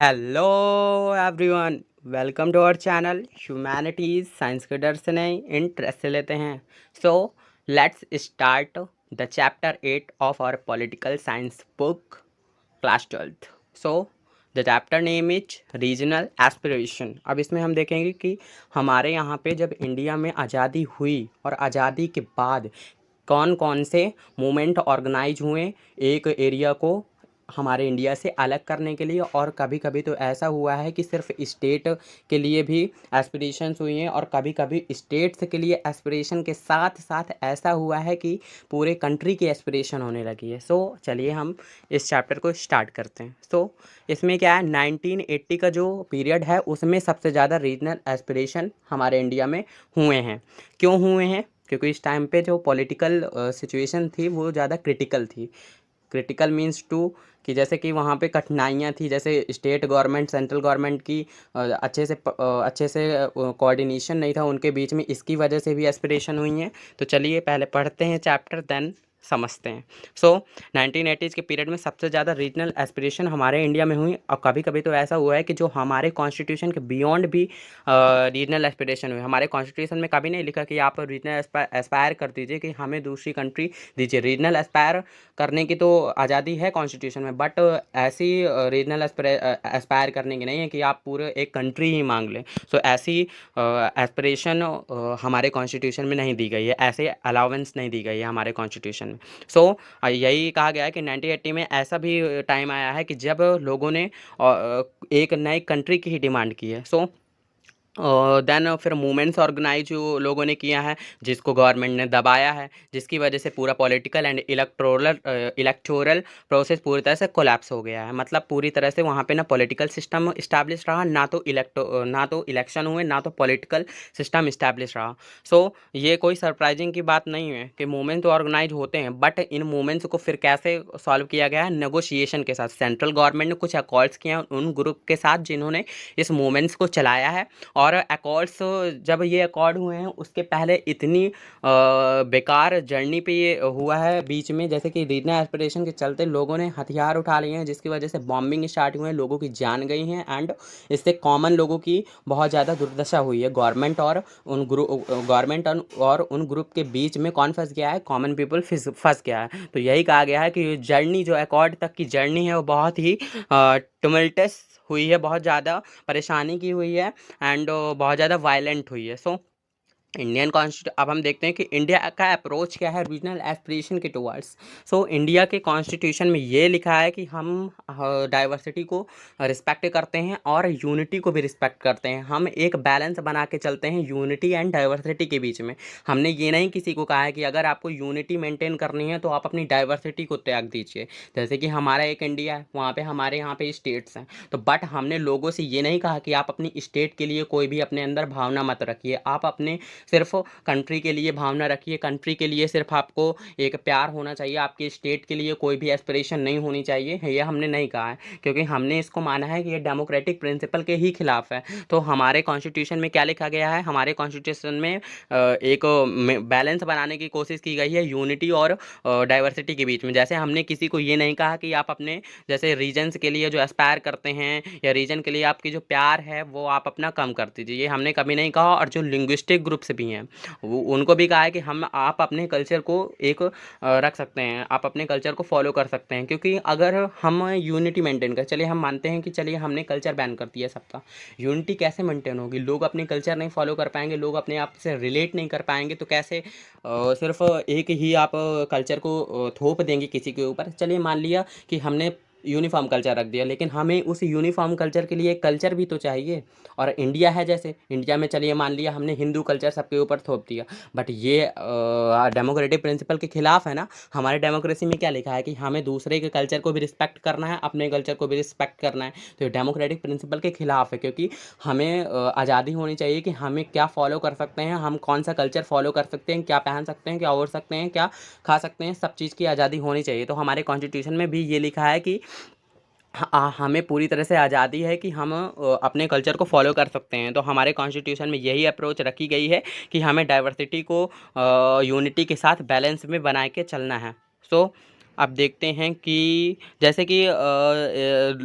Hello everyone, welcome to our channel humanities. Science के डर से नहीं, इंटरेस्ट से लेते हैं। So let's start the chapter 8 of our political science book, class 12th। So the chapter name is regional aspiration. अब इसमें हम देखेंगे कि हमारे यहाँ पे जब इंडिया में आज़ादी हुई और आज़ादी के बाद कौन कौन से मूवमेंट ऑर्गेनाइज हुए एक एरिया को हमारे इंडिया से अलग करने के लिए। और कभी कभी तो ऐसा हुआ है कि सिर्फ स्टेट के लिए भी एस्पिरेशंस हुई हैं, और कभी कभी स्टेट्स के लिए एस्पिरेशन के साथ साथ ऐसा हुआ है कि पूरे कंट्री की एस्पिरेशन होने लगी है। सो चलिए हम इस चैप्टर को स्टार्ट करते हैं। सो इसमें क्या है, 1980 का जो पीरियड है उसमें सबसे ज़्यादा रीजनल एस्पिरेशन हमारे इंडिया में हुए हैं। क्यों हुए हैं? क्योंकि इस टाइम पे जो पॉलिटिकल सिचुएशन थी वो ज़्यादा क्रिटिकल थी। क्रिटिकल मीन्स टू कि जैसे कि वहाँ पे कठिनाइयाँ थी, जैसे स्टेट गवर्नमेंट सेंट्रल गवर्नमेंट की अच्छे से कोऑर्डिनेशन नहीं था उनके बीच में, इसकी वजह से भी एस्पिरेशन हुई हैं। तो चलिए पहले पढ़ते हैं चैप्टर, देन समझते हैं। सो 1980s के पीरियड में सबसे ज़्यादा रीजनल एस्पिरेशन हमारे इंडिया में हुई। और कभी कभी तो ऐसा हुआ है कि जो हमारे कॉन्स्टिट्यूशन के बियॉन्ड भी रीजनल एस्पिरेशन हुई। हमारे कॉन्स्टिट्यूशन में कभी नहीं लिखा कि आप रीजनल एस्पायर कर दीजिए कि हमें दूसरी कंट्री दीजिए। रीजनल एस्पायर करने की तो आज़ादी है कॉन्स्टिट्यूशन में, बट ऐसी रीजनल एस्पायर करने की नहीं है कि आप पूरे एक कंट्री ही मांग लें। सो ऐसी एस्पिरेशन हमारे कॉन्स्टिट्यूशन में नहीं दी गई है, ऐसे अलाउंस नहीं दी गई है हमारे कॉन्स्टिट्यूशन में। सो यही कहा गया है कि 1980 में ऐसा भी टाइम आया है कि जब लोगों ने एक नई कंट्री की ही डिमांड की है। सो देन फिर मूवमेंट्स ऑर्गेनाइज लोगों ने किया है, जिसको गवर्नमेंट ने दबाया है, जिसकी वजह से पूरा पॉलिटिकल एंड इलेक्टोरल प्रोसेस पूरी तरह से कोलैप्स हो गया है। मतलब पूरी तरह से वहाँ पे ना पॉलिटिकल सिस्टम इस्टेब्लिश रहा, ना तो इलेक्शन हुए, ना तो पॉलिटिकल सिस्टम इस्टेब्लिश रहा। सो ये कोई सरप्राइजिंग की बात नहीं है कि मूवमेंट तो ऑर्गेनाइज होते हैं, बट इन मूवमेंट्स को फिर कैसे सॉल्व किया गया है? नेगोशिएशन के साथ। सेंट्रल गवर्नमेंट ने कुछ अकॉर्ड्स किए हैं उन ग्रुप के साथ जिन्होंने इस मूवमेंट्स को चलाया है। और अकॉर्ड्स, जब ये अकॉर्ड हुए हैं उसके पहले इतनी बेकार जर्नी पे ये हुआ है बीच में, जैसे कि रीजनल एस्पिरेशन के चलते लोगों ने हथियार उठा लिए हैं, जिसकी वजह से बॉम्बिंग स्टार्ट हुए हैं, लोगों की जान गई हैं, एंड इससे कॉमन लोगों की बहुत ज़्यादा दुर्दशा हुई है। गवर्नमेंट और उन ग्रुप के बीच में कौन फंस गया है? कॉमन पीपल फंस गया है। तो यही कहा गया है कि जर्नी जो अकॉर्ड तक की जर्नी है वो बहुत ही टुमल्टस हुई है, बहुत ज़्यादा परेशानी की हुई है, एंड बहुत ज़्यादा वायलेंट हुई है। सो इंडियन कॉन्स्टिट्यूशन, अब हम देखते हैं कि इंडिया का अप्रोच क्या है रीजनल एस्पिरेशन के टुवर्ड्स। सो इंडिया के कॉन्स्टिट्यूशन में ये लिखा है कि हम डाइवर्सिटी को रिस्पेक्ट करते हैं और यूनिटी को भी रिस्पेक्ट करते हैं। हम एक बैलेंस बना के चलते हैं यूनिटी एंड डाइवर्सिटी के बीच में। हमने ये नहीं किसी को कहा है कि अगर आपको यूनिटी मेंटेन करनी है तो आप अपनी डाइवर्सिटी को त्याग दीजिए। जैसे कि हमारा एक इंडिया है, वहाँ पे हमारे यहाँ पे स्टेट्स हैं, तो बट हमने लोगों से ये नहीं कहा कि आप अपनी स्टेट के लिए कोई भी अपने अंदर भावना मत रखिए। आप अपने सिर्फ कंट्री के लिए भावना रखिए, कंट्री के लिए सिर्फ आपको एक प्यार होना चाहिए, आपके स्टेट के लिए कोई भी एस्पिरेशन नहीं होनी चाहिए। ये हमने नहीं कहा है, क्योंकि हमने इसको माना है कि ये डेमोक्रेटिक प्रिंसिपल के ही खिलाफ है। तो हमारे कॉन्स्टिट्यूशन में क्या लिखा गया है? हमारे कॉन्स्टिट्यूशन में एक बैलेंस बनाने की कोशिश की गई है यूनिटी और डाइवर्सिटी के बीच में। जैसे हमने किसी को ये नहीं कहा कि आप अपने जैसे रीजन्स के लिए जो एस्पायर करते हैं या रीजन के लिए आपकी जो प्यार है वो आप अपना कम कर दीजिए, ये हमने कभी नहीं कहा। और जो लिंग्विस्टिक ग्रुप्स भी हैं वो उनको भी कहा है कि हम आप अपने कल्चर को एक रख सकते हैं, आप अपने कल्चर को फॉलो कर सकते हैं। क्योंकि अगर हम यूनिटी मेंटेन कर, चलिए हम मानते हैं कि चलिए हमने कल्चर बैन कर दिया सबका, यूनिटी कैसे मेंटेन होगी? लोग अपने कल्चर नहीं फॉलो कर पाएंगे, लोग अपने आप से रिलेट नहीं कर पाएंगे, तो कैसे सिर्फ एक ही आप कल्चर को थोप देंगे किसी के ऊपर? चलिए मान लिया कि हमने यूनिफॉर्म कल्चर रख दिया, लेकिन हमें उस यूनिफॉर्म कल्चर के लिए एक कल्चर भी तो चाहिए। और इंडिया है, जैसे इंडिया में चलिए मान लिया हमने हिंदू कल्चर सबके ऊपर थोप दिया, बट ये डेमोक्रेटिक प्रिंसिपल के खिलाफ है ना। हमारे डेमोक्रेसी में क्या लिखा है कि हमें दूसरे के कल्चर को भी रिस्पेक्ट करना है, अपने कल्चर को भी रिस्पेक्ट करना है। तो ये डेमोक्रेटिक प्रिंसिपल के खिलाफ है, क्योंकि हमें आज़ादी होनी चाहिए कि हमें क्या फॉलो कर सकते हैं, हम कौन सा कल्चर फॉलो कर सकते हैं, क्या पहन सकते हैं, क्या ओढ़ सकते हैं, क्या खा सकते हैं, सब चीज़ की आज़ादी होनी चाहिए। तो हमारे कॉन्स्टिट्यूशन में भी ये लिखा है कि हमें पूरी तरह से आज़ादी है कि हम अपने कल्चर को फॉलो कर सकते हैं। तो हमारे कॉन्स्टिट्यूशन में यही अप्रोच रखी गई है कि हमें डाइवर्सिटी को यूनिटी के साथ बैलेंस में बना के चलना है। सो अब देखते हैं कि जैसे कि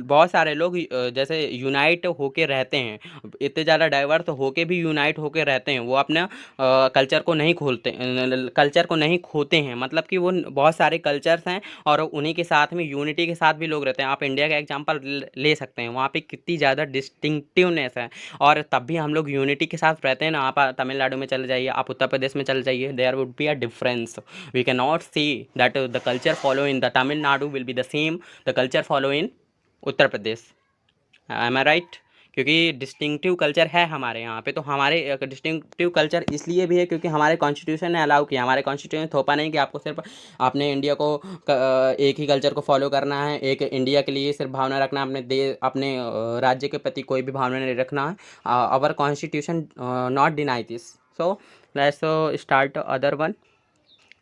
बहुत सारे लोग जैसे यूनाइट होके रहते हैं, इतने ज़्यादा डाइवर्स होके भी यूनाइट होके रहते हैं, वो अपना कल्चर को नहीं कल्चर को नहीं खोते हैं, मतलब कि वो बहुत सारे कल्चर्स हैं और उन्हीं के साथ में यूनिटी के साथ भी लोग रहते हैं। आप इंडिया का एग्जांपल ले सकते हैं, वहाँ पे कितनी ज़्यादा डिस्टिंक्टिवनेस है और तब भी हम लोग यूनिटी के साथ रहते हैं ना। आप तमिलनाडु में चले जाइए, आप उत्तर प्रदेश में चले जाइए, there would be a difference. We cannot see that the culture follow in the Tamil Nadu will be the same the culture follow in Uttar Pradesh. am I right? क्योंकि डिस्टिंक्टिव कल्चर है हमारे यहाँ पे। तो हमारे डिस्टिंक्टिव कल्चर इसलिए भी है क्योंकि हमारे कॉन्स्टिट्यूशन ने अलाउ किया। हमारे कॉन्स्टिट्यूशन थोपा नहीं कि आपको सिर्फ अपने इंडिया को एक ही कल्चर को फॉलो करना है, एक इंडिया के लिए सिर्फ भावना रखना, अपने राज्य के प्रति कोई भी भावना नहीं रखना है। Our constitution not deny this. So let's start other one.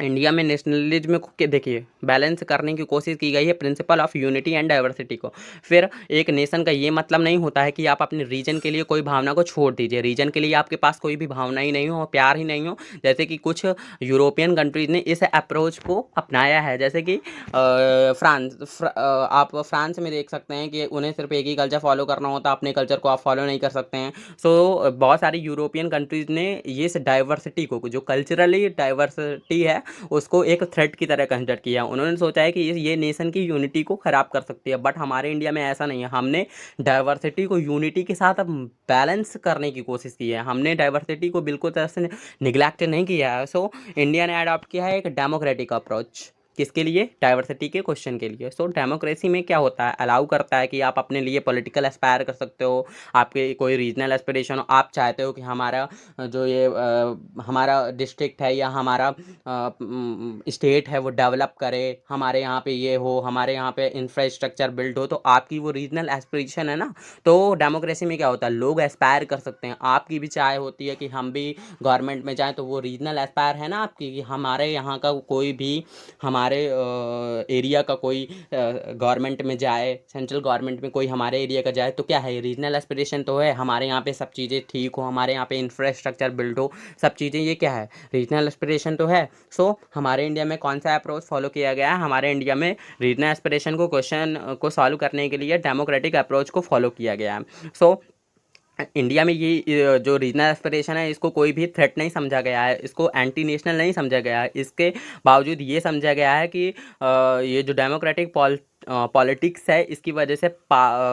India में नेशनलिज्म को देखिए बैलेंस करने की कोशिश की गई है principle of unity and diversity को। फिर एक नेशन का ये मतलब नहीं होता है कि आप अपने रीजन के लिए कोई भावना को छोड़ दीजिए, रीजन के लिए आपके पास कोई भी भावना ही नहीं हो, प्यार ही नहीं हो। जैसे कि कुछ यूरोपियन कंट्रीज ने इस अप्रोच को अपनाया है, जैसे कि आप फ्रांस में देख सकते हैं कि उन्हें सिर्फ एक ही कल्चर फॉलो करना होता है, अपने कल्चर को आप फॉलो नहीं कर सकते हैं। सो बहुत सारी यूरोपियन कंट्रीज ने ये डाइवर्सिटी को, जो कल्चरली डाइवर्सिटी है, उसको एक थ्रेट की तरह कंसिडर किया। उन्होंने सोचा है कि ये नेशन की यूनिटी को ख़राब कर सकती है, बट हमारे इंडिया में ऐसा नहीं है। हमने डाइवर्सिटी को यूनिटी के साथ अब बैलेंस करने की कोशिश की है, हमने डाइवर्सिटी को बिल्कुल तरह से निगलेक्ट नहीं किया है। सो इंडिया ने अडॉप्ट किया है एक डेमोक्रेटिक अप्रोच। किसके लिए? डाइवर्सिटी के क्वेश्चन के लिए। सो डेमोक्रेसी में क्या होता है, अलाउ करता है कि आप अपने लिए पॉलिटिकल एस्पायर कर सकते हो, आपके कोई रीजनल एस्पिरेशन हो, आप चाहते हो कि हमारा जो ये हमारा डिस्ट्रिक्ट है या हमारा स्टेट है वो डेवलप करे, हमारे यहाँ पे ये हो, हमारे यहाँ पे इंफ्रास्ट्रक्चर बिल्ड हो, तो आपकी वो रीजनल एस्पिरेशन है ना। तो डेमोक्रेसी में क्या होता है, लोग एस्पायर कर सकते हैं। आपकी भी चाह होती है कि हम भी गवर्नमेंट में जाएं, तो वो रीजनल एस्पायर है ना आपकी, कि हमारे यहाँ का कोई भी हमारे एरिया का कोई गवर्नमेंट में जाए, सेंट्रल गवर्नमेंट में कोई हमारे एरिया का जाए, तो क्या है, रीजनल एस्पिरेशन तो है, हमारे यहाँ पे सब चीज़ें ठीक हो, हमारे यहाँ पे इंफ्रास्ट्रक्चर बिल्ड हो, सब चीज़ें, ये क्या है, रीजनल एस्पिरेशन तो है। सो हमारे इंडिया में कौन सा अप्रोच फॉलो किया गया है? हमारे इंडिया में रीजनल एस्पिरेशन को क्वेश्चन को सॉल्व करने के लिए डेमोक्रेटिक अप्रोच को फॉलो किया गया है। सो इंडिया में ये जो रीजनल एस्पिरेशन है, इसको कोई भी थ्रेट नहीं समझा गया है, इसको एंटी नेशनल नहीं समझा गया है। इसके बावजूद ये समझा गया है कि ये जो डेमोक्रेटिक पॉलिटिक्स है, इसकी वजह से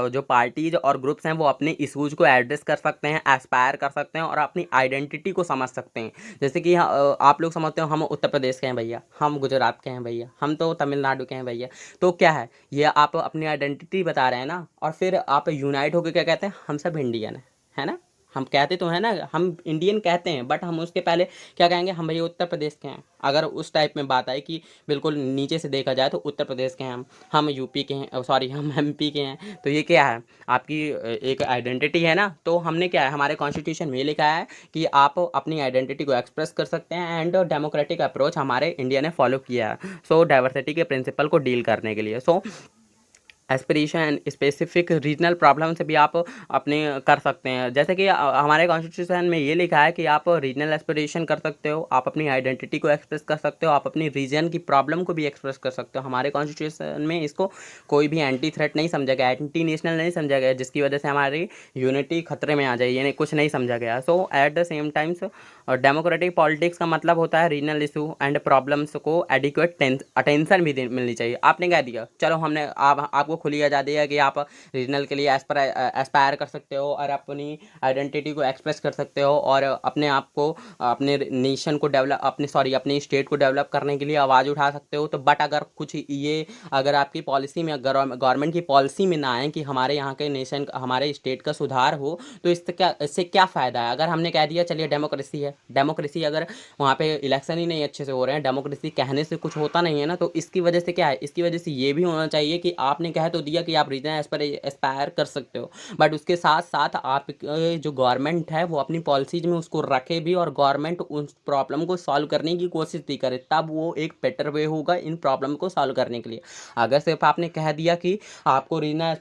जो पार्टीज और ग्रुप्स हैं वो अपने इशूज़ को एड्रेस कर सकते हैं, एस्पायर कर सकते हैं और अपनी आइडेंटिटी को समझ सकते हैं। जैसे कि आप लोग समझते हो हम उत्तर प्रदेश के हैं भैया, हम गुजरात के हैं भैया, हम तो तमिलनाडु के हैं भैया, तो क्या है, ये आप अपनी आइडेंटिटी बता रहे हैं ना, और फिर आप यूनाइट होकर क्या कहते हैं, हम सब इंडियन है ना। हम कहते तो हैं ना, हम इंडियन कहते हैं, बट हम उसके पहले क्या कहेंगे, हम भैया उत्तर प्रदेश के हैं। अगर उस टाइप में बात आए कि बिल्कुल नीचे से देखा जाए तो उत्तर प्रदेश के हैं हम यूपी के हैं, सॉरी हम एमपी के हैं, तो ये क्या है, आपकी एक आइडेंटिटी है ना। तो हमने क्या है, हमारे कॉन्स्टिट्यूशन में लिखा है कि आप अपनी आइडेंटिटी को एक्सप्रेस कर सकते हैं, एंड डेमोक्रेटिक अप्रोच हमारे इंडिया ने फॉलो किया है, सो डाइवर्सिटी के प्रिंसिपल को डील करने के लिए। सो एस्पिरेशन स्पेसिफिक रीजनल प्रॉब्लम से भी आप अपने कर सकते हैं। जैसे कि हमारे कॉन्स्टिट्यूशन में ये लिखा है कि आप रीजनल एस्पिरेशन कर सकते हो, आप अपनी आइडेंटिटी को एक्सप्रेस कर सकते हो, आप अपनी रीजन की प्रॉब्लम को भी एक्सप्रेस कर सकते हो। हमारे कॉन्स्टिट्यूशन में इसको कोई भी एंटी थ्रेट नहीं समझा गया, एंटी नेशनल नहीं समझा गया, जिसकी वजह से हमारी यूनिटी खतरे में आ जाए, ये कुछ नहीं समझा गया। So at the same times democratic politics का मतलब होता है रीजनल इशू एंड प्रॉब्लम्स को एडिक्वेट अटेंशन भी मिलनी चाहिए। आपने कह दिया, चलो हमने आपको खुली आज़ादी है कि आप रीजनल के लिए एस्पायर कर सकते हो और अपनी आइडेंटिटी को एक्सप्रेस कर सकते हो और अपने आप को, अपने नेशन को डेवलप, अपनी स्टेट को डेवलप करने के लिए आवाज़ उठा सकते हो। तो बट अगर कुछ ये अगर आपकी पॉलिसी में, गवर्नमेंट की पॉलिसी में ना आए कि हमारे यहाँ के नेशन, हमारे स्टेट का सुधार हो, तो इससे क्या फ़ायदा है। अगर हमने कह दिया चलिए डेमोक्रेसी है, डेमोक्रेसी अगर वहाँ पे इलेक्शन ही नहीं अच्छे से हो रहे हैं, डेमोक्रेसी कहने से कुछ होता नहीं है ना, तो इसकी वजह से क्या है, इसकी वजह से ये भी होना चाहिए कि आपने कह तो दिया कि आप रीजनल एस्पायर कर सकते हो, बट उसके साथ साथ आप जो गवर्नमेंट है वो अपनी पॉलिसीज में उसको रखे भी, और गवर्नमेंट उस प्रॉब्लम को सॉल्व करने की कोशिश भी करे, तब वो एक बेटर वे होगा इन प्रॉब्लम को सॉल्व करने के लिए। अगर सिर्फ आपने कह दिया कि आपको रीजनल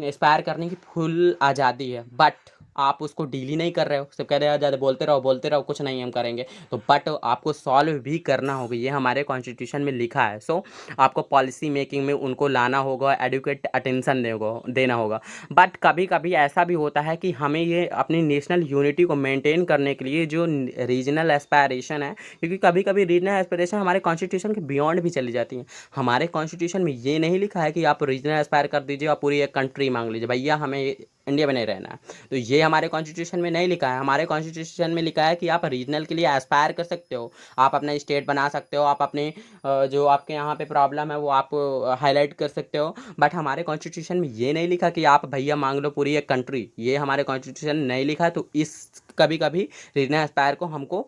एस्पायर करने की फुल आज़ादी है, बट आप उसको डील ही नहीं कर रहे हो, सिर्फ कह रहे हो ज़्यादा बोलते रहो कुछ नहीं हम करेंगे। तो बट आपको सॉल्व भी करना होगा, ये हमारे कॉन्स्टिट्यूशन में लिखा है। सो आपको पॉलिसी मेकिंग में उनको लाना होगा, एडुकेट अटेंशन देना होगा। बट कभी कभी ऐसा भी होता है कि हमें ये अपनी नेशनल यूनिटी को मेंटेन करने के लिए जो रीजनल एस्पायरेशन है, क्योंकि कभी कभी रीजनल एस्पायरेशन हमारे कॉन्स्टिट्यूशन के बियॉन्ड भी चली जाती हैं। हमारे कॉन्स्टिट्यूशन में ये नहीं लिखा है कि आप रीजनल एस्पायर कर दीजिए और पूरी एक कंट्री मांग लीजिए, भैया हमें इंडिया में नहीं रहना है। तो ये हमारे कॉन्स्टिट्यूशन में नहीं लिखा है। हमारे कॉन्स्टिट्यूशन में लिखा है कि आप रीजनल के लिए एस्पायर कर सकते हो, आप अपना स्टेट बना सकते हो, आप अपने जो आपके यहाँ पे प्रॉब्लम है वो आप हाईलाइट कर सकते हो। बट हमारे कॉन्स्टिट्यूशन में ये नहीं लिखा कि आप भैया मांग लो पूरी एक कंट्री, ये हमारे कॉन्स्टिट्यूशन नहीं लिखा है। तो इस कभी कभी रीजनल एस्पायर को हमको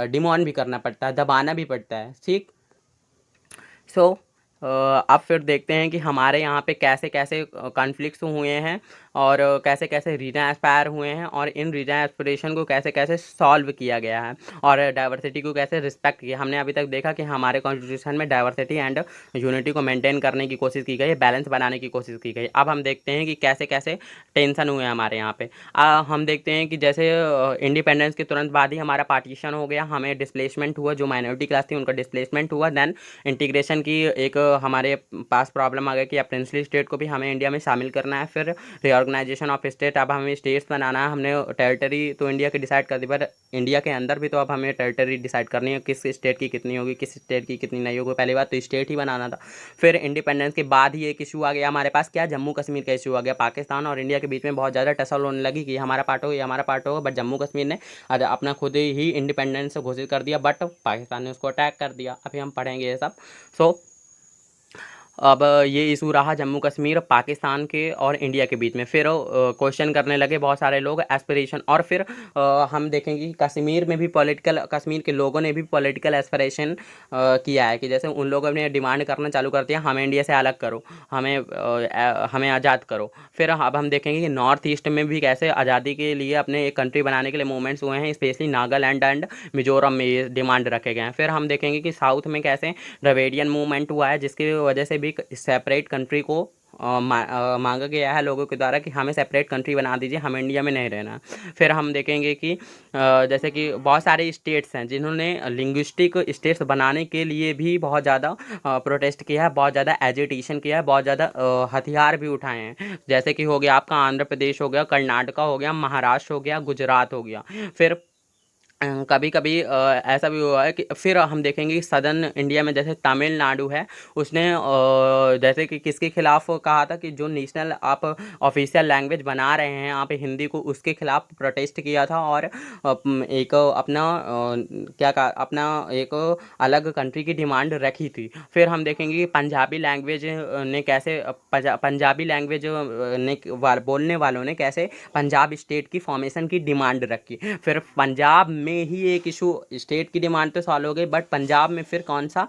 डिमांड भी करना पड़ता है, दबाना भी पड़ता है, ठीक। सो अब फिर देखते हैं कि हमारे यहाँ पे कैसे कैसे कॉन्फ्लिक्ट्स हुए हैं और कैसे कैसे रीजन एस्पायर हुए हैं और इन रीजन एस्पिरेशन को कैसे कैसे सॉल्व किया गया है और डाइवर्सिटी को कैसे रिस्पेक्ट किया। हमने अभी तक देखा कि हमारे कॉन्स्टिट्यूशन में डाइवर्सिटी एंड यूनिटी को मेंटेन करने की कोशिश की गई है, बैलेंस बनाने की कोशिश की गई। अब हम देखते हैं कि कैसे कैसे टेंशन हुए हमारे यहाँ पे। हम देखते हैं कि जैसे इंडिपेंडेंस के तुरंत बाद ही हमारा पार्टीशन हो गया, हमें डिस्प्लेसमेंट हुआ, जो माइनॉरिटी क्लास थी उनका डिस्प्लेसमेंट हुआ। देन इंटीग्रेशन की एक हमारे पास प्रॉब्लम आ गई कि अब प्रिंसली स्टेट को भी हमें इंडिया में शामिल करना है। फिर रिऑर्गेनाइजेशन ऑफ स्टेट, अब हमें स्टेट्स बनाना है। हमने टेरिटरी तो इंडिया की डिसाइड कर दी, पर इंडिया के अंदर भी तो अब हमें टेरिटरी डिसाइड करनी है, किस स्टेट की कितनी होगी, किस स्टेट की कितनी नहीं होगी। पहली बात तो स्टेट ही बनाना था। फिर इंडिपेंडेंस के बाद ही एक इशू आ गया हमारे पास, क्या, जम्मू कश्मीर का इशू आ गया। पाकिस्तान और इंडिया के बीच में बहुत ज़्यादा टसल होने लगी कि हमारा पार्ट हो, ये हमारा पार्ट होगा। बट जम्मू कश्मीर ने अपना खुद ही इंडिपेंडेंस घोषित कर दिया, बट पाकिस्तान ने उसको अटैक कर दिया। अभी हम पढ़ेंगे ये सब। सो अब ये इशू रहा जम्मू कश्मीर पाकिस्तान के और इंडिया के बीच में। फिर क्वेश्चन करने लगे बहुत सारे लोग एस्पिरेशन, और फिर हम देखेंगे कि कश्मीर में भी कश्मीर के लोगों ने भी पॉलिटिकल एस्पिरेशन किया है, कि जैसे उन लोगों ने डिमांड करना चालू कर दिया, हमें इंडिया से अलग करो, हमें आज़ाद करो। फिर अब हम देखेंगे कि नॉर्थ ईस्ट में भी कैसे आज़ादी के लिए अपने एक कंट्री बनाने के लिए मूवमेंट्स हुए हैं, स्पेशली नागालैंड एंड मिजोरम में ये डिमांड रखे गए हैं। फिर हम देखेंगे कि साउथ में कैसे द्रविडियन मूवमेंट हुआ है, जिसकी वजह से भी सेपरेट कंट्री को मांगा गया है लोगों के द्वारा कि हमें सेपरेट कंट्री बना दीजिए, हमें इंडिया में नहीं रहना। फिर हम देखेंगे कि जैसे कि बहुत सारे स्टेट्स हैं जिन्होंने लिंग्विस्टिक स्टेट्स बनाने के लिए भी बहुत ज़्यादा प्रोटेस्ट किया है, बहुत ज़्यादा एजिटेशन किया है, बहुत ज़्यादा हथियार भी उठाए हैं। जैसे कि हो गया आपका आंध्र प्रदेश हो गया, कर्नाटका हो गया, महाराष्ट्र हो गया, गुजरात हो गया। फिर कभी कभी ऐसा भी हुआ है कि फिर हम देखेंगे कि सदर्न इंडिया में जैसे तमिलनाडु है, उसने जैसे कि किसके खिलाफ कहा था कि जो नेशनल आप ऑफिशियल लैंग्वेज बना रहे हैं आप हिंदी को, उसके खिलाफ प्रोटेस्ट किया था और एक अपना क्या कहा, अपना एक अलग कंट्री की डिमांड रखी थी। फिर हम देखेंगे कि पंजाबी लैंग्वेज ने कैसे पंजाबी लैंग्वेज ने बोलने वालों ने कैसे पंजाब स्टेट की फॉर्मेशन की डिमांड रखी। फिर पंजाब में ही एक इशू, स्टेट की डिमांड तो सॉल्व हो गई, बट पंजाब में फिर कौन सा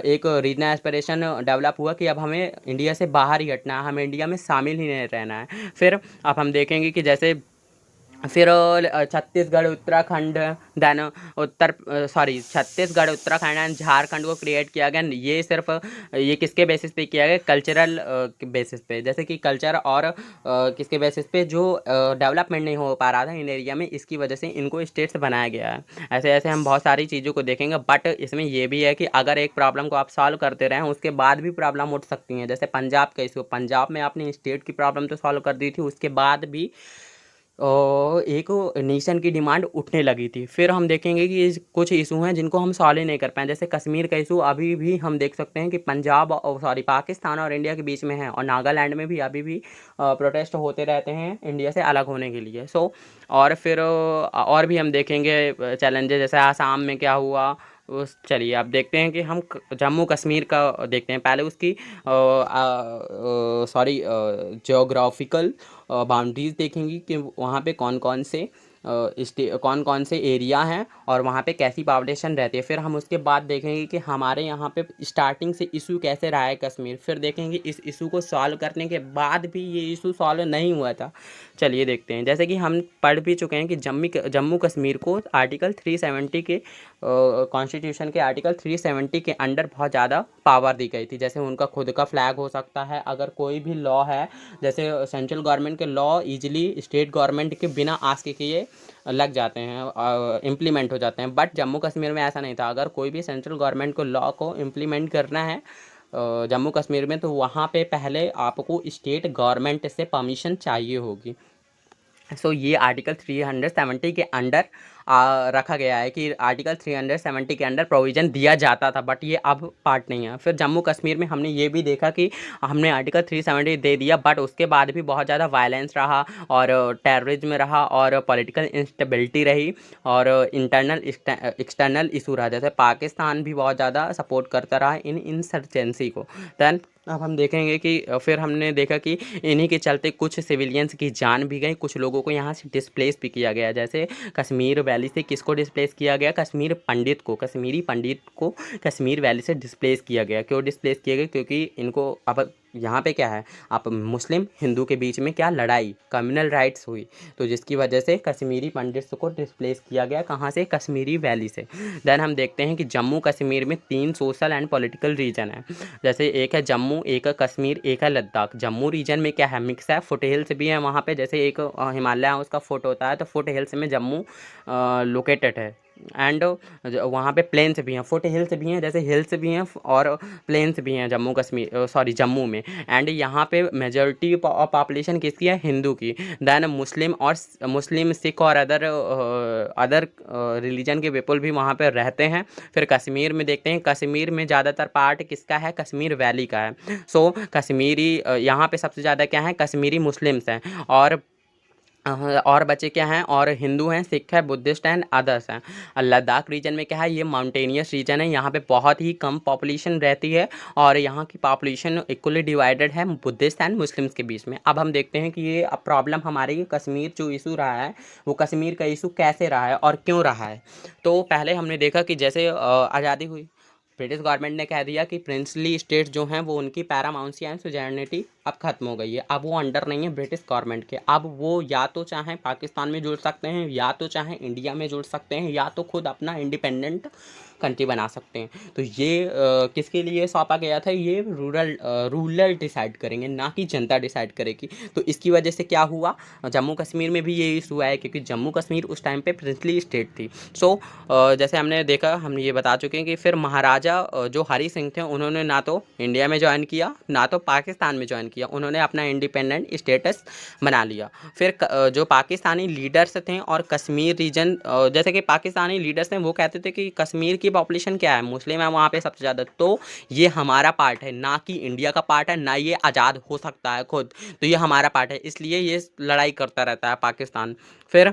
एक रीजनल एस्पिरेशन डेवलप हुआ कि अब हमें इंडिया से बाहर ही हटना है, हमें इंडिया में शामिल ही नहीं रहना है। फिर अब हम देखेंगे कि जैसे फिर छत्तीसगढ़ उत्तराखंड, देन छत्तीसगढ़ उत्तराखंड एंड झारखंड को क्रिएट किया गया। ये सिर्फ ये किसके बेसिस पे किया गया, कल्चरल बेसिस पे, जैसे कि कल्चर और किसके बेसिस पे, जो डेवलपमेंट नहीं हो पा रहा था इन एरिया में, इसकी वजह से इनको स्टेट्स बनाया गया है। ऐसे ऐसे हम बहुत सारी चीज़ों को देखेंगे, बट इसमें ये भी है कि अगर एक प्रॉब्लम को आप सॉल्व करते रहें उसके बाद भी प्रॉब्लम उठ सकती हैं। जैसे पंजाब का इशू, पंजाब में आपने स्टेट की प्रॉब्लम तो सॉल्व कर दी थी, उसके बाद भी एक नेशन की डिमांड उठने लगी थी। फिर हम देखेंगे कि कुछ इशू हैं जिनको हम सॉल्व ही नहीं कर पाए, जैसे कश्मीर का इशू अभी भी हम देख सकते हैं कि पाकिस्तान और इंडिया के बीच में है, और नागालैंड में भी अभी भी प्रोटेस्ट होते रहते हैं इंडिया से अलग होने के लिए। और फिर और भी हम देखेंगे चैलेंजेस, जैसे आसाम में क्या हुआ उस, चलिए अब देखते हैं कि हम जम्मू कश्मीर का देखते हैं। पहले उसकी ज्योग्राफिकल बाउंड्रीज देखेंगी कि वहाँ पे कौन कौन से कौन कौन से एरिया हैं और वहाँ पे कैसी पॉपुलेशन रहती है। फिर हम उसके बाद देखेंगे कि हमारे यहाँ पे स्टार्टिंग से इशू कैसे रहा है कश्मीर। फिर देखेंगे इस इशू को सॉल्व करने के बाद भी ये इशू सॉल्व नहीं हुआ था। चलिए देखते हैं। जैसे कि हम पढ़ भी चुके हैं कि जम्मू कश्मीर को आर्टिकल 370 के कॉन्स्टिट्यूशन के आर्टिकल 370 के अंडर बहुत ज़्यादा पावर दी गई थी। जैसे उनका खुद का फ्लैग हो सकता है, अगर कोई भी लॉ है, जैसे सेंट्रल गवर्नमेंट के लॉ इजीली स्टेट गवर्नमेंट के बिना आस्क किए लग जाते हैं, इम्प्लीमेंट हो जाते हैं। बट जम्मू कश्मीर में ऐसा नहीं था। अगर कोई भी सेंट्रल गवर्नमेंट को लॉ को इम्प्लीमेंट करना है जम्मू कश्मीर में, तो वहाँ पे पहले आपको स्टेट गवर्नमेंट से परमिशन चाहिए होगी। ये आर्टिकल 370 के अंडर रखा गया है कि आर्टिकल 370 के अंडर प्रोविज़न दिया जाता था, बट ये अब पार्ट नहीं है। फिर जम्मू कश्मीर में हमने ये भी देखा कि हमने आर्टिकल 370 दे दिया, बट उसके बाद भी बहुत ज़्यादा वायलेंस रहा और टेररिज्म रहा और पॉलिटिकल इंस्टेबिलिटी रही और इंटरनल एक्सटर्नल इशू रहा। जैसे पाकिस्तान भी बहुत ज़्यादा सपोर्ट करता रहा इन इंसर्जेंसी को। दैन अब हम देखेंगे कि फिर हमने देखा कि इन्हीं के चलते कुछ सिविलियंस की जान भी गई, कुछ लोगों को यहाँ से डिस्प्लेस भी किया गया। जैसे कश्मीर वैली से किसको डिस्प्लेस किया गया? कश्मीरी पंडित को कश्मीर वैली से डिस्प्लेस किया गया। क्यों डिस्प्लेस किया गया? क्योंकि इनको अब यहाँ पे क्या है, आप मुस्लिम हिंदू के बीच में क्या लड़ाई, कम्युनल राइट्स हुई, तो जिसकी वजह से कश्मीरी पंडित्स को डिस्प्लेस किया गया। कहाँ से? कश्मीरी वैली से। देन हम देखते हैं कि जम्मू कश्मीर में 3 सोशल एंड पॉलिटिकल रीजन है। जैसे एक है जम्मू, एक है कश्मीर, एक है लद्दाख। जम्मू रीजन में क्या है? मिक्स है, फुट हिल्स भी है वहाँ पे। जैसे एक हिमालय है, उसका फुट होता है, तो फुट हिल्स में जम्मू लोकेटेड है। एंड वहाँ पे प्लेन्स भी हैं, फुट हिल्स भी हैं, जैसे हिल्स भी हैं और प्लेन्स भी हैं जम्मू में। एंड यहाँ पे मेजॉरिटी पॉपुलेशन किसकी है? हिंदू की। देन मुस्लिम सिख और अदर रिलीजन के पीपल भी वहाँ पे रहते हैं। फिर कश्मीर में देखते हैं, कश्मीर में ज़्यादातर पार्ट किसका है? कश्मीर वैली का है। कश्मीरी यहाँ पे सबसे ज़्यादा क्या है? कश्मीरी मुस्लिम्स हैं और बचे क्या हैं? और हिंदू हैं, सिख है, बुद्धिस्ट एंड अदर्स हैं। लद्दाख रीजन में क्या है? ये माउंटेनियस रीजन है, यहाँ पे बहुत ही कम पॉपुलेशन रहती है और यहाँ की पॉपुलेशन इक्वली डिवाइडेड है बुद्धिस्ट एंड मुस्लिम्स के बीच में। अब हम देखते हैं कि ये प्रॉब्लम हमारे कश्मीर जो इशू रहा है, वो कश्मीर का इशू कैसे रहा है और क्यों रहा है। तो पहले हमने देखा कि जैसे आज़ादी हुई, ब्रिटिश गवर्नमेंट ने कह दिया कि प्रिंसली स्टेट्स जो हैं वो उनकी पैरामाउंसी एंड सुजैनिटी अब खत्म हो गई है। अब वो अंडर नहीं है ब्रिटिश गवर्नमेंट के। अब वो या तो चाहें पाकिस्तान में जुड़ सकते हैं, या तो चाहें इंडिया में जुड़ सकते हैं, या तो खुद अपना इंडिपेंडेंट कंट्री बना सकते हैं। तो ये किसके लिए सौंपा गया था? ये रूलर डिसाइड करेंगे, ना कि जनता डिसाइड करेगी। तो इसकी वजह से क्या हुआ? जम्मू कश्मीर में भी ये इशू आया क्योंकि जम्मू कश्मीर उस टाइम पे प्रिंसली स्टेट थी। जैसे हमने देखा, हम ये बता चुके हैं कि फिर महाराजा जो हरी सिंह थे, उन्होंने ना तो इंडिया में ज्वाइन किया, ना तो पाकिस्तान में ज्वाइन किया। उन्होंने अपना इंडिपेंडेंट स्टेटस बना लिया। फिर जो पाकिस्तानी लीडर्स थे और कश्मीर रीजन, जैसे कि पाकिस्तानी लीडर्स थे, वो कहते थे कि कश्मीर की पॉपुलेशन क्या है? मुस्लिम है वहाँ पे सबसे ज़्यादा, तो ये हमारा पार्ट है, ना कि इंडिया का पार्ट है, ना ये आज़ाद हो सकता है खुद, तो ये हमारा पार्ट है। इसलिए ये लड़ाई करता रहता है पाकिस्तान। फिर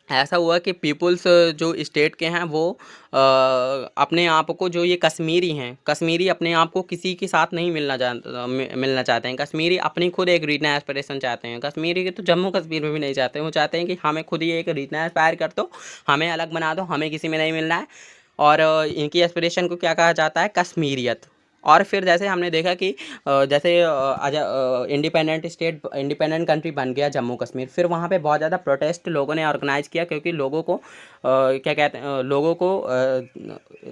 ऐसा हुआ कि पीपुल्स जो स्टेट के हैं वो अपने आप को, जो ये कश्मीरी अपने आप को किसी के साथ नहीं मिलना चाहते हैं। कश्मीरी अपनी खुद एक रीजनल एस्पिरेशन चाहते हैं। कश्मीरी के तो जम्मू कश्मीर में भी नहीं चाहते, वो चाहते हैं कि हमें खुद ही एक रीजनल एस्पायर कर दो, हमें अलग बना दो, हमें किसी में नहीं मिलना है। और इनकी एस्पिरेशन को क्या कहा जाता है? कश्मीरियत। और फिर जैसे हमने देखा कि जैसे इंडिपेंडेंट कंट्री बन गया जम्मू कश्मीर, फिर वहाँ पे बहुत ज़्यादा प्रोटेस्ट लोगों ने ऑर्गेनाइज किया क्योंकि लोगों को क्या कहते हैं, लोगों को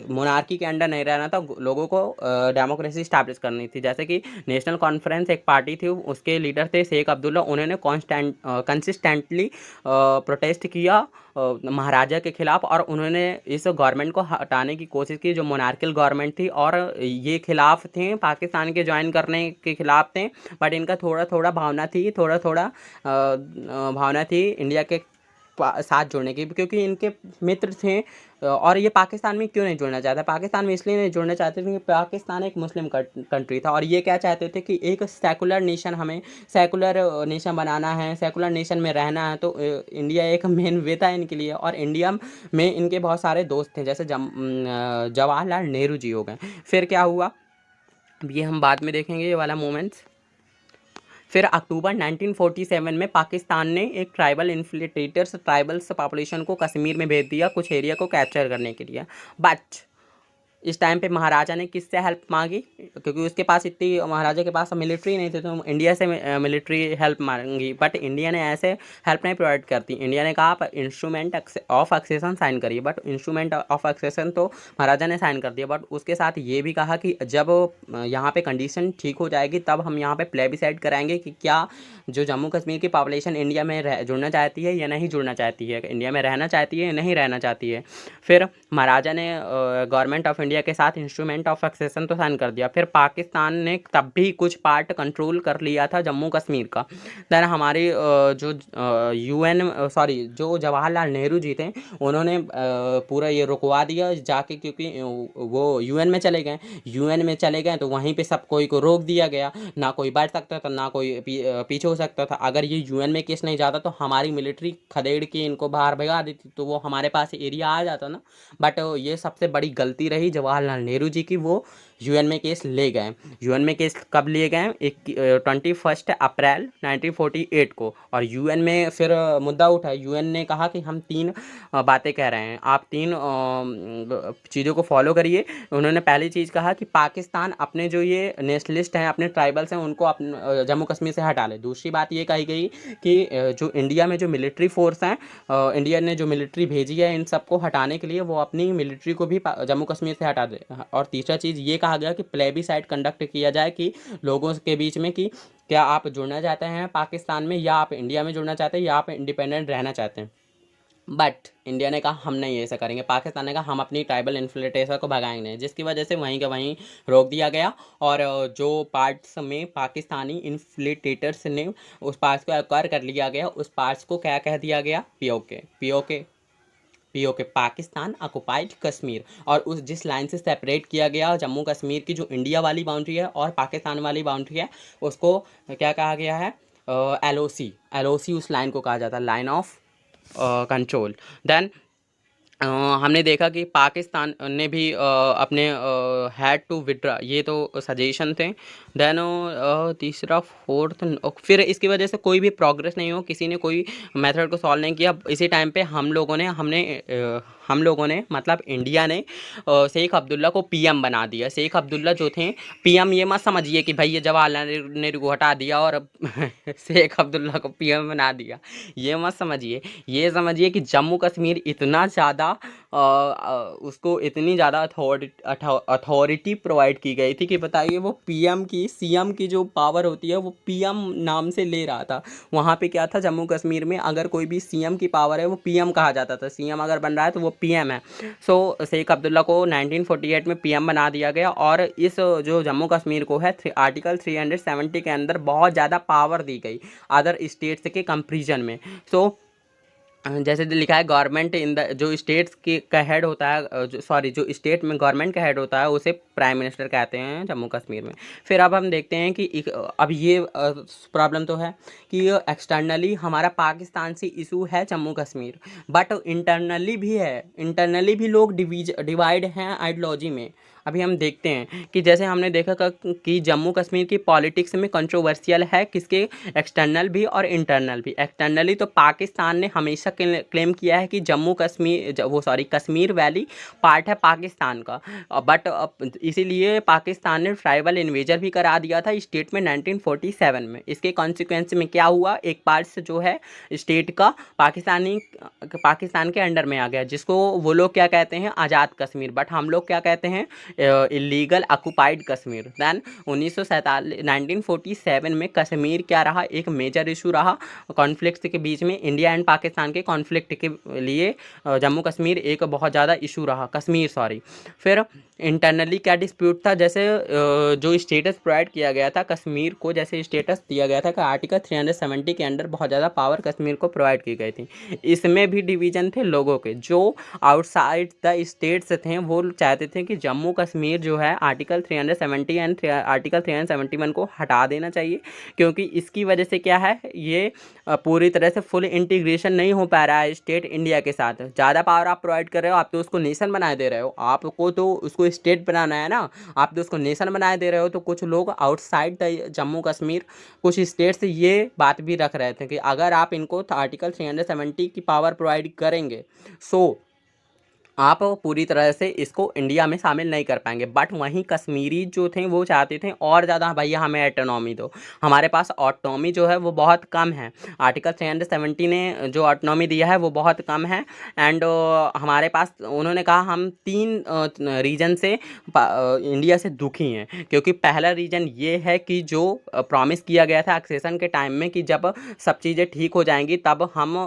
मोनार्की के अंडर नहीं रहना था, लोगों को डेमोक्रेसी स्टैब्लिश करनी थी। जैसे कि नेशनल कॉन्फ्रेंस एक पार्टी थी, उसके लीडर थे शेख अब्दुल्ला। उन्होंने कंसिस्टेंटली प्रोटेस्ट किया महाराजा के खिलाफ और उन्होंने इस गवर्नमेंट को हटाने की कोशिश की जो मोनार्कियल गवर्नमेंट थी, और ये खिलाफ थे, पाकिस्तान के ज्वाइन करने के खिलाफ थे। बट इनका थोड़ा थोड़ा भावना थी इंडिया के साथ जुड़ने की, क्योंकि इनके मित्र थे। और ये पाकिस्तान में क्यों नहीं जुड़ना चाहते? पाकिस्तान में इसलिए नहीं जुड़ना चाहते थे क्योंकि पाकिस्तान एक मुस्लिम कंट्री था और ये क्या चाहते थे कि एक सेकुलर नेशन, हमें सेकुलर नेशन बनाना है, सेकुलर नेशन में रहना है। तो इंडिया एक मेन वे था इनके लिए। और इंडिया में इनके बहुत सारे दोस्त थे, जैसे जवाहरलाल नेहरू जी हो गए। फिर क्या हुआ, ये हम बाद में देखेंगे ये वाला मोमेंट्स। फिर अक्टूबर 1947 में पाकिस्तान ने एक ट्राइबल इन्फिल्ट्रेटर्स ट्राइबल्स पॉपुलेशन को कश्मीर में भेज दिया कुछ एरिया को कैप्चर करने के लिए। बट इस टाइम पे महाराजा ने किससे हेल्प मांगी, क्योंकि उसके पास इतनी, महाराजा के पास मिलिट्री नहीं थी, तो इंडिया से मिलिट्री हेल्प मांगी। बट इंडिया ने ऐसे हेल्प नहीं प्रोवाइड करती। इंडिया ने कहा आप इंस्ट्रूमेंट ऑफ एक्सेशन साइन करिए, बट इंस्ट्रूमेंट ऑफ एक्सेशन तो महाराजा ने साइन कर दिया। बट उसके साथ ये भी कहा कि जब यहाँ पे कंडीशन ठीक हो जाएगी तब हम यहाँ पे प्लेबिसाइड कराएंगे कि क्या जो जम्मू कश्मीर की पॉपुलेशन इंडिया में जुड़ना चाहती है या नहीं जुड़ना चाहती है, इंडिया में रहना चाहती है या नहीं रहना चाहती है। फिर महाराजा ने गवर्नमेंट ऑफ इंडिया के साथ इंस्ट्रूमेंट ऑफ एक्सेशन तो साइन कर दिया। फिर पाकिस्तान ने तब भी कुछ पार्ट कंट्रोल कर लिया था जम्मू कश्मीर का। देन हमारे जो जो जवाहरलाल नेहरू जी थे उन्होंने पूरा ये रुकवा दिया जाके, क्योंकि वो यूएन में चले गए तो वहीं पे सब कोई को रोक दिया गया, ना कोई बैठ सकता था ना कोई पीछे हो सकता था। अगर ये यूएन में केस नहीं जाता तो हमारी मिलिट्री खदेड़ के इनको बाहर भगा देती, तो वो हमारे पास एरिया आ जाता ना। बट ये सबसे बड़ी गलती रही जवाहरलाल नेहरू जी की, वो यूएन में केस ले गए। यूएन में केस कब लिए गए? 21 अप्रैल 1948 को। और यूएन में फिर मुद्दा उठा, यूएन ने कहा कि हम 3 बातें कह रहे हैं, आप 3 चीज़ों को फॉलो करिए। उन्होंने पहली चीज़ कहा कि पाकिस्तान अपने जो ये नेशनलिस्ट हैं, अपने ट्राइबल्स हैं, उनको अपने जम्मू कश्मीर से हटा ले। दूसरी बात ये कही गई कि जो इंडिया में जो मिलिट्री फोर्स हैं, इंडिया ने जो मिलिट्री भेजी है इन सबको हटाने के लिए, वो अपनी मिलिट्री को भी जम्मू कश्मीर से हटा दे। और तीसरा चीज़ ये कहा गया कि प्लेबिसाइड कंडक्ट किया जाए कि लोगों के बीच में कि क्या आप जुड़ना चाहते हैं पाकिस्तान में, या आप इंडिया में जुड़ना चाहते हैं, या आप इंडिपेंडेंट रहना चाहते हैं। बट इंडिया ने कहा हम नहीं ऐसा करेंगे। पाकिस्तान ने कहा हम अपनी ट्राइबल इन्फ्लिटेशन को भगाएंगे नहीं, जिसकी वजह से वहीं का वहीं रोक दिया गया। और जो पार्ट्स में पाकिस्तानी इन्फ्लिटेटर्स ने उस पार्ट्स को एक्वायर कर लिया गया, उस पार्ट्स को क्या कह दिया गया? PoK Pakistan occupied Kashmir. और उस जिस लाइन से सेपरेट किया गया जम्मू कश्मीर की, जो इंडिया वाली बाउंड्री है और पाकिस्तान वाली बाउंड्री है, उसको क्या कहा गया है? एलओसी उस लाइन को कहा जाता है, लाइन ऑफ कंट्रोल। देन हमने देखा कि पाकिस्तान ने भी अपने हैड टू विड्रा, ये तो सजेशन थे। देन तीसरा फोर्थ, फिर इसकी वजह से कोई भी प्रोग्रेस नहीं हो, किसी ने कोई मेथड को सॉल्व नहीं किया। इसी टाइम पे हम लोगों ने मतलब इंडिया ने शेख अब्दुल्ला को पीएम बना दिया। शेख अब्दुल्ला जो थे पीएम, ये मत समझिए कि भाई ये जवाहरलाल नेहरू को हटा दिया और शेख अब्दुल्ला को पीएम बना दिया, ये मत समझिए। ये समझिए कि जम्मू कश्मीर इतना ज़्यादा उसको इतनी ज़्यादा अथॉरिटी प्रोवाइड की गई थी कि बताइए वो सीएम की जो पावर होती है वो पीएम नाम से ले रहा था। वहाँ पे क्या था, जम्मू कश्मीर में अगर कोई भी सीएम की पावर है वो पीएम कहा जाता था, सीएम अगर बन रहा है तो वो पीएम है। सो शेख अब्दुल्ला को 1948 में पीएम बना दिया गया। और इस जो जम्मू कश्मीर को है आर्टिकल 370 के अंदर बहुत ज़्यादा पावर दी गई अदर स्टेट्स के कंपेरिजन में। सो जैसे लिखा है गवर्नमेंट इन द, जो स्टेट्स के का हेड होता है, जो स्टेट में गवर्नमेंट का हेड होता है उसे प्राइम मिनिस्टर कहते हैं जम्मू कश्मीर में। फिर अब हम देखते हैं कि अब ये प्रॉब्लम तो है कि एक्सटर्नली हमारा पाकिस्तान से इशू है जम्मू कश्मीर, बट इंटरनली भी है, इंटरनली भी लोग डिवाइड हैं आइडियोलॉजी में। अभी हम देखते हैं कि जैसे हमने देखा कि जम्मू कश्मीर की पॉलिटिक्स में कंट्रोवर्शियल है किसके, एक्सटर्नल भी और इंटरनल भी। एक्सटर्नली तो पाकिस्तान ने हमेशा क्लेम किया है कि कश्मीर वैली पार्ट है पाकिस्तान का। बट इसीलिए पाकिस्तान ने ट्राइबल इन्वेजर भी करा दिया था स्टेट में 1947 में। इसके कॉन्सिक्वेंस में क्या हुआ, एक पार्ट से जो है स्टेट का पाकिस्तान के अंडर में आ गया, जिसको वो लोग क्या कहते हैं, आज़ाद कश्मीर। बट हम लोग क्या कहते हैं, इलीगल ऑक्युपाइड कश्मीर। दैन 1947 में कश्मीर क्या रहा, एक मेजर इशू रहा कॉन्फ्लिक्ट के बीच में। इंडिया एंड पाकिस्तान के कॉन्फ्लिक्ट के लिए जम्मू कश्मीर एक बहुत ज़्यादा इशू रहा, फिर इंटरनली क्या डिस्प्यूट था, जैसे जो स्टेटस प्रोवाइड किया गया था कश्मीर को, जैसे स्टेटस दिया गया था कि आर्टिकल 370 के अंडर बहुत ज़्यादा पावर कश्मीर को प्रोवाइड की गई थी। इसमें भी डिवीज़न थे लोगों के, जो आउटसाइड द स्टेट्स थे वो चाहते थे कि जम्मू कश्मीर जो है आर्टिकल 370 एंड आर्टिकल 371 को हटा देना चाहिए, क्योंकि इसकी वजह से क्या है, ये पूरी तरह से फुल इंटीग्रेशन नहीं हो पा रहा है स्टेट इंडिया के साथ। ज़्यादा पावर आप प्रोवाइड कर रहे हो, आप तो उसको नेशन बना दे रहे हो, आपको तो उसको स्टेट बनाना है ना, आप तो उसको नेशन बना दे रहे हो। तो कुछ लोग आउटसाइड द जम्मू कश्मीर, कुछ स्टेट्स ये बात भी रख रहे थे कि अगर आप इनको आर्टिकल 370 की पावर प्रोवाइड करेंगे सो आप पूरी तरह से इसको इंडिया में शामिल नहीं कर पाएंगे। बट वहीं कश्मीरी जो थे वो चाहते थे और ज़्यादा, भैया हमें ऑटोनॉमी दो, हमारे पास ऑटोनॉमी जो है वो बहुत कम है। आर्टिकल 370 ने जो ऑटोनॉमी दिया है वो बहुत कम है। एंड हमारे पास, उन्होंने कहा हम 3 रीजन से इंडिया से दुखी हैं, क्योंकि पहला रीजन ये है कि जो प्रॉमिस किया गया था एक्सेशन के टाइम में कि जब सब चीज़ें ठीक हो जाएंगी तब हम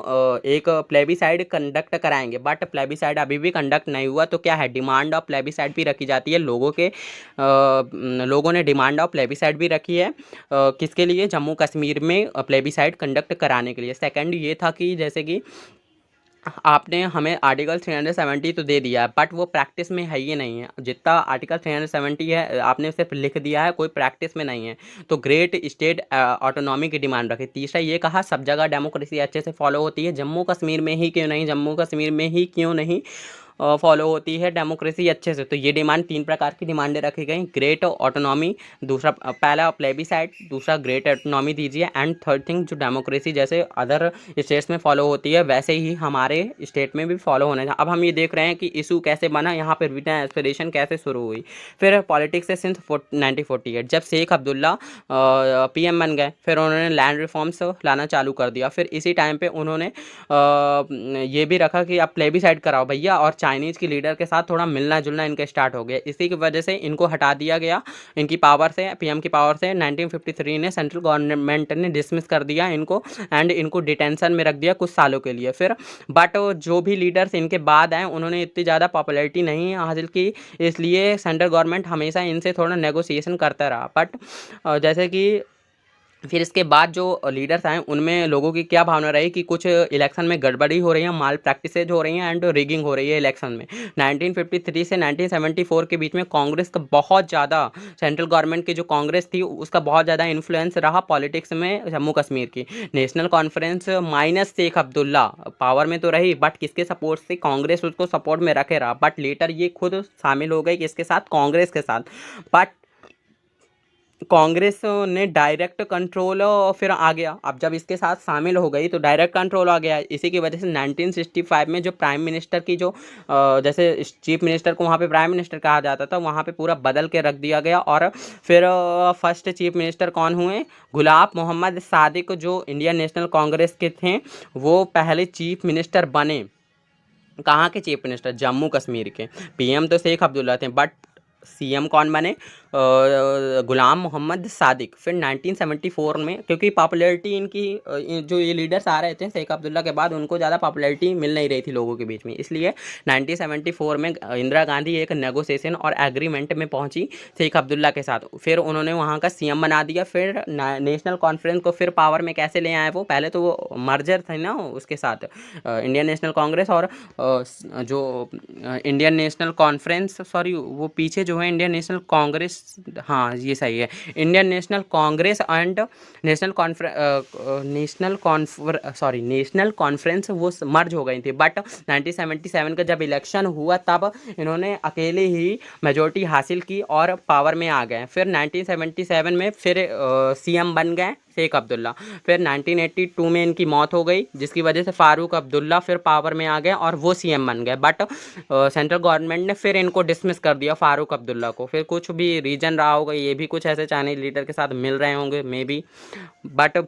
एक प्लेबिसाइड कंडक्ट कराएंगे, बट प्लेबिसाइड अभी भी कंडक्ट नहीं हुआ। तो क्या है, डिमांड ऑफ प्लेबिसाइड भी रखी जाती है, लोगों ने डिमांड ऑफ प्लेबिसाइड भी रखी है, किसके लिए, जम्मू कश्मीर में प्लेबिसाइड कंडक्ट कराने के लिए। सेकंड ये था कि जैसे कि आपने हमें आर्टिकल 370 तो दे दिया है, बट वो प्रैक्टिस में है ही नहीं है। जितना आर्टिकल 370 है आपने सिर्फ लिख दिया है, कोई प्रैक्टिस में नहीं है। तो ग्रेट स्टेट ऑटोनॉमी की डिमांड रखी। तीसरा ये कहा सब जगह डेमोक्रेसी अच्छे से फॉलो होती है, जम्मू कश्मीर में ही क्यों नहीं, जम्मू कश्मीर में ही क्यों नहीं फॉलो होती है डेमोक्रेसी अच्छे से। तो ये डिमांड, 3 प्रकार की डिमांडें रखी गई, ग्रेट ऑटोनॉमी, दूसरा पहला प्लेबिसाइड, दूसरा ग्रेट ऑटोनॉमी दीजिए, एंड थर्ड थिंग जो डेमोक्रेसी जैसे अदर स्टेट्स में फॉलो होती है वैसे ही हमारे स्टेट में भी फॉलो होना चाहिए। अब हम ये देख रहे हैं कि इशू कैसे बना, यहाँ पर रिटर्न एस्पिरेशन कैसे शुरू हुई। फिर पॉलिटिक्स से सिंस 1948 जब शेख अब्दुल्ला PM बन गए, फिर उन्होंने लैंड रिफॉर्म्स लाना चालू कर दिया। फिर इसी टाइम पे उन्होंने ये भी रखा कि अब प्लेबिसाइड कराओ भैया, और चाइनीज़ की लीडर के साथ थोड़ा मिलना जुलना इनका स्टार्ट हो गया। इसी की वजह से इनको हटा दिया गया, इनकी पावर से, PM की पावर से 1953 ने सेंट्रल गवर्नमेंट ने डिसमिस कर दिया इनको, एंड इनको डिटेंशन में रख दिया कुछ सालों के लिए। फिर बट जो भी लीडर्स इनके बाद आए उन्होंने इतनी ज़्यादा पॉपुलैरिटी नहीं हासिल की, इसलिए सेंट्रल गवर्नमेंट हमेशा इनसे थोड़ा नेगोशिएशन करता रहा। बट जैसे कि फिर इसके बाद जो लीडर्स आए उनमें लोगों की क्या भावना रही कि कुछ इलेक्शन में गड़बड़ी हो रही है, माल प्रैक्टिसेज हो रही हैं एंड रिगिंग हो रही है इलेक्शन में। 1953 से 1974 के बीच में कांग्रेस का बहुत ज़्यादा, सेंट्रल गवर्नमेंट की जो कांग्रेस थी उसका बहुत ज़्यादा इन्फ्लुएंस रहा पॉलिटिक्स में जम्मू कश्मीर की। National conference minus Sheikh Abdullah power में तो रही, बट किसके सपोर्ट से, कांग्रेस उसको सपोर्ट में रखे रहा। बट लेटर ये खुद शामिल हो गई किसके साथ, कांग्रेस के साथ। बट कांग्रेस ने डायरेक्ट कंट्रोल फिर आ गया। अब जब इसके साथ शामिल हो गई तो डायरेक्ट कंट्रोल आ गया। इसी की वजह से 1965 में जो प्राइम मिनिस्टर की जो जैसे चीफ मिनिस्टर को वहाँ पे प्राइम मिनिस्टर कहा जाता था, वहाँ पे पूरा बदल के रख दिया गया। और फिर फर्स्ट चीफ मिनिस्टर कौन हुए, गुलाम मोहम्मद सादिक, जो इंडियन नेशनल कांग्रेस के थे, वो पहले चीफ मिनिस्टर बने। कहाँ के चीफ मिनिस्टर, जम्मू कश्मीर के। PM तो शेख अब्दुल्ला थे, बट CM कौन बने, गुलाम मोहम्मद सादिक। फिर 1974 में, क्योंकि पॉपुलैरिटी इनकी जो ये लीडर्स आ रहे थे शेख अब्दुल्ला के बाद, उनको ज़्यादा पॉपुलैरिटी मिल नहीं रही थी लोगों के बीच में, इसलिए 1974 में इंदिरा गांधी एक नेगोशिएशन और एग्रीमेंट में पहुंची शेख अब्दुल्ला के साथ। फिर उन्होंने वहाँ का CM बना दिया। फिर नेशनल कॉन्फ्रेंस को फिर पावर में कैसे ले आए वो, पहले तो वो मर्जर थे ना उसके साथ, इंडियन नेशनल कांग्रेस और जो इंडियन नेशनल कॉन्फ्रेंस, सॉरी वो पीछे जो है इंडियन नेशनल कांग्रेस, हाँ ये सही है, Indian national Congress and national conference वो मर्ज हो गई थी। बट 1977 का जब इलेक्शन हुआ तब इन्होंने अकेले ही मेजोरिटी हासिल की और पावर में आ गए। फिर 1977 में फिर CM बन गए शेख अब्दुल्ला। फिर 1982 में इनकी मौत हो गई, जिसकी वजह से फारूक अब्दुल्ला फिर पावर में आ गए और वो CM बन गए। बट सेंट्रल गवर्नमेंट ने फिर इनको डिसमिस कर दिया फारूक अब्दुल्ला को। फिर कुछ भी रीजन रहा होगा, ये भी कुछ ऐसे चाइनीज लीडर के साथ मिल रहे होंगे मे बी, बट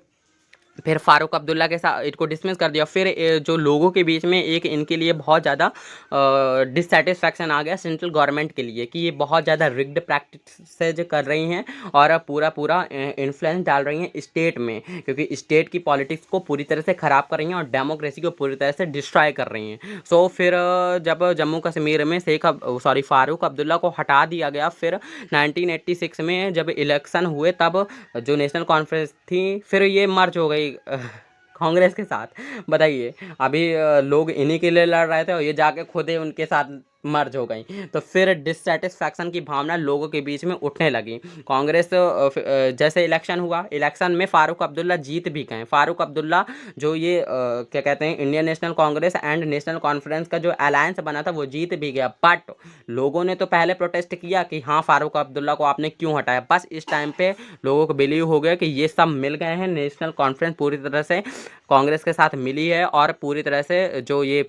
फिर फारूक अब्दुल्ला के साथ इनको डिसमिस कर दिया। फिर जो लोगों के बीच में एक इनके लिए बहुत ज़्यादा डिससेटिस्फैक्शन आ गया सेंट्रल गवर्नमेंट के लिए कि ये बहुत ज़्यादा रिग्ड प्रैक्टिसेज कर रही हैं और पूरा इन्फ्लुएंस डाल रही हैं स्टेट में, क्योंकि स्टेट की पॉलिटिक्स को पूरी तरह से ख़राब कर रही हैं और डेमोक्रेसी को पूरी तरह से डिस्ट्रॉय कर रही हैं। सो फिर जब जम्मू कश्मीर में फारूक अब्दुल्ला को हटा दिया गया, फिर 1986 में जब इलेक्शन हुए तब जो नेशनल कॉन्फ्रेंस थी फिर ये मर्ज हो गई कांग्रेस के साथ। बताइए, अभी लोग इन्हीं के लिए लड़ रहे थे और ये जाके खुद ही उनके साथ मर्ज हो गई। तो फिर डिससेटिस्फैक्शन की भावना लोगों के बीच में उठने लगी। कांग्रेस जैसे इलेक्शन हुआ, इलेक्शन में फारूक अब्दुल्ला जीत भी गए। फारूक अब्दुल्ला जो ये क्या कहते हैं, Indian national Congress and national conference का जो अलायंस बना था वो जीत भी गया। बट लोगों ने तो पहले प्रोटेस्ट किया कि हाँ फारूक अब्दुल्ला को आपने क्यों हटाया। बस इस टाइम पे लोगों को बिलीव हो गया कि ये सब मिल गए हैं, नेशनल कॉन्फ्रेंस पूरी तरह से कांग्रेस के साथ मिली है और पूरी तरह से जो ये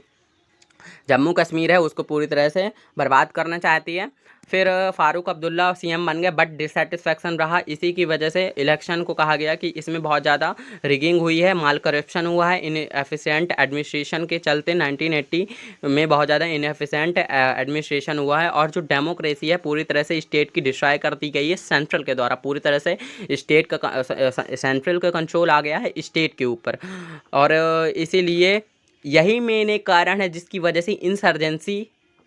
जम्मू कश्मीर है उसको पूरी तरह से बर्बाद करना चाहती है। फिर फारूक अब्दुल्ला सीएम बन गए, बट डिससेटिस्फैक्शन रहा। इसी की वजह से इलेक्शन को कहा गया कि इसमें बहुत ज़्यादा रिगिंग हुई है, माल करप्शन हुआ है, इनएफिशिएंट एडमिनिस्ट्रेशन के चलते 1980 में बहुत ज़्यादा इनएफिशिएंट एडमिनिस्ट्रेशन हुआ है। और जो डेमोक्रेसी है पूरी तरह से स्टेट की डिस्ट्रॉय कर दी गई है सेंट्रल के द्वारा। पूरी तरह से स्टेट का सेंट्रल का कंट्रोल आ गया है स्टेट के ऊपर। और इसीलिए यही मेन एक कारण है जिसकी वजह से इंसर्जेंसी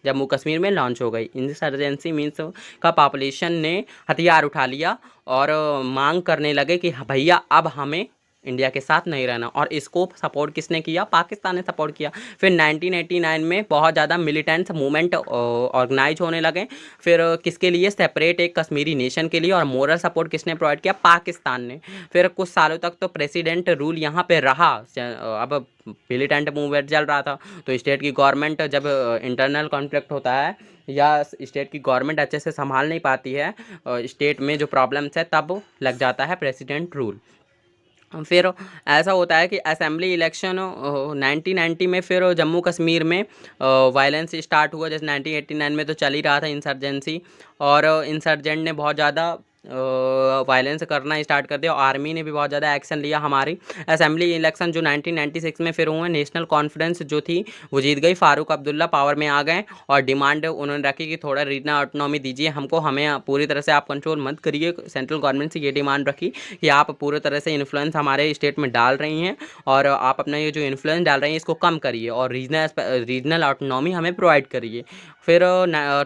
जम्मू कश्मीर में लॉन्च हो गई। इंसर्जेंसी मीन्स का पॉपुलेशन ने हथियार उठा लिया और मांग करने लगे कि भैया अब हमें इंडिया के साथ नहीं रहना। और इसको सपोर्ट किसने किया? पाकिस्तान ने सपोर्ट किया। फिर 1989 में बहुत ज़्यादा मिलिटेंट्स मूवमेंट ऑर्गेनाइज होने लगे। फिर किसके लिए? सेपरेट एक कश्मीरी नेशन के लिए। और मोरल सपोर्ट किसने प्रोवाइड किया? पाकिस्तान ने। फिर कुछ सालों तक तो प्रेसिडेंट रूल यहाँ पे रहा। अब मिलिटेंट मूवमेंट चल रहा था तो स्टेट की गवर्नमेंट जब इंटरनल कॉन्फ्लिक्ट होता है या स्टेट की गवर्नमेंट अच्छे से संभाल नहीं पाती है स्टेट में जो प्रॉब्लम्स है, तब लग जाता है प्रेसिडेंट रूल। फिर ऐसा होता है कि असेंबली इलेक्शन 1990 में फिर जम्मू कश्मीर में वायलेंस स्टार्ट हुआ। जैसे 1989 में तो चल ही रहा था इंसर्जेंसी, और इंसर्जेंट ने बहुत ज़्यादा वायलेंस करना स्टार्ट कर दिया। आर्मी ने भी बहुत ज़्यादा एक्शन लिया। हमारी असेंबली इलेक्शन जो 1996 में फिर हुए, नेशनल कॉन्फ्रेंस जो थी वो जीत गई। फारूक अब्दुल्ला पावर में आ गए और डिमांड उन्होंने रखी कि थोड़ा रीजनल ऑटोनॉमी दीजिए हमको, हमें पूरी तरह से आप कंट्रोल मत करिए। सेंट्रल गवर्नमेंट से ये डिमांड रखी कि आप पूरी तरह से इन्फ्लुएंस हमारे स्टेट में डाल रही हैं और आप अपना ये जो इन्फ्लुएंस डाल रही हैं इसको कम करिए और रीजनल ऑटोनॉमी हमें प्रोवाइड करिए। फिर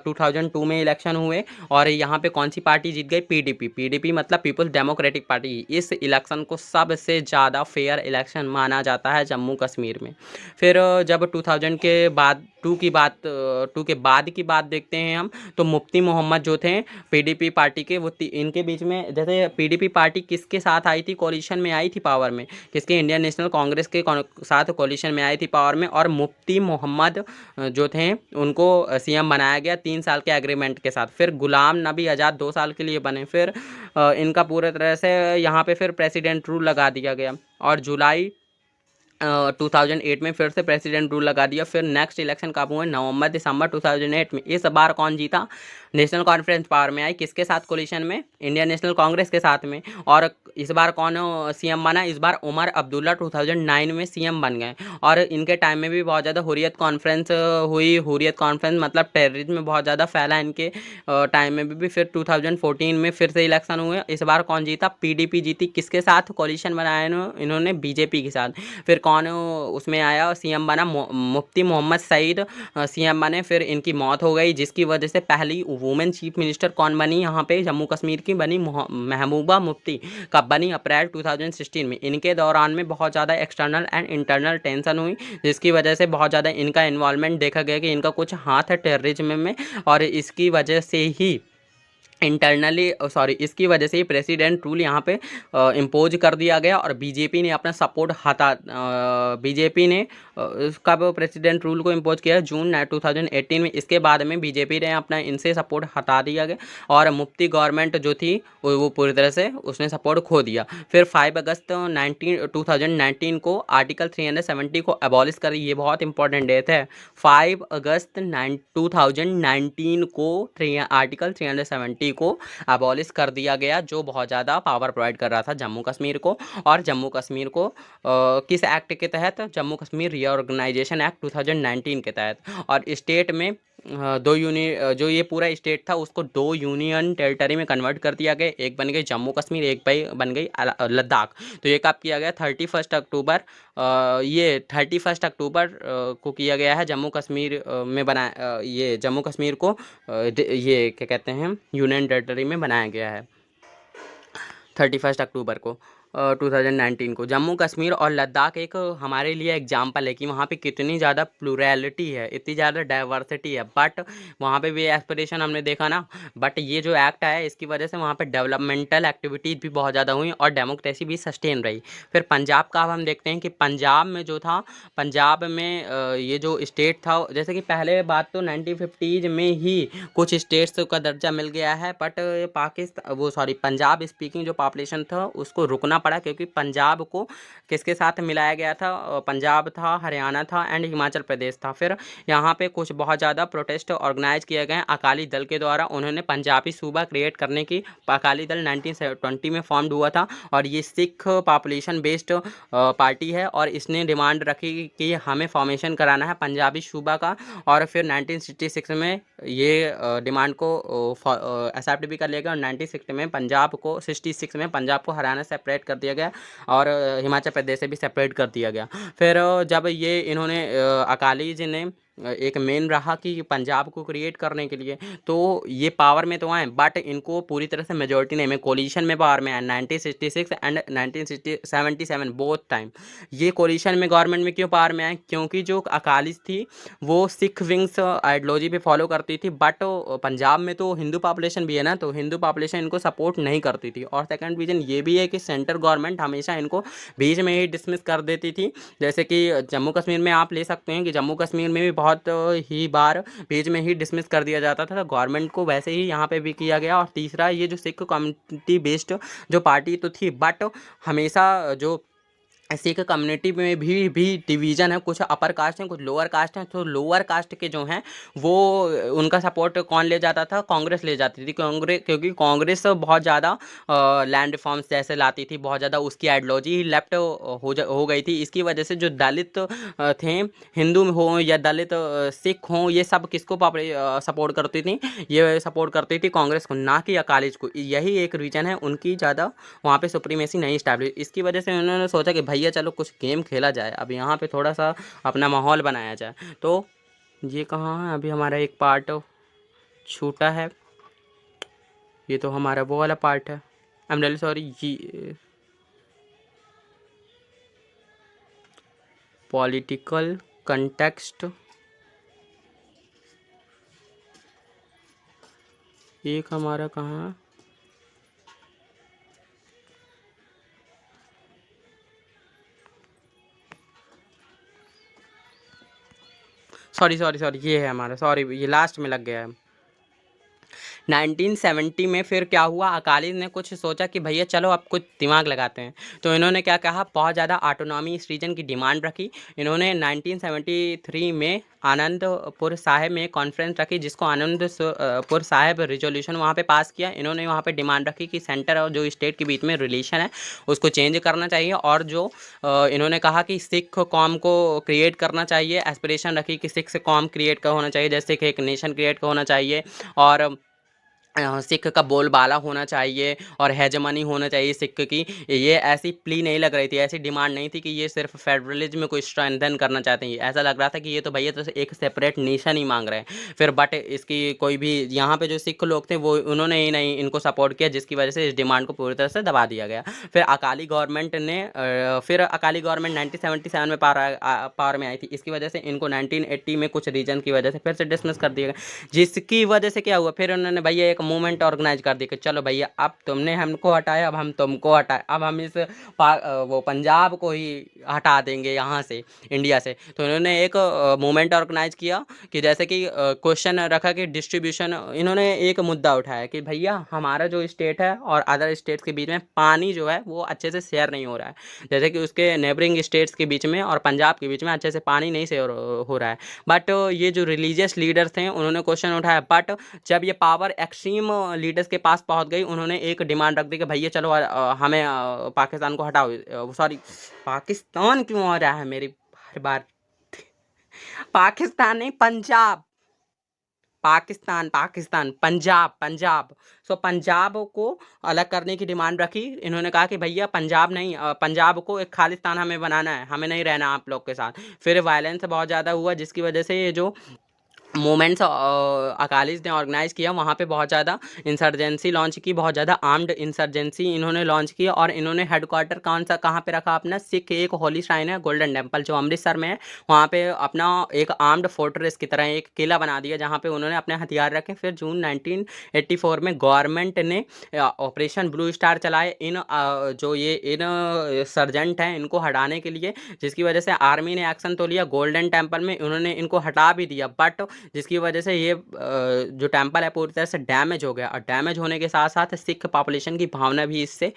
2002 में इलेक्शन हुए और यहाँ पे कौन सी पार्टी जीत गई? पीडीपी। पीडीपी मतलब पीपल्स डेमोक्रेटिक पार्टी। इस इलेक्शन को सबसे ज़्यादा फेयर इलेक्शन माना जाता है जम्मू कश्मीर में। फिर जब 2000 के बाद टू के बाद की बात देखते हैं हम, तो मुफ्ती मोहम्मद जो थे पीडीपी पार्टी के, वो इनके बीच में, जैसे पीडीपी पार्टी किसके साथ आई थी कोलिशन में आई थी पावर में? किसके? इंडियन नेशनल कांग्रेस के साथ कोलिशन में आई थी पावर में। और मुफ्ती मोहम्मद जो थे उनको सीएम बनाया गया 3 साल के एग्रीमेंट के साथ। फिर गुलाम नबी आज़ाद 2 साल के लिए बने। फिर इनका पूरे तरह से यहाँ पे फिर प्रेसिडेंट रूल लगा दिया गया और जुलाई 2008 में फिर से प्रेसिडेंट रूल लगा दिया। फिर नेक्स्ट इलेक्शन कब हुए? नवंबर दिसंबर 2008 में। इस बार कौन जीता? नेशनल कॉन्फ्रेंस पावर में आई। किसके साथ कोलिशन में? इंडियन नेशनल कांग्रेस के साथ में। और इस बार कौन सीएम बना? इस बार उमर अब्दुल्ला 2009 में सीएम बन गए। और इनके टाइम में भी बहुत ज़्यादा हुर्रियत कॉन्फ्रेंस हुई। हुर्रियत कॉन्फ्रेंस मतलब टेररिज्म में बहुत ज़्यादा फैला इनके टाइम में भी। फिर 2014 में फिर से इलेक्शन हुए। इस बार कौन जीता? पीडीपी जीती। किसके साथ कोलिशन बनाया इन्होंने? बीजेपी के साथ। फिर कौन उसमें आया सीएम बना? मुफ्ती मोहम्मद सईद सीएम बने। फिर इनकी मौत हो गई जिसकी वजह से पहली वुमेन चीफ मिनिस्टर कौन बनी यहाँ पे जम्मू कश्मीर की? बनी महबूबा मुफ्ती। कब बनी? अप्रैल 2016 में। इनके दौरान में बहुत ज़्यादा एक्सटर्नल एंड इंटरनल टेंशन हुई जिसकी वजह से बहुत ज़्यादा इनका इन्वॉल्वमेंट देखा गया कि इनका कुछ हाथ है टेररिज्म में। और इसकी वजह से ही इसकी वजह से ही प्रेसिडेंट रूल यहाँ पे इम्पोज कर दिया गया। और बीजेपी ने अपना सपोर्ट बीजेपी ने कब प्रेसिडेंट रूल को इम्पोज किया? जून 2018 में। इसके बाद में बीजेपी ने अपना इनसे सपोर्ट हटा दिया गया और मुफ्ती गवर्नमेंट जो थी वो पूरी तरह से उसने सपोर्ट खो दिया। फिर 5 अगस्त 2019 को आर्टिकल 370 को अबॉलिश करी। ये बहुत इंपॉर्टेंट डेट है। 5 अगस्त 2019 को आर्टिकल 370 को अबॉलिश कर दिया गया, जो बहुत ज़्यादा पावर प्रोवाइड कर रहा था जम्मू कश्मीर को। और जम्मू कश्मीर को किस एक्ट के तहत? जम्मू कश्मीर रीऑर्गेनाइजेशन एक्ट 2019 के तहत। और स्टेट में जो ये पूरा स्टेट था उसको 2 यूनियन टेरिटरी में कन्वर्ट कर दिया गया। एक बन गई जम्मू कश्मीर, एक बन गई लद्दाख। तो ये कब किया गया? 31 अक्टूबर ये 31 अक्टूबर को किया गया है। जम्मू कश्मीर में बना ये जम्मू कश्मीर को ये क्या कहते हैं यूनियन टेरिटरी में बनाया गया है 31 अक्टूबर को। 2019 को। जम्मू कश्मीर और लद्दाख एक हमारे लिए एग्जाम्पल है कि वहाँ पे कितनी ज़्यादा प्लूरैलिटी है, इतनी ज़्यादा डाइवर्सिटी है, बट वहाँ पे भी एस्पिरेशन हमने देखा ना। बट ये जो एक्ट आया इसकी वजह से वहाँ पे डेवलपमेंटल एक्टिविटीज़ भी बहुत ज़्यादा हुई और डेमोक्रेसी भी सस्टेन रही। फिर पंजाब का अब हम देखते हैं कि पंजाब में जो था, पंजाब में ये जो स्टेट था, जैसे कि पहले बात तो 1950s में ही कुछ स्टेट्स का दर्जा मिल गया है, बट पंजाब स्पीकिंग जो पॉपुलेशन था उसको रुकना पड़ा, क्योंकि पंजाब को किसके साथ मिलाया गया था? पंजाब था, हरियाणा था एंड हिमाचल प्रदेश था। फिर यहाँ पे कुछ बहुत ज़्यादा प्रोटेस्ट ऑर्गेनाइज किए गए अकाली दल के द्वारा। उन्होंने पंजाबी सूबा क्रिएट करने की, अकाली दल 1920 में फॉर्म्ड हुआ था और ये सिख पॉपुलेशन बेस्ड पार्टी है और इसने डिमांड रखी कि हमें फॉर्मेशन कराना है पंजाबी सूबा का। और फिर 1966 में ये डिमांड को एक्सेप्ट भी कर लिया गया और 1960 में पंजाब को 66 में पंजाब को हरियाणा से सेपरेट कर दिया गया और हिमाचल प्रदेश से भी सेपरेट कर दिया गया। फिर जब ये इन्होंने अकाली जी ने एक मेन रहा कि पंजाब को क्रिएट करने के लिए, तो ये पावर में तो आए बट इनको पूरी तरह से मेजोरिटी नहीं में, कोलिशन में पावर में आए 1966 एंड 1977 बोथ टाइम। ये कोलिशन में गवर्नमेंट में क्यों पावर में आए? क्योंकि जो अकालीस थी वो सिख विंग्स आइडियोलॉजी पे फॉलो करती थी, बट पंजाब में तो हिंदू पॉपुलेशन भी है ना, तो हिंदू पॉपुलेशन इनको सपोर्ट नहीं करती थी। और सेकंड रीजन ये भी है कि सेंट्रल गवर्नमेंट हमेशा इनको बीच में ही डिसमिस कर देती थी। जैसे कि जम्मू कश्मीर में आप ले सकते हैं कि जम्मू कश्मीर में भी बहुत ही बार बीच में ही डिसमिस कर दिया जाता था, तो गवर्नमेंट को वैसे ही यहाँ पे भी किया गया। और तीसरा, ये जो सिख कम्युनिटी बेस्ड जो पार्टी तो थी, बट हमेशा जो सिख कम्युनिटी में भी डिवीज़न है, कुछ अपर कास्ट हैं, कुछ लोअर कास्ट हैं। तो लोअर कास्ट के जो हैं वो उनका सपोर्ट कौन ले जाता था? कांग्रेस ले जाती थी। कांग्रेस, क्योंकि कांग्रेस बहुत ज़्यादा लैंड रिफॉर्म्स जैसे लाती थी, बहुत ज़्यादा उसकी आइडियोलॉजी लेफ्ट हो गई थी। इसकी वजह से जो दलित थे, हिंदू हों या दलित सिख हों, ये सब किसको सपोर्ट करती थी? ये सपोर्ट करती थी कांग्रेस को, ना कि अकालीज को। यही एक रीज़न है उनकी ज़्यादा वहाँ पे सुप्रीमेसी नहीं स्टैब्लिश। इसकी वजह से उन्होंने सोचा कि भैया चलो कुछ गेम खेला जाए, अब यहाँ पे थोड़ा सा अपना माहौल बनाया जाए। तो ये कहाँ है? अभी हमारा एक पार्ट छूटा है, ये तो हमारा वो वाला पार्ट है। I am really sorry. ये पॉलिटिकल कंटेक्स्ट एक हमारा कहाँ है? सॉरी, ये है हमारा, सॉरी ये लास्ट में लग गया है। 1970 में फिर क्या हुआ? अकाली ने कुछ सोचा कि भैया चलो अब कुछ दिमाग लगाते हैं, तो इन्होंने क्या कहा? बहुत ज़्यादा ऑटोनॉमी इस रीजन की डिमांड रखी। इन्होंने 1973 में आनंदपुर साहिब में कॉन्फ्रेंस रखी, जिसको आनंदपुर साहिब रिजोल्यूशन वहाँ पे पास किया। इन्होंने वहाँ पे डिमांड रखी कि सेंटर और जो स्टेट के बीच में रिलेशन है उसको चेंज करना चाहिए, और जो इन्होंने कहा कि सिख कॉम को क्रिएट करना चाहिए। एस्पिरेशन रखी कि सिख कॉम क्रिएट का होना चाहिए, जैसे कि एक नेशन क्रिएट का होना चाहिए, और सिख का बोलबाला होना चाहिए और हेजमनी होना चाहिए सिख की। ये ऐसी प्ली नहीं लग रही थी, ऐसी डिमांड नहीं थी कि ये सिर्फ फेडरलिज्म में कोई स्ट्रेंथन करना चाहते हैं। ऐसा लग रहा था कि ये तो भैया तो एक सेपरेट नेशन ही मांग रहे हैं। फिर बट इसकी कोई भी यहाँ पे जो सिख लोग थे वो उन्होंने ही नहीं इनको सपोर्ट किया, जिसकी वजह से इस डिमांड को पूरी तरह से दबा दिया गया। फिर अकाली गवर्नमेंट 1977 में पावर में आई थी। इसकी वजह से इनको 1980 में कुछ रीजन की वजह से फिर से डिसमिस कर दिया गया, जिसकी वजह से क्या हुआ? फिर उन्होंने भैया एक मूवमेंट ऑर्गेनाइज कर दी कि चलो भैया अब तुमने हमको हटाया, अब हम तुमको हटाए, अब हम इस वो पंजाब को ही हटा देंगे यहाँ से, इंडिया से। तो इन्होंने एक मूवमेंट ऑर्गेनाइज किया कि जैसे कि क्वेश्चन रखा कि डिस्ट्रीब्यूशन। इन्होंने एक मुद्दा उठाया कि भैया हमारा जो स्टेट है और अदर स्टेट्स के बीच में पानी जो है वो अच्छे से शेयर नहीं हो रहा है, जैसे कि उसके नेबरिंग स्टेट्स के बीच में और पंजाब के बीच में अच्छे से पानी नहीं शेयर हो रहा है। बट ये जो रिलीजियस लीडर्स थे उन्होंने क्वेश्चन उठाया, बट जब ये पावर एक्सट्रीम लीडर्स के पास पहुंच गई, उन्होंने एक डिमांड रख दी कि भैया चलो हमें पाकिस्तान को हटाओ। सॉरी, पाकिस्तान क्यों आ रहा है मेरी हर बार? पाकिस्तान नहीं, पंजाब। पाकिस्तान, पंजाब। सो पंजाब को अलग करने की डिमांड रखी। इन्होंने कहा कि भैया पंजाब नहीं, पंजाब को एक खालिस्तान हमें बनाना है, हमें नहीं रहना आप लोग के साथ। फिर वायलेंस बहुत ज़्यादा हुआ, जिसकी वजह से ये जो मूवमेंट्स अकालीस ने ऑर्गेनाइज किया, वहाँ पे बहुत ज़्यादा इंसर्जेंसी लॉन्च की, बहुत ज़्यादा आर्म्ड इंसर्जेंसी इन्होंने लॉन्च की। और इन्होंने हेडक्वार्टर कहाँ पे रखा अपना, सिख एक होली श्राइन है गोल्डन टेम्पल जो अमृतसर में है, वहाँ पे अपना एक आर्म्ड फोर्ट्रेस की तरह एक किला बना दिया जहाँ पे उन्होंने अपने हथियार रखे। फिर जून 1984 में गवर्नमेंट ने ऑपरेशन ब्लू स्टार चलाए जो ये इन सर्जेंट हैं इनको हटाने के लिए, जिसकी वजह से आर्मी ने एक्शन तो लिया गोल्डन टेम्पल में, उन्होंने इनको हटा भी दिया, बट जिसकी वजह से ये जो टेम्पल है पूरी तरह से डैमेज हो गया। और डैमेज होने के साथ साथ सिख पॉपुलेशन की भावना भी इससे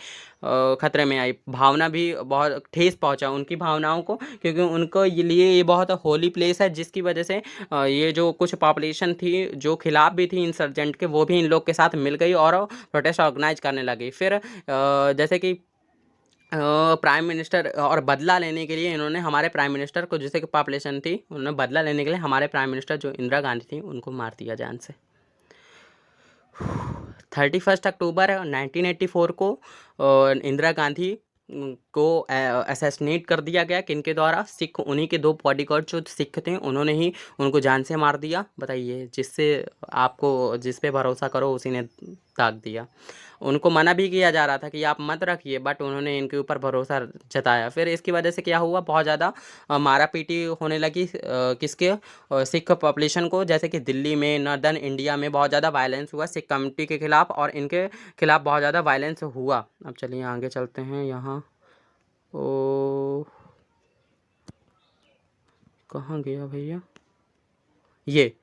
खतरे में आई, भावना भी बहुत ठेस पहुंचा उनकी भावनाओं को, क्योंकि उनको लिए ये बहुत होली प्लेस है, जिसकी वजह से ये जो कुछ पॉपुलेशन थी जो खिलाफ भी थी इंसर्जेंट के, वो भी इन लोग के साथ मिल गई और प्रोटेस्ट ऑर्गेनाइज करने लगी। फिर जैसे कि प्राइम मिनिस्टर और बदला लेने के लिए इन्होंने हमारे प्राइम मिनिस्टर को, जैसे कि पॉपुलेशन थी, उन्होंने बदला लेने के लिए हमारे प्राइम मिनिस्टर जो इंदिरा गांधी थी उनको मार दिया जान से। 31 अक्टूबर 1984 को इंदिरा गांधी को असैसिनेट कर दिया गया। किनके द्वारा, सिख, उन्हीं के 2 बॉडीगार्ड जो सिख थे उन्होंने ही उनको जान से मार दिया। बताइए, जिससे आपको जिस पे भरोसा करो उसी ने दाग दिया। उनको मना भी किया जा रहा था कि आप मत रखिए, बट उन्होंने इनके ऊपर भरोसा जताया। फिर इसकी वजह से क्या हुआ, बहुत ज़्यादा मारा पीटी होने लगी किसके, सिख पॉपुलेशन को। जैसे कि दिल्ली में, नॉर्दर्न इंडिया में बहुत ज़्यादा वायलेंस हुआ सिख कम्युनिटी के खिलाफ, और इनके खिलाफ बहुत ज़्यादा वायलेंस हुआ। अब चलिए आगे चलते हैं। यहाँ ओ कहाँ गया भैया ये।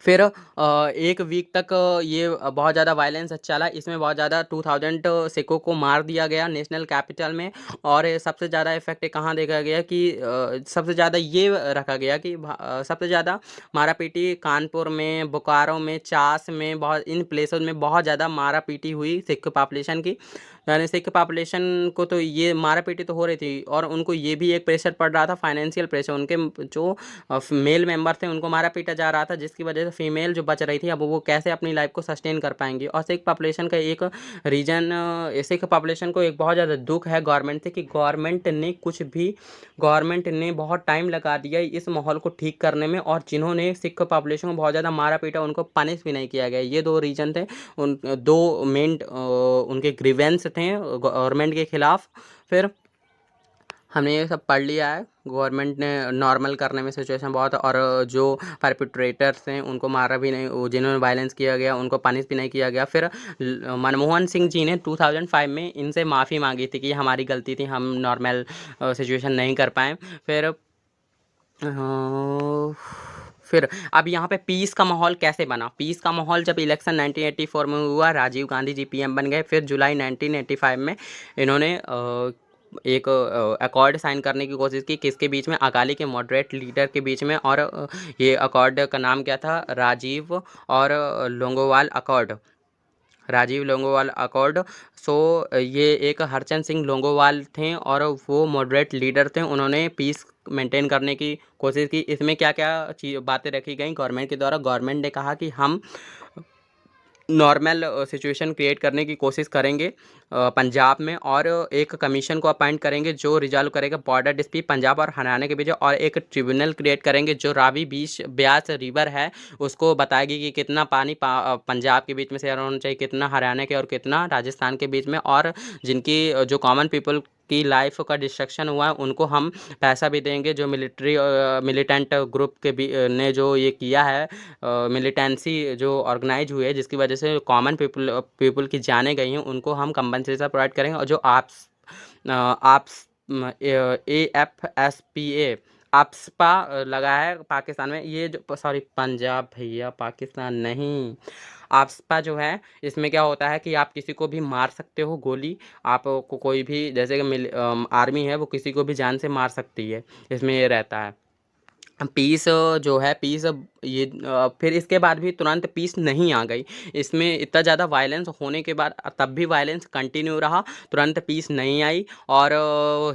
फिर 1 वीक तक ये बहुत ज़्यादा वायलेंस चला, इसमें बहुत ज़्यादा 2000 सिखों को मार दिया गया नेशनल कैपिटल में। और सबसे ज़्यादा इफेक्ट कहाँ देखा गया कि सबसे ज़्यादा ये रखा गया कि सबसे ज़्यादा मारा पीटी कानपुर में, बोकारो में, चास में, बहुत इन प्लेसों में बहुत ज़्यादा मारा पीटी हुई सिख पॉपुलेशन की। यानी सिख पॉपुलेशन को तो ये मारा पीटी तो हो रही थी, और उनको ये भी एक प्रेशर पड़ रहा था, फाइनेंशियल प्रेशर। उनके जो मेल मेंबर थे उनको मारा पीटा जा रहा था, जिसकी वजह से फीमेल जो बच रही थी अब वो कैसे अपनी लाइफ को सस्टेन कर पाएंगी। और सिख पॉपुलेशन का एक रीजन, सिख पॉपुलेशन को एक बहुत ज़्यादा दुख है गवर्नमेंट से कि गवर्नमेंट ने बहुत टाइम लगा दिया इस माहौल को ठीक करने में, और जिन्होंने सिख पॉपुलेशन को बहुत ज़्यादा मारा पीटा उनको पनिश भी नहीं किया गया। ये 2 रीजन थे, उन 2 मेन उनके ग्रीवेंस थे गवर्नमेंट के खिलाफ। फिर हमने ये सब पढ़ लिया है, गवर्नमेंट ने नॉर्मल करने में सिचुएशन बहुत, और जो परपिट्रेटर्स हैं उनको मारा भी नहीं, जिन्होंने वायलेंस किया गया उनको पनिश भी नहीं किया गया। फिर मनमोहन सिंह जी ने 2005 में इनसे माफ़ी मांगी थी कि हमारी गलती थी, हम नॉर्मल सिचुएशन नहीं कर पाए। फिर अब यहाँ पे पीस का माहौल कैसे बना। पीस का माहौल जब इलेक्शन 1984 में हुआ, राजीव गांधी जी पीएम बन गए। फिर जुलाई 1985 में इन्होंने एक अकॉर्ड साइन करने की कोशिश की, किसके बीच में, अकाली के मॉडरेट लीडर के बीच में। और ये अकॉर्ड का नाम क्या था, राजीव और लोंगोवाल अकॉर्ड, राजीव लोंगोवाल अकॉर्ड। सो ये एक हरचंद सिंह लोंगोवाल थे और वो मॉडरेट लीडर थे, उन्होंने पीस मेंटेन करने की कोशिश की। इसमें क्या क्या बातें रखी गई गवर्नमेंट के द्वारा, गवर्नमेंट ने कहा कि हम नॉर्मल सिचुएशन क्रिएट करने की कोशिश करेंगे पंजाब में, और एक कमीशन को अपॉइंट करेंगे जो रिजॉल्व करेगा बॉर्डर डिस्प्यूट पंजाब और हरियाणा के बीच, और एक ट्रिब्यूनल क्रिएट करेंगे जो रावी ब्यास रिवर है उसको बताएगी कि कितना पानी पंजाब के बीच में शेयर होना चाहिए, कितना हरियाणा के और कितना राजस्थान के बीच में। और जिनकी जो कॉमन पीपल की लाइफ का डिस्ट्रक्शन हुआ है उनको हम पैसा भी देंगे, जो मिलिटेंट ग्रुप के ने जो ये किया है, मिलिटेंसी जो ऑर्गेनाइज हुई है जिसकी वजह से कॉमन पीपल की जाने गई हैं, उनको हम कंपनसेशन प्रोवाइड करेंगे। और जो AFSPA AFSPA लगा है पाकिस्तान में, ये जो, सॉरी पंजाब भैया, पाकिस्तान नहीं, AFSPA जो है इसमें क्या होता है कि आप किसी को भी मार सकते हो गोली, आपको कोई भी, जैसे कि आर्मी है वो किसी को भी जान से मार सकती है, इसमें ये रहता है। पीस जो है, पीस ये फिर इसके बाद भी तुरंत पीस नहीं आ गई, इसमें इतना ज़्यादा वायलेंस होने के बाद तब भी वायलेंस कंटिन्यू रहा, तुरंत पीस नहीं आई। और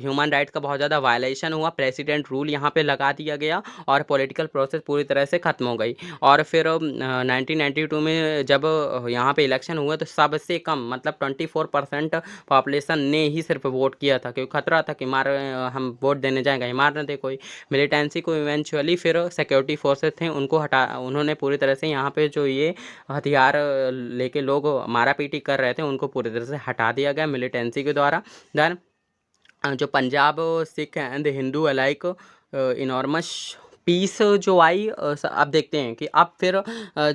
ह्यूमन राइट्स का बहुत ज़्यादा वायलेशन हुआ, प्रेसिडेंट रूल यहाँ पे लगा दिया गया, और पॉलिटिकल प्रोसेस पूरी तरह से ख़त्म हो गई। और फिर 1992 में जब यहाँ पे इलेक्शन हुए तो सबसे कम, मतलब 24% पॉपुलेशन ने ही सिर्फ वोट किया था, क्योंकि खतरा था कि हम वोट देने जाएंगे मार न दे कोई। मिलिटेंसी को इवेंचुअली इवेंचुअली फिर सिक्योरिटी फोर्सेस थे उनको उन्होंने पूरी तरह से यहाँ पे जो ये हथियार लेके लोग मारा पीटी कर रहे थे उनको पूरी तरह से हटा दिया गया मिलिटेंसी के द्वारा। देन जो Punjab Sikh and Hindu alike enormous peace जो आई, अब देखते हैं कि अब फिर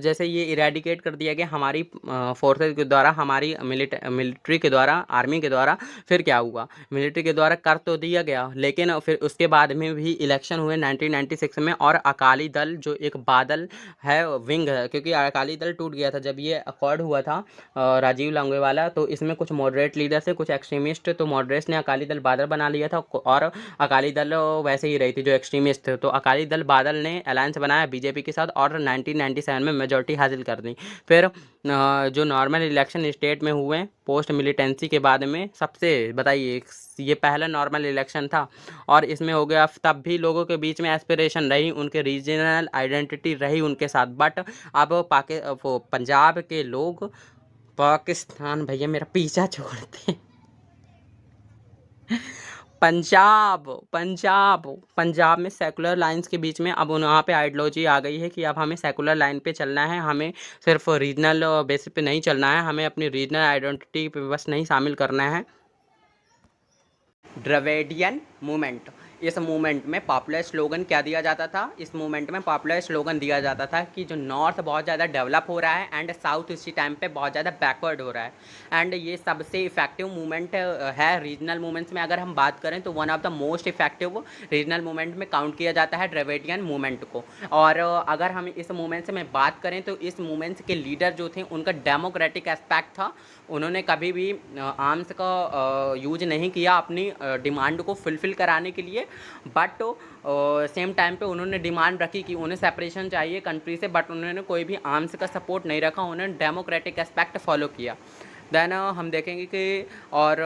जैसे ये इरेडिकेट कर दिया गया हमारी फोर्सेस के द्वारा, हमारी मिलिट्री के द्वारा, आर्मी के द्वारा, फिर क्या हुआ, मिलिट्री के द्वारा कर तो दिया गया, लेकिन फिर उसके बाद में भी इलेक्शन हुए 1996 में, और अकाली दल जो एक बादल है, विंग है, क्योंकि अकाली दल टूट गया था जब ये अकॉर्ड हुआ था राजीव लोंगेवाला, तो इसमें कुछ मॉडरेट लीडर से कुछ एक्सट्रीमिस्ट, तो मॉडरेट्स ने अकाली दल बादल बना लिया था, और अकाली दल वैसे ही रही थी जो एक्सट्रीमिस्ट थे, तो अकाली दल बादल ने अलायंस बनाया बीजेपी के साथ और 1997 में मेजॉरिटी हासिल कर दी। फिर जो नॉर्मल इलेक्शन स्टेट में हुए पोस्ट मिलिटेंसी के बाद में, सबसे बताइए ये पहला नॉर्मल इलेक्शन था, और इसमें हो गया, तब भी लोगों के बीच में एस्पिरेशन रही, उनके रीजनल आइडेंटिटी रही उनके साथ, बट अब पंजाब के लोग, पाकिस्तान भैया मेरा पीछा छोड़ते, पंजाब में सेकुलर लाइंस के बीच में अब वहाँ पे आइडियोलॉजी आ गई है कि अब हमें सेकुलर लाइन पे चलना है, हमें सिर्फ रीजनल बेसिस पे नहीं चलना है, हमें अपनी रीजनल आइडेंटिटी पे बस नहीं शामिल करना है। द्रविडियन मूवमेंट, इस मूवमेंट में पॉपुलर स्लोगन क्या दिया जाता था, इस मूवमेंट में पॉपुलर स्लोगन दिया जाता था कि जो नॉर्थ बहुत ज़्यादा डेवलप हो रहा है एंड साउथ इसी टाइम पे बहुत ज़्यादा बैकवर्ड हो रहा है, एंड ये सबसे इफेक्टिव मूवमेंट है रीजनल मूवमेंट्स में। अगर हम बात करें तो one of the most effective regional movement में काउंट किया जाता है द्रविडियन मूवमेंट को। और अगर हम इस मूवमेंट से मैं बात करें तो इस मूवमेंट के लीडर जो थे उनका डेमोक्रेटिक एस्पेक्ट था, उन्होंने कभी भी आर्म्स का यूज नहीं किया अपनी डिमांड को फुलफ़िल कराने के लिए, बट सेम टाइम पे उन्होंने डिमांड रखी कि उन्हें सेपरेशन चाहिए कंट्री से, बट उन्होंने कोई भी आर्म्स का सपोर्ट नहीं रखा, उन्होंने डेमोक्रेटिक एस्पेक्ट फॉलो किया। देन हम देखेंगे कि और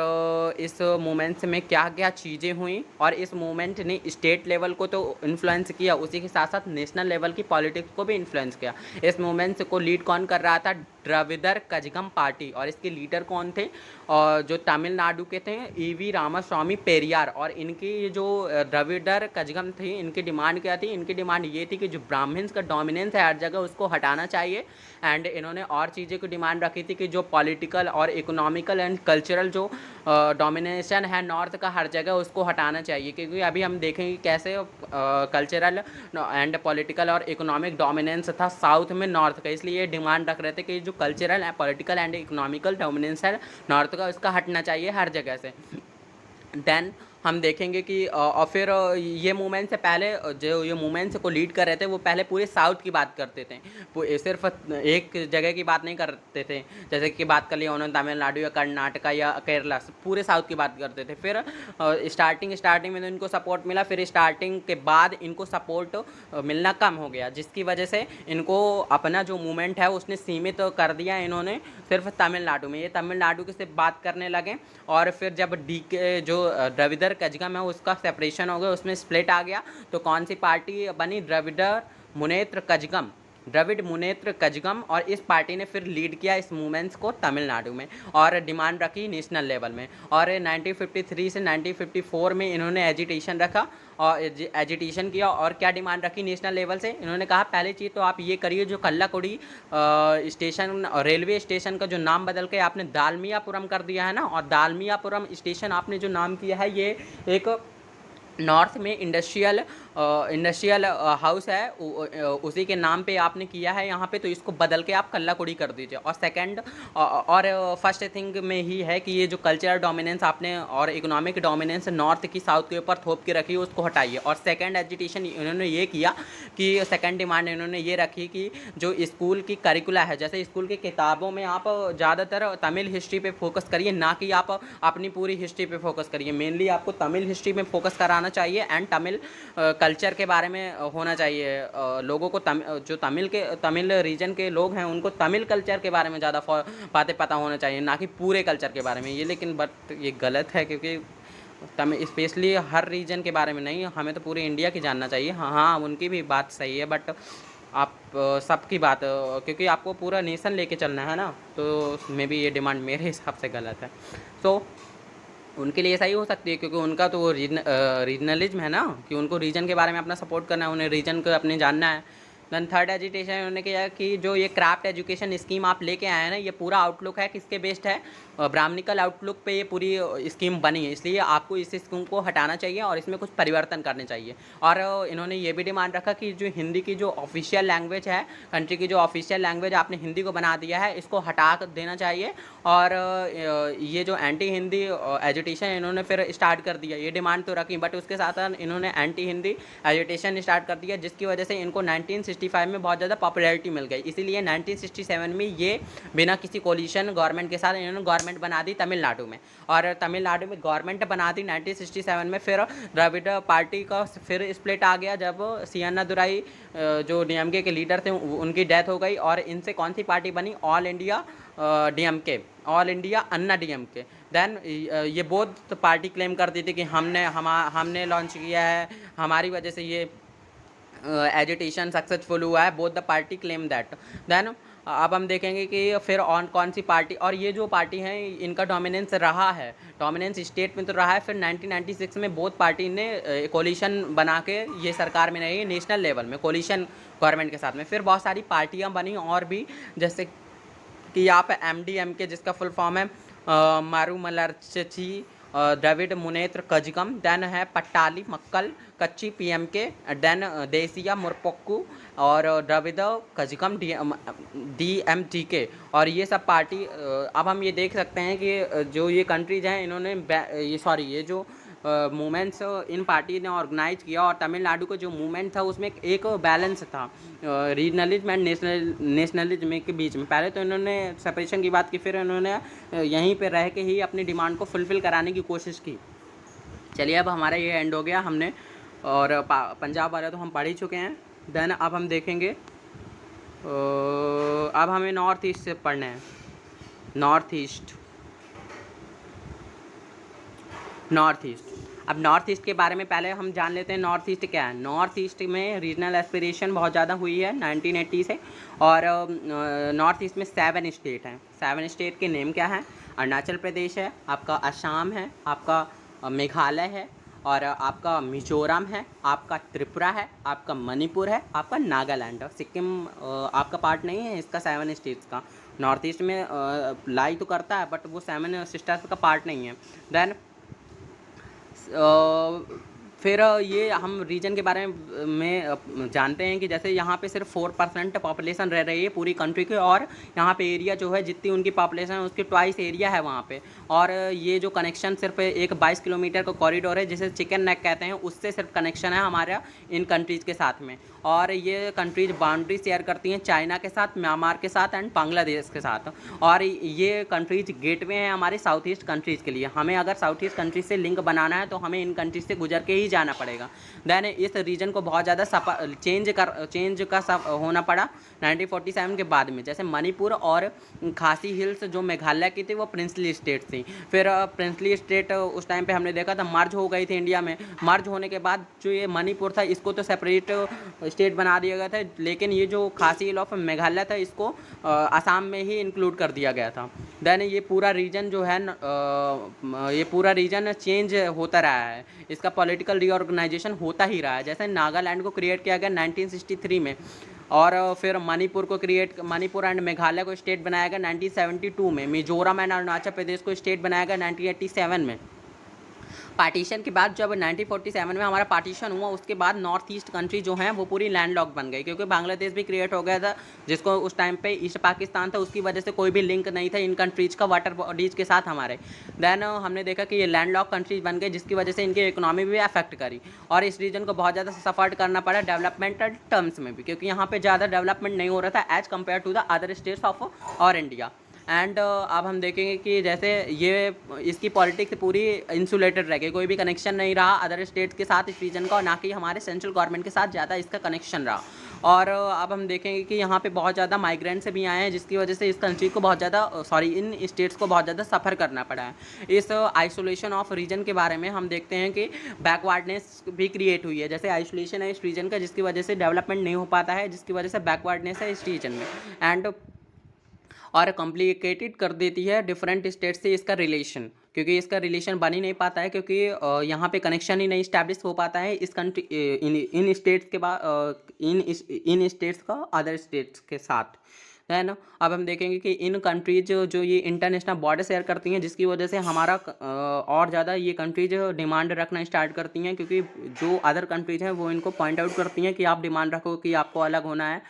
इस मूवमेंट्स में क्या क्या चीज़ें हुई, और इस मूवमेंट ने स्टेट लेवल को तो इन्फ्लुएंस किया, उसी के साथ साथ नेशनल लेवल की पॉलिटिक्स को भी इन्फ्लुएंस किया। इस मूवमेंट्स को लीड कौन कर रहा था, द्रविदर कजगम पार्टी, और इसके लीडर कौन थे, और जो तमिलनाडु के थे ईवी रामास्वामी पेरियार, और इनकी जो द्रविडर कजगम थी इनकी डिमांड क्या थी, इनकी डिमांड ये थी कि जो ब्राह्मण्स का डोमिनेंस है हर जगह उसको हटाना चाहिए, एंड इन्होंने और चीज़ें की डिमांड रखी थी कि जो पॉलिटिकल और इकोनॉमिकल एंड कल्चरल जो डोमिनेशन है नॉर्थ का हर जगह उसको हटाना चाहिए, क्योंकि अभी हम देखेंगे कैसे कल्चरल एंड पॉलिटिकल और इकोनॉमिक डोमिनेंस था साउथ में नॉर्थ का, इसलिए ये डिमांड रख रहे थे कि जो cultural political and economical dominance है नॉर्थ का उसका हटना चाहिए हर जगह से। देन हम देखेंगे कि और फिर ये मूवमेंट से पहले जो ये मूवमेंट्स को लीड कर रहे थे वो पहले पूरे साउथ की बात करते थे, सिर्फ एक जगह की बात नहीं करते थे, जैसे कि बात कर लिया उन्होंने तमिलनाडु या कर्नाटका या केरला, पूरे साउथ की बात करते थे। फिर स्टार्टिंग में तो इनको सपोर्ट मिला, फिर स्टार्टिंग के बाद इनको सपोर्ट मिलना कम हो गया, जिसकी वजह से इनको अपना जो मूवमेंट है उसने सीमित कर दिया इन्होंने सिर्फ तमिलनाडु में, ये तमिलनाडु की सिर्फ बात करने लगे, और फिर जब जो द्रविडर कजगम है उसका सेपरेशन हो गया, उसमें स्प्लिट आ गया, तो कौन सी पार्टी बनी, द्रविडर मुनेत्र कजगम, द्रविड मुनेत्र कजगम, और इस पार्टी ने फिर लीड किया इस मूवमेंट्स को तमिलनाडु में और डिमांड रखी नेशनल लेवल में। और 1953 से 1954 में इन्होंने एजिटेशन रखा और एजिटेशन किया, और क्या डिमांड रखी नेशनल लेवल से, इन्होंने कहा पहली चीज़ तो आप ये करिए जो कल्लाकुड़ी स्टेशन रेलवे स्टेशन का जो नाम बदल के आपने दालमियापुरम कर दिया है ना, और दालमियापुरम स्टेशन आपने जो नाम किया है ये एक नॉर्थ में इंडस्ट्रियल हाउस है उसी के नाम पे आपने किया है यहाँ पे, तो इसको बदल के आप कल्लाकुड़ी कर दीजिए। और सेकंड और फर्स्ट थिंग में ही है कि ये जो कल्चरल डोमिनेंस आपने और इकोनॉमिक डोमिनेंस नॉर्थ की साउथ के ऊपर थोप के रखी है उसको हटाइए। और सेकंड एजुटेशन इन्होंने ये किया कि सेकंड डिमांड इन्होंने ये रखी कि जो स्कूल की करिकुला है, जैसे स्कूल की किताबों में आप ज़्यादातर तमिल हिस्ट्री पे फोकस करिए, ना कि आप अपनी पूरी हिस्ट्री पे फोकस करिए, मेनली आपको तमिल हिस्ट्री में फोकस कराना चाहिए एंड तमिल कल्चर के बारे में होना चाहिए। लोगों को जो तमिल रीजन के लोग हैं उनको तमिल कल्चर के बारे में ज़्यादा बातें पता होना चाहिए, ना कि पूरे कल्चर के बारे में। ये लेकिन बट ये गलत है, क्योंकि तमिल स्पेशली हर रीजन के बारे में नहीं, हमें तो पूरी इंडिया की जानना चाहिए। हाँ उनकी भी बात सही है, बट आप सबकी बात, क्योंकि आपको पूरा नेशन लेके चलना है ना, तो मे भी ये डिमांड मेरे हिसाब से गलत है। तो उनके लिए सही हो सकती है, क्योंकि उनका तो वो रीजनलिज्म है ना, कि उनको रीजन के बारे में अपना सपोर्ट करना है, उन्हें रीजन को अपने जानना है। देन थर्ड एजिटेशन उन्होंने किया कि जो ये क्राफ्ट एजुकेशन स्कीम आप लेके आए हैं ना, ये पूरा आउटलुक है किसके बेस्ड है, ब्राह्मणिकल आउटलुक पे ये पूरी स्कीम बनी है, इसलिए आपको इस स्कीम को हटाना चाहिए और इसमें कुछ परिवर्तन करने चाहिए। और इन्होंने ये भी डिमांड रखा कि जो हिंदी की जो ऑफिशियल लैंग्वेज है, कंट्री की जो ऑफिशियल लैंग्वेज आपने हिंदी को बना दिया है, इसको हटा देना चाहिए। और ये जो एंटी हिंदी एजुटेशन इन्होंने फिर स्टार्ट कर दिया, ये डिमांड तो रखी, बट उसके साथ साथ इन्होंने एंटी हिंदी एजुटेशन स्टार्ट कर दिया, जिसकी वजह से इनको 1965 में बहुत ज़्यादा पॉपुलैरिटी मिल गई। इसीलिए 1967 में ये बिना किसी कोलिशन गवर्नमेंट के साथ इन्होंने गवर्नमेंट बना दी तमिलनाडु में, और तमिलनाडु में गवर्नमेंट बना दी 1967 में। फिर द्रविड़ पार्टी का फिर स्प्लिट आ गया, जब सी एन दुराई जो डीएमके के लीडर थे उनकी डेथ हो गई, और इनसे कौन सी पार्टी बनी, all India DMK, all India Anna DMK. Then ये बोथ पार्टी क्लेम कर दी थी कि हमने लॉन्च किया है, हमारी वजह से ये एजिटेशन सक्सेसफुल हुआ है, both the party claim that. Then अब हम देखेंगे कि फिर कौन सी पार्टी, और ये जो पार्टी है इनका डोमिनेंस रहा है, डोमिनेंस स्टेट में तो रहा है। फिर 1996 में बोथ पार्टी ने कोलिशन बना के ये सरकार में रही, नेशनल लेवल में कोलिशन गवर्नमेंट के साथ में। फिर बहुत सारी पार्टियां बनी और भी, जैसे कि यहाँ पे MDMK जिसका फुल फॉर्म है मारूमलर्ची द्रविड़ मुनेत्र कजगम। देन है पट्टाली मक्कल कच्ची PMK। देन देसिया मुरपक्कू और द्रविड़ कजगम DMTK। और ये सब पार्टी अब हम ये देख सकते हैं कि जो ये कंट्रीज हैं इन्होंने ये जो मूवमेंट्स इन पार्टी ने ऑर्गेनाइज किया, और तमिलनाडु का जो मूवमेंट था उसमें एक बैलेंस था रीजनलिज्म एंड नेशनलिज्म के बीच में। पहले तो इन्होंने सेपरेशन की बात की, फिर इन्होंने यहीं पे रह के ही अपनी डिमांड को फुलफ़िल कराने की कोशिश की। चलिए अब हमारा ये एंड हो गया, हमने और पंजाब वाला तो हम पढ़ ही चुके हैं। देन अब हम देखेंगे, अब हमें नॉर्थ ईस्ट से पढ़ना है। नॉर्थ ईस्ट अब नॉर्थ ईस्ट के बारे में पहले हम जान लेते हैं नॉर्थ ईस्ट क्या है। नॉर्थ ईस्ट में रीजनल एस्पिरेशन बहुत ज़्यादा हुई है 1980 से, और नॉर्थ ईस्ट में 7 स्टेट हैं। 7 स्टेट के नेम क्या हैं, अरुणाचल प्रदेश है, आपका असम है, आपका मेघालय है, और आपका मिजोरम है, आपका त्रिपुरा है, आपका मणिपुर है, आपका नागालैंड। सिक्किम आपका पार्ट नहीं है इसका 7 स्टेट्स का। नॉर्थ ईस्ट में लाई तो करता है, बट वो 7 सिस्टर्स का पार्ट नहीं है। देन फिर ये हम रीजन के बारे में जानते हैं कि जैसे यहाँ पे सिर्फ 4% पॉपुलेशन रह रही है पूरी कंट्री की, और यहाँ पे एरिया जो है जितनी उनकी पॉपुलेशन है उसके ट्वाइस एरिया है वहाँ पे। और ये जो कनेक्शन सिर्फ एक 22 किलोमीटर का कॉरिडोर है जिसे चिकन नेक कहते हैं, उससे सिर्फ कनेक्शन है हमारा इन कंट्रीज़ के साथ में। और ये कंट्रीज बाउंड्री शेयर करती हैं चाइना के साथ, म्यांमार के साथ एंड बांग्लादेश के साथ। और ये कंट्रीज गेटवे हैं हमारे साउथ ईस्ट कंट्रीज़ के लिए। हमें अगर साउथ ईस्ट कंट्रीज से लिंक बनाना है तो हमें इन कंट्रीज से गुजर के ही जाना पड़ेगा। देन इस रीजन को बहुत ज़्यादा चेंज का होना पड़ा 1947 के बाद में। जैसे मणिपुर और खासी हिल्स जो मेघालय की थी वो प्रिंसली स्टेट थी। फिर प्रिंसली स्टेट उस टाइम पे हमने देखा था मर्ज हो गई थी इंडिया में। मर्ज होने के बाद जो ये मणिपुर था इसको तो सेपरेट स्टेट बना दिया गया था, लेकिन ये जो खासी हिल ऑफ मेघालय था इसको असम में ही इंक्लूड कर दिया गया था। देन ये पूरा रीजन जो है ये पूरा रीजन चेंज होता रहा है, इसका पॉलिटिकल रीऑर्गेनाइजेशन होता ही रहा है। जैसे नागालैंड को क्रिएट किया गया 1963 में, और फिर मणिपुर एंड मेघालय को स्टेट बनाया गया 1972 में। मिजोरम एंड अरुणाचल प्रदेश को स्टेट बनाया गया 1987 में। पार्टीशन के बाद जब 1947 में हमारा पार्टीशन हुआ उसके बाद नॉर्थ ईस्ट कंट्री जो हैं वो पूरी लैंडलॉक बन गई, क्योंकि बांग्लादेश भी क्रिएट हो गया था जिसको उस टाइम पे ईस्ट पाकिस्तान था, उसकी वजह से कोई भी लिंक नहीं था इन कंट्रीज़ का वाटर बॉडीज़ के साथ हमारे। देन हमने देखा कि ये लैंडलॉक कंट्रीज बन गए जिसकी वजह से इनकी इकोनॉमी भी अफेक्ट करी, और इस रीजन को बहुत ज़्यादा सफ़र करना पड़ा डेवलपमेंटल टर्म्स में भी, क्योंकि यहाँ पर ज़्यादा डेवलपमेंट नहीं हो रहा था as compare to the other states of और इंडिया। एंड अब हम देखेंगे कि जैसे ये इसकी पॉलिटिक्स पूरी इंसुलेटेड रह गई, कोई भी कनेक्शन नहीं रहा अदर स्टेट्स के साथ इस रीजन का, और ना कि हमारे सेंट्रल गवर्नमेंट के साथ ज़्यादा इसका कनेक्शन रहा। और अब हम देखेंगे कि यहाँ पे बहुत ज़्यादा माइग्रेंट्स भी आए हैं जिसकी वजह से इस कंट्री को बहुत ज़्यादा इन स्टेट्स को बहुत ज़्यादा सफ़र करना पड़ा है। इस आइसोलेशन ऑफ रीजन के बारे में हम देखते हैं कि बैकवर्डनेस भी क्रिएट हुई है। जैसे आइसोलेशन है इस रीजन का जिसकी वजह से डेवलपमेंट नहीं हो पाता है, जिसकी वजह से बैकवर्डनेस है इस रीजन में, एंड और कॉम्प्लिकेटेड कर देती है डिफरेंट स्टेट से इसका रिलेशन। क्योंकि इसका रिलेशन बन ही नहीं पाता है, क्योंकि यहाँ पे कनेक्शन ही नहीं इस्टेब्लिश हो पाता है इस कंट्री इन स्टेट्स के बाद इन स्टेट्स का अदर स्टेट्स के साथ, है ना। अब हम देखेंगे कि इन कंट्रीज जो ये इंटरनेशनल बॉर्डर शेयर करती हैं, जिसकी वजह से हमारा और ज़्यादा ये कंट्रीज डिमांड रखना स्टार्ट करती हैं, क्योंकि जो अदर कंट्रीज हैं वो इनको पॉइंट आउट करती हैं कि आप डिमांड रखो कि आपको अलग होना है,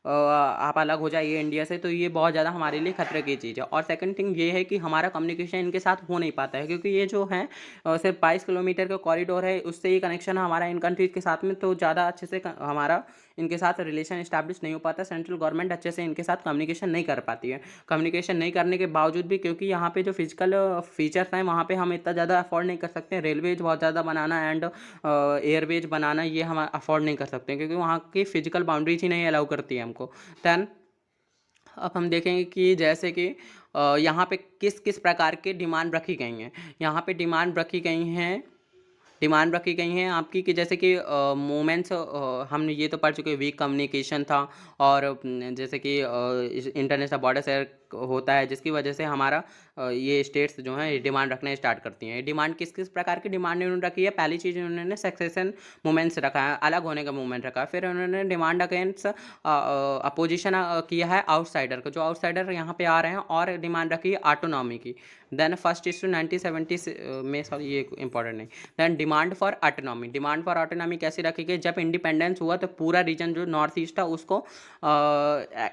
आप अलग हो जाइए इंडिया से। तो ये बहुत ज़्यादा हमारे लिए खतरे की चीज़ है। और सेकंड थिंग ये है कि हमारा कम्युनिकेशन इनके साथ हो नहीं पाता है, क्योंकि ये जो है सिर्फ 22 किलोमीटर का कॉरिडोर है, उससे ये कनेक्शन हमारा इन कंट्रीज़ के साथ में तो ज़्यादा अच्छे से हमारा इनके साथ रिलेशन इस्टेब्लिश नहीं हो पाता। सेंट्रल गवर्नमेंट अच्छे से इनके साथ कम्युनिकेशन नहीं कर पाती है। कम्युनिकेशन नहीं करने के बावजूद भी, क्योंकि यहाँ पे जो फिजिकल फीचर्स हैं वहाँ पे हम इतना ज़्यादा अफोर्ड नहीं कर सकते। रेलवेज बहुत ज़्यादा बनाना एंड एयरवेज बनाना ये हम अफोर्ड नहीं कर सकते, क्योंकि वहाँ की फिजिकल बाउंड्रीज ही नहीं अलाउ करती है हमको। दैन अब हम देखेंगे कि जैसे कि यहाँ पे किस किस प्रकार के डिमांड रखी गई हैं। यहाँ पे डिमांड रखी गई हैं आपकी, कि जैसे कि मोमेंट्स हमने ये तो पढ़ चुके, वीक कम्युनिकेशन था, और जैसे कि इंटरनेशनल बॉर्डर शेयर होता है, जिसकी वजह से हमारा ये स्टेट्स जो हैं ये डिमांड रखना स्टार्ट करती हैं। डिमांड किस किस प्रकार की डिमांड इन्होंने रखी है? पहली चीज़ उन्होंने सक्सेशन मूवमेंट्स रखा है, अलग होने का मूवमेंट रखा है। फिर उन्होंने डिमांड अगेंस्ट अपोजिशन किया है आउटसाइडर को, जो आउटसाइडर यहाँ पे आ रहे हैं, और डिमांड रखी है ऑटोनॉमी की। देन फर्स्ट इशू 1970 में, सॉरी ये इंपॉर्टेंट नहीं। Then demand for autonomy, demand for autonomy कैसे रखी गई? जब इंडिपेंडेंस हुआ तो पूरा रीजन जो नॉर्थ ईस्ट था उसको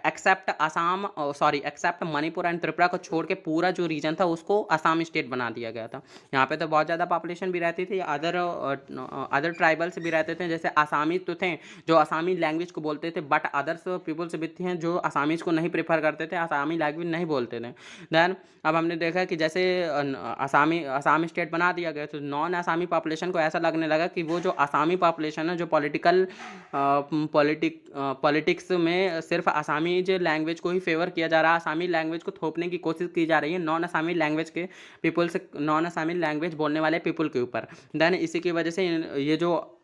एक्सेप्ट मणिपुर एंड त्रिपुरा को छोड़ के पूरा जो रीजन था उसको असम स्टेट बना दिया गया था। यहाँ पे तो बहुत ज़्यादा पॉपुलेशन भी रहती थी, अदर ट्राइबल्स भी रहते थे, जैसे आसामी तो थे जो आसामी लैंग्वेज को बोलते थे, बट अदर्स पीपल्स भी थे जो आसामीज को नहीं प्रेफर करते थे, आसामी लैंग्वेज नहीं बोलते थे। देन अब हमने देखा कि जैसे आसामी स्टेट बना दिया गया, तो नॉन आसामी पॉपुलेशन को ऐसा लगने लगा कि वो जो आसामी पॉपुलेशन है जो पॉलिटिक्स में सिर्फ आसामी जो लैंग्वेज को ही फेवर किया जा रहा है, आसामी लैंग्वेज को थोपने की कोशिश की जा रही है नॉन आसामी लैंग्वेज के पीपल से, नॉन आसामी लैंग्वेज बोलने वाले पीपल के ऊपर। देन इसी की वजह से ये जो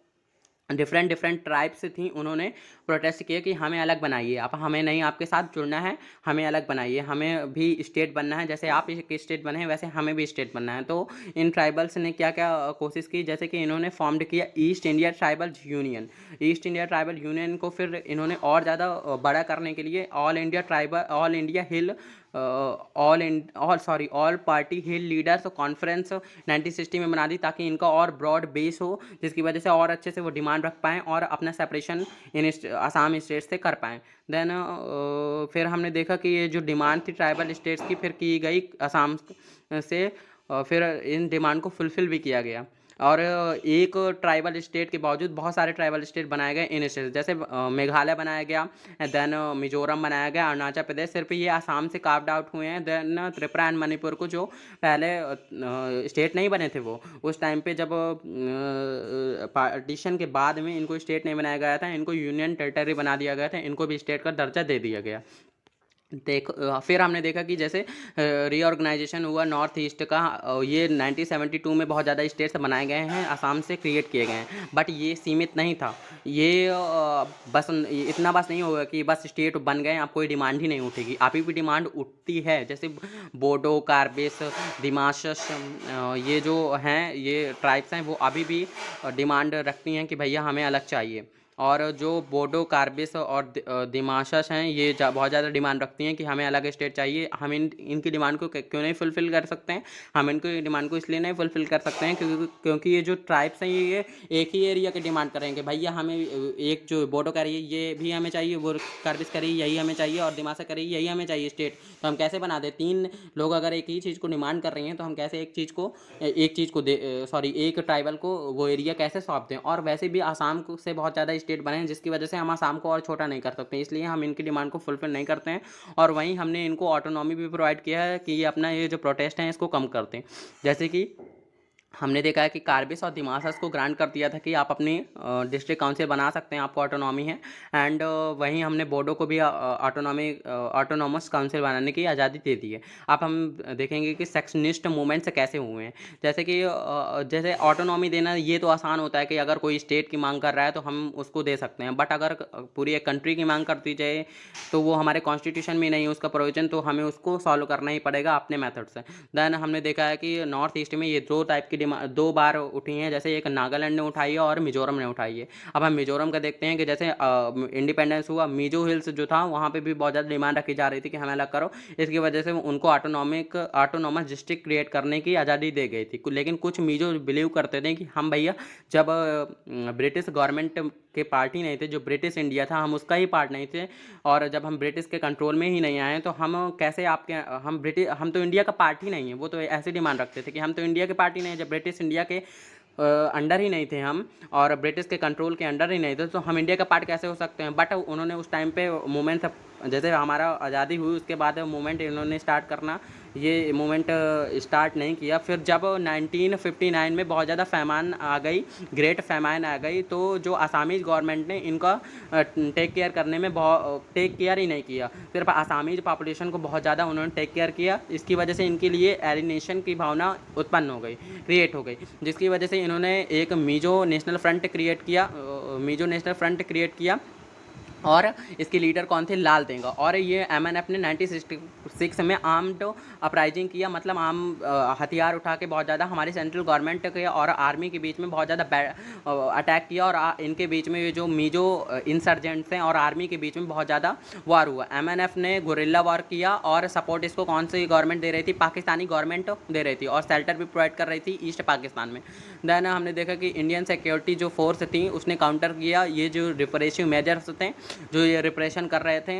डिफरेंट ट्राइब्स थी उन्होंने प्रोटेस्ट किया कि हमें अलग बनाइए, आप हमें नहीं आपके साथ जुड़ना है, हमें अलग बनाइए, हमें भी स्टेट बनना है, जैसे आप एक स्टेट बने हैं वैसे हमें भी स्टेट बनना है। तो इन ट्राइबल्स ने क्या क्या कोशिश की, जैसे कि इन्होंने फॉर्म्ड किया east India tribal union. East India tribal union को फिर इन्होंने और ज़्यादा बड़ा करने के लिए ऑल पार्टी हिल लीडर्स कॉन्फ्रेंस 1960 में बना दी, ताकि इनका और ब्रॉड बेस हो, जिसकी वजह से और अच्छे से वो डिमांड रख पाएँ और अपना सेपरेशन इन आसाम स्टेट से कर पाएँ। देन फिर हमने देखा कि ये जो डिमांड थी ट्राइबल स्टेट्स की फिर की गई आसाम से, फिर इन डिमांड को फुलफ़िल भी किया गया। और एक ट्राइबल स्टेट के बावजूद बहुत सारे ट्राइबल स्टेट बनाए गए इन स्टेट, जैसे मेघालय बनाया गया, देन मिजोरम बनाया गया, अरुणाचल प्रदेश, सिर्फ ये आसाम से कार्व्ड आउट हुए हैं। देन त्रिपुरा एंड मणिपुर को जो पहले स्टेट नहीं बने थे, वो उस टाइम पे जब पार्टीशन के बाद में इनको स्टेट नहीं बनाया गया था, इनको यूनियन टेरिटरी बना दिया गया था, इनको भी स्टेट का दर्जा दे दिया गया। फिर हमने देखा कि जैसे रीऑर्गेनाइजेशन हुआ नॉर्थ ईस्ट का, ये 1972 में बहुत ज़्यादा स्टेट्स बनाए गए हैं, आसाम से क्रिएट किए गए हैं, बट ये सीमित नहीं था। ये बस इतना बस नहीं होगा कि बस स्टेट बन गए आप कोई डिमांड ही नहीं उठेगी, अभी भी डिमांड उठती है। जैसे बोडो, कार्बेस, दिमाशस, ये जो हैं ये ट्राइब्स हैं वो अभी भी डिमांड रखती हैं कि भैया हमें अलग चाहिए। और जो बोडो, कार्बिस और दिमाशस हैं ये बहुत ज़्यादा डिमांड रखती हैं कि हमें अलग स्टेट चाहिए। हम इनकी डिमांड को क्यों नहीं फुलफ़िल कर सकते हैं? हम इनकी डिमांड को इसलिए नहीं फुलफ़िल कर सकते हैं क्योंकि ये जो ट्राइब्स हैं ये एक ही एरिया की डिमांड करेंगे, भैया हमें एक जो बोडो कह रही है ये भी हमें चाहिए, वो कार्बिस कह रही है यही हमें चाहिए, और दिमाशा कह रही है यही हमें चाहिए स्टेट। तो हम कैसे बना दें? तीन लोग अगर एक ही चीज़ को डिमांड कर रही हैं तो हम कैसे एक चीज़ को एक ट्राइबल को वो एरिया कैसे सौंप दें? और वैसे भी आसाम से बहुत ज़्यादा स्टेट बने हैं, जिसकी वजह से हम आसाम को और छोटा नहीं कर सकते, इसलिए हम इनकी डिमांड को फुलफिल नहीं करते हैं। और वहीं हमने इनको ऑटोनॉमी भी प्रोवाइड किया है कि ये अपना ये जो प्रोटेस्ट हैं इसको कम करते हैं। जैसे कि हमने देखा है कि कार्बिस और दिमासस को ग्रांट कर दिया था कि आप अपनी डिस्ट्रिक्ट काउंसिल बना सकते हैं, आपको ऑटोनॉमी है। एंड वहीं हमने बोडो को भी ऑटोनॉमस काउंसिल बनाने की आज़ादी दे दी है। अब हम देखेंगे कि सेक्शनिस्ट मूवमेंट्स कैसे हुए हैं। जैसे कि जैसे ऑटोनॉमी देना ये तो आसान होता है कि अगर कोई स्टेट की मांग कर रहा है तो हम उसको दे सकते हैं, बट अगर पूरी एक कंट्री की मांग करती जाए तो वो हमारे कॉन्स्टिट्यूशन में नहीं है उसका प्रोविजन, तो हमें उसको सॉल्व करना ही पड़ेगा अपने मेथड से। देन हमने देखा है कि नॉर्थ ईस्ट में ये दो टाइप की दो बार उठी हैं, जैसे एक नागालैंड ने उठाई है और मिजोरम ने उठाई है। अब हम मिजोरम का देखते हैं कि जैसे इंडिपेंडेंस हुआ, मिजो हिल्स जो था वहाँ पे भी बहुत ज़्यादा डिमांड रखी जा रही थी कि हमें अलग करो। इसकी वजह से उनको ऑटोनॉमस डिस्ट्रिक्ट क्रिएट करने की आज़ादी दे गई थी। लेकिन कुछ मिजो बिलीव करते थे कि हम भैया जब ब्रिटिश गवर्नमेंट के पार्टी नहीं थे, जो ब्रिटिश इंडिया था हम उसका ही पार्ट नहीं थे, और जब हम ब्रिटिश के कंट्रोल में ही नहीं आए तो हम कैसे आपके हम तो इंडिया का पार्ट ही नहीं है। वो तो ऐसी डिमांड रखते थे कि हम तो इंडिया के पार्टी नहीं है, जब ब्रिटिश इंडिया के अंडर ही नहीं थे हम और ब्रिटिश के कंट्रोल के अंडर ही नहीं थे तो हम इंडिया का पार्ट कैसे हो सकते हैं। बट उन्होंने उस टाइम पे मूवमेंट, जैसे हमारा आज़ादी हुई उसके बाद मूवमेंट इन्होंने स्टार्ट करना, ये मूवमेंट स्टार्ट नहीं किया। फिर जब 1959 में बहुत ज़्यादा फैमान आ गई, ग्रेट फैमान आ गई, तो जो आसामीज गवर्नमेंट ने इनका टेक केयर करने में बहुत टेक केयर ही नहीं किया। सिर्फ आसामीज पॉपुलेशन को बहुत ज़्यादा उन्होंने टेक केयर किया, इसकी वजह से इनके लिए एलिनेशन की भावना उत्पन्न हो गई, क्रिएट हो गई, जिसकी वजह से इन्होंने एक मीजो नेशनल फ्रंट क्रिएट किया। और इसके लीडर कौन थे? लाल देंगा। और ये एमएनएफ ने 1966 में आर्म्ड अपराइजिंग किया, मतलब आम हथियार उठा के बहुत ज़्यादा हमारी सेंट्रल गवर्नमेंट के और आर्मी के बीच में बहुत ज़्यादा अटैक किया, और इनके बीच में ये जो मीजो इंसर्जेंट्स हैं और आर्मी के बीच में बहुत ज़्यादा वार हुआ। एमएनएफ ने गुरिल्ला वार किया और सपोर्ट इसको कौन सी गवर्नमेंट दे रही थी? पाकिस्तानी गवर्नमेंट दे रही थी, और शेल्टर भी प्रोवाइड कर रही थी ईस्ट पाकिस्तान में। देन हमने देखा कि इंडियन सिक्योरिटी जो फोर्स थी उसने काउंटर किया ये जो रिप्रेसिव मेजर्स थे, जो ये रिप्रेशन कर रहे थे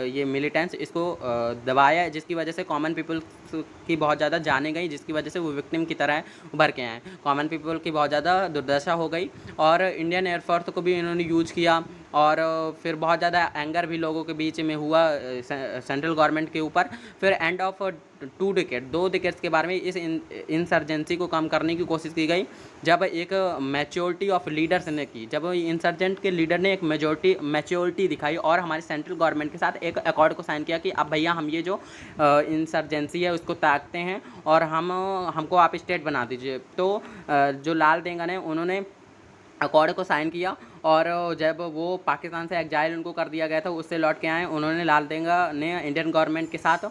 ये मिलिटेंट्स, इसको दबाया, जिसकी वजह से कॉमन पीपल की बहुत ज़्यादा जाने गई, जिसकी वजह से वो विक्टिम की तरह उभर के आए। कॉमन पीपल की बहुत ज़्यादा दुर्दशा हो गई, और इंडियन एयरफोर्स को भी इन्होंने यूज़ किया, और फिर बहुत ज़्यादा एंगर भी लोगों के बीच में हुआ सेंट्रल गवर्नमेंट के ऊपर। फिर एंड ऑफ 2 डिकेड्स के बारे में इस इंसर्जेंसी को कम करने की कोशिश की गई, जब एक मैच्योरिटी ऑफ लीडर्स ने की, जब इंसर्जेंट के लीडर ने एक मैच्योरिटी दिखाई और हमारी सेंट्रल गवर्नमेंट के साथ एक अकॉर्ड को साइन किया कि अब भैया हम ये जो इंसर्जेंसी है उसको ताकते हैं और हमको आप स्टेट बना दीजिए। तो जो लाल देंगा ने उन्होंने अकॉर्ड को साइन किया, और जब वो पाकिस्तान से एग्जाइल उनको कर दिया गया था उससे लौट के आए, उन्होंने लाल देंगा ने इंडियन गवर्नमेंट के साथ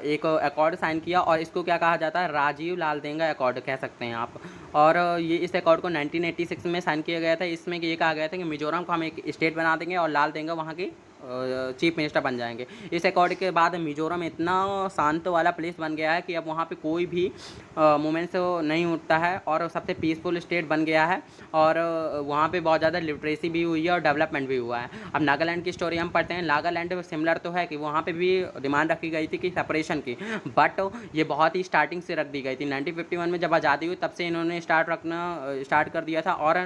एक अकॉर्ड साइन किया, और इसको क्या कहा जाता है? राजीव लाल देंगा अकॉर्ड कह सकते हैं आप। और ये इस अकॉर्ड को 1986 में साइन किया गया था। इसमें ये कहा गया था कि मिजोरम को हम एक स्टेट बना देंगे और लाल देंगा वहाँ की चीफ मिनिस्टर बन जाएंगे। इस अकॉर्ड के बाद मिजोरम इतना शांत वाला प्लेस बन गया है कि अब वहाँ पे कोई भी मूवमेंट्स नहीं उठता है, और सबसे पीसफुल स्टेट बन गया है, और वहाँ पे बहुत ज़्यादा लिटरेसी भी हुई है और डेवलपमेंट भी हुआ है। अब नागालैंड की स्टोरी हम पढ़ते हैं। नागालैंड सिमिलर तो है कि वहाँ पे भी डिमांड रखी गई थी कि सेपरेशन की, बट ये बहुत ही स्टार्टिंग से रख दी गई थी। 1951 में जब आज़ादी हुई तब से इन्होंने स्टार्ट कर दिया था, और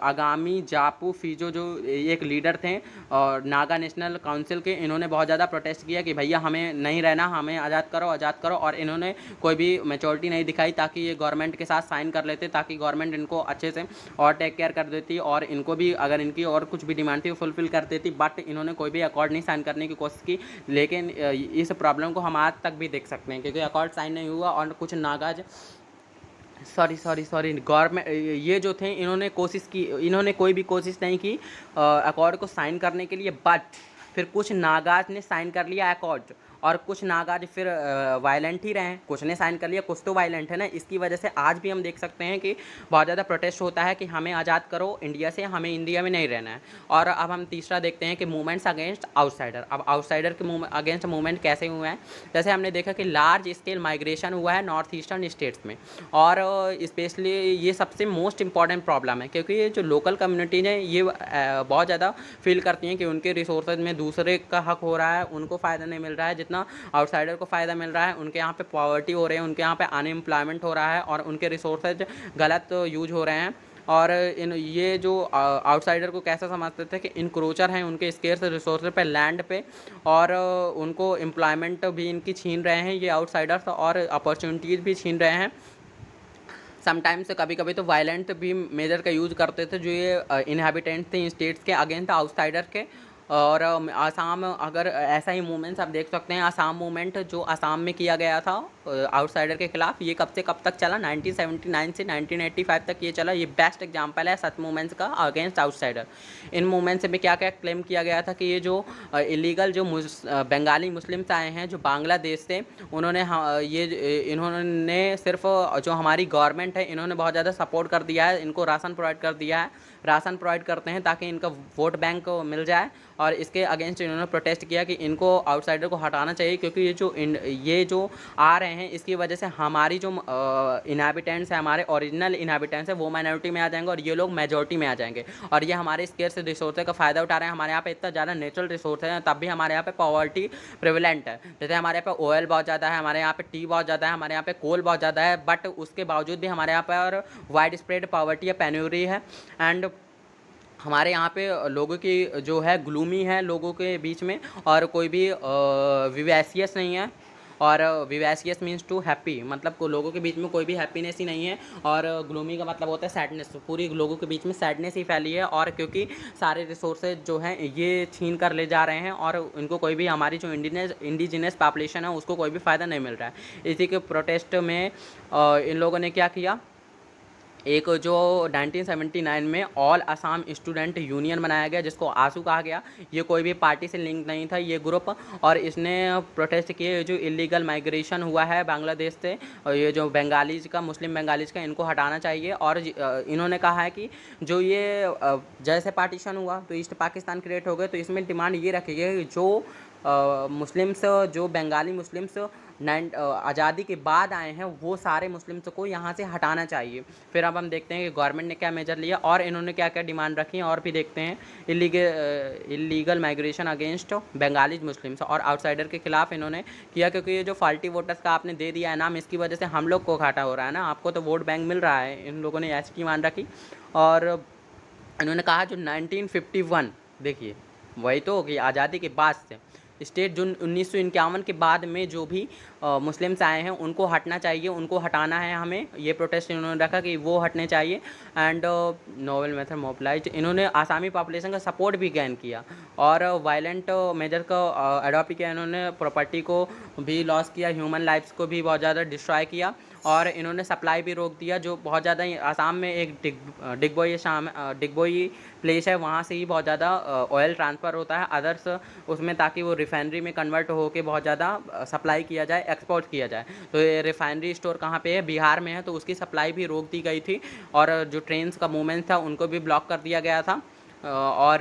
आगामी जापू फीजो जो एक लीडर थे और नागा नेशनल काउंसिल के, इन्होंने बहुत ज़्यादा प्रोटेस्ट किया कि भैया हमें नहीं रहना, हमें आज़ाद करो, और इन्होंने कोई भी मैच्योरिटी नहीं दिखाई ताकि ये गवर्नमेंट के साथ साइन कर लेते, ताकि गवर्नमेंट इनको अच्छे से और टेक केयर कर देती, और इनको भी अगर इनकी और कुछ भी डिमांड थी वो फुलफिल कर देती। बट इन्होंने कोई भी अकॉर्ड नहीं साइन करने की कोशिश की। लेकिन इस प्रॉब्लम को हम आज तक भी देख सकते हैं, क्योंकि अकॉर्ड साइन नहीं हुआ, और कुछ नागाज सॉरी गवर्नमेंट ये जो थे इन्होंने कोई भी कोशिश नहीं की अकॉर्ड को साइन करने के लिए। बट फिर कुछ नागाज ने साइन कर लिया अकॉर्ड, और कुछ नागाज फिर वायलेंट ही रहे हैं। कुछ ने साइन कर लिया, कुछ तो वायलेंट है ना। इसकी वजह से आज भी हम देख सकते हैं कि बहुत ज़्यादा प्रोटेस्ट होता है कि हमें आज़ाद करो इंडिया से, हमें इंडिया में नहीं रहना है। और अब हम तीसरा देखते हैं कि मूवमेंट्स अगेंस्ट आउटसाइडर। अब आउटसाइडर के अगेंस्ट मूवमेंट कैसे हुए हैं? जैसे हमने देखा कि लार्ज स्केल माइग्रेशन हुआ है नॉर्थ ईस्टर्न स्टेट्स में, और स्पेशली ये सबसे मोस्ट इंपॉर्टेंट प्रॉब्लम है, क्योंकि ये जो लोकल कम्युनिटीज हैं ये बहुत ज़्यादा फील करती हैं कि उनके रिसोर्सेज में दूसरे का हक हो रहा है, उनको फ़ायदा नहीं मिल रहा है जितना आउटसाइडर को फ़ायदा मिल रहा है। उनके यहाँ पे पॉवर्टी हो रही है, उनके यहाँ पे अनएम्प्लॉयमेंट हो रहा है, और उनके रिसोर्सेज गलत यूज हो रहे हैं। और ये जो आउटसाइडर को कैसा समझते थे कि इनक्रोचर हैं उनके स्केर्स रिसोर्स पे, लैंड पे, और उनको एम्प्लॉयमेंट भी इनकी छीन रहे हैं ये आउटसाइडर्स, और अपॉर्चुनिटीज़ भी छीन रहे हैं। समटाइम्स कभी कभी तो वायलेंट भी मेजर का यूज़ करते थे जो ये इनहेबिटेंट थे इन स्टेट्स के अगेंस्ट आउटसाइडर के। और आसाम अगर ऐसा ही मूवमेंट्स आप देख सकते हैं, आसाम मूवमेंट जो आसाम में किया गया था आउटसाइडर के खिलाफ, ये कब से कब तक चला, 1979 से 1985 तक ये चला। ये बेस्ट एग्जांपल है सच मूवमेंट्स का अगेंस्ट आउटसाइडर। इन मूवमेंट्स में क्या क्या क्लेम किया गया था कि ये जो इलीगल जो बंगाली मुस्लिम्स आए हैं जो बांग्लादेश से, उन्होंने इन्होंने सिर्फ जो हमारी गवर्नमेंट है इन्होंने बहुत ज़्यादा सपोर्ट कर दिया है, इनको राशन प्रोवाइड कर दिया है, राशन प्रोवाइड करते हैं ताकि इनका वोट बैंक मिल जाए। और इसके अगेंस्ट इन्होंने प्रोटेस्ट किया कि इनको आउटसाइडर को हटाना चाहिए, क्योंकि ये जो आ रहे हैं इसकी वजह से हमारी जो इनहैबिटेंट्स है, हमारे ओरिजिनल इनहैबिटेंट्स है, वो माइनॉरिटी में आ जाएंगे और ये लोग मेजॉरिटी में आ जाएंगे। और ये हमारे स्केर्स रिसोर्स का फ़ायदा उठा रहे हैं। हमारे यहाँ पे इतना ज़्यादा नेचुरल रिसोर्स है, तब भी हमारे यहाँ पे पॉवर्टी प्रिविलेंट है। जैसे हमारे यहाँ पे ऑयल बहुत ज़्यादा है, हमारे यहाँ पे टी बहुत ज़्यादा है, हमारे यहाँ पे कोल बहुत ज़्यादा है, बट उसके बावजूद भी हमारे यहाँ पर वाइड स्प्रेड पॉवर्टी या पेन्यूरी है। एंड हमारे यहाँ पे लोगों की जो है ग्लूमी है लोगों के बीच में, और कोई भी विवेसियस नहीं है। और विवेसियस मीन्स टू हैप्पी, मतलब को लोगों के बीच में कोई भी हैप्पीनेस ही नहीं है। और ग्लूमी का मतलब होता है सैडनेस, पूरी लोगों के बीच में सैडनेस ही फैली है। और क्योंकि सारे रिसोर्सेज जो हैं ये छीन कर ले जा रहे हैं और इनको कोई भी, हमारी जो इंडिजिनस पॉपुलेशन है उसको कोई भी फ़ायदा नहीं मिल रहा है। इसी के प्रोटेस्ट में इन लोगों ने क्या किया, एक जो 1979 में ऑल असम स्टूडेंट यूनियन बनाया गया जिसको आसू कहा गया। ये कोई भी पार्टी से लिंक नहीं था ये ग्रुप, और इसने प्रोटेस्ट किए जो इलीगल माइग्रेशन हुआ है बांग्लादेश से, और ये जो बंगालीज का, मुस्लिम बंगालीज का, इनको हटाना चाहिए। और इन्होंने कहा है कि जो ये जैसे पार्टीशन हुआ तो ईस्ट पाकिस्तान क्रिएट हो गए, तो इसमें डिमांड ये रखी गई जो मुस्लिम्स, जो बंगाली मुस्लिम्स आज़ादी के बाद आए हैं वो सारे मुस्लिम्स को यहाँ से हटाना चाहिए। फिर अब हम देखते हैं कि गवर्नमेंट ने क्या मेजर लिया और इन्होंने क्या क्या डिमांड रखी हैं, और भी देखते हैं। Illegal migration against Bengalis Muslims और आउटसाइडर के खिलाफ इन्होंने किया, क्योंकि ये जो फाल्टी वोटर्स का आपने दे दिया है नाम, इसकी वजह से हम लोग को घाटा हो रहा है ना, आपको तो वोट बैंक मिल रहा है। इन लोगों ने ऐसी डिमांड रखी। और इन्होंने कहा जो 1951, देखिए वही तो कि आज़ादी के बाद से स्टेट जो 1951 के बाद में जो भी मुस्लिम्स आए हैं उनको हटना चाहिए, उनको हटाना है हमें। ये प्रोटेस्ट इन्होंने रखा कि वो हटने चाहिए। एंड नोवेल मेथड मोबिलाइज, इन्होंने आसामी पॉपुलेशन का सपोर्ट भी गेन किया और वायलेंट मेजर को अडॉप्ट किया। इन्होंने प्रॉपर्टी को भी लॉस किया, ह्यूमन लाइफ्स को भी बहुत ज़्यादा डिस्ट्रॉय किया, और इन्होंने सप्लाई भी रोक दिया। जो बहुत ज़्यादा आसाम में एक डिगबोई प्लेस है, वहाँ से ही बहुत ज़्यादा ऑयल ट्रांसफ़र होता है अदर्स उसमें, ताकि वो रिफाइनरी में कन्वर्ट होकर बहुत ज़्यादा सप्लाई किया जाए, एक्सपोर्ट किया जाए। तो ये रिफाइनरी स्टोर कहाँ पे है, बिहार में है, तो उसकी सप्लाई भी रोक दी गई थी। और जो ट्रेन्स का मूवमेंट था उनको भी ब्लॉक कर दिया गया था। और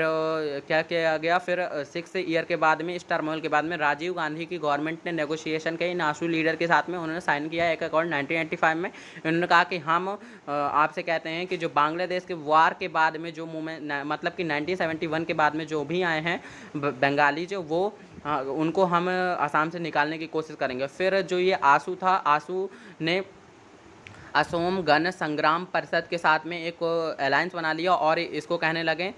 क्या किया गया फिर 6 ईयर के बाद में, इस टर्मोइल के बाद में, राजीव गांधी की गवर्नमेंट ने नेगोशिएशन किया नासू लीडर के साथ में। उन्होंने साइन किया एक अकॉर्ड 1985 में। इन्होंने कहा कि हम आपसे कहते हैं कि जो बांग्लादेश के वार के बाद में जो मूवमेंट, मतलब कि 1971 के बाद में जो भी आए हैं बंगाली जो, वो उनको हम आसाम से निकालने की कोशिश करेंगे। फिर जो ये आसू था, आसू ने असोम गण संग्राम परिषद के साथ में एक अलायंस बना लिया और इसको कहने लगे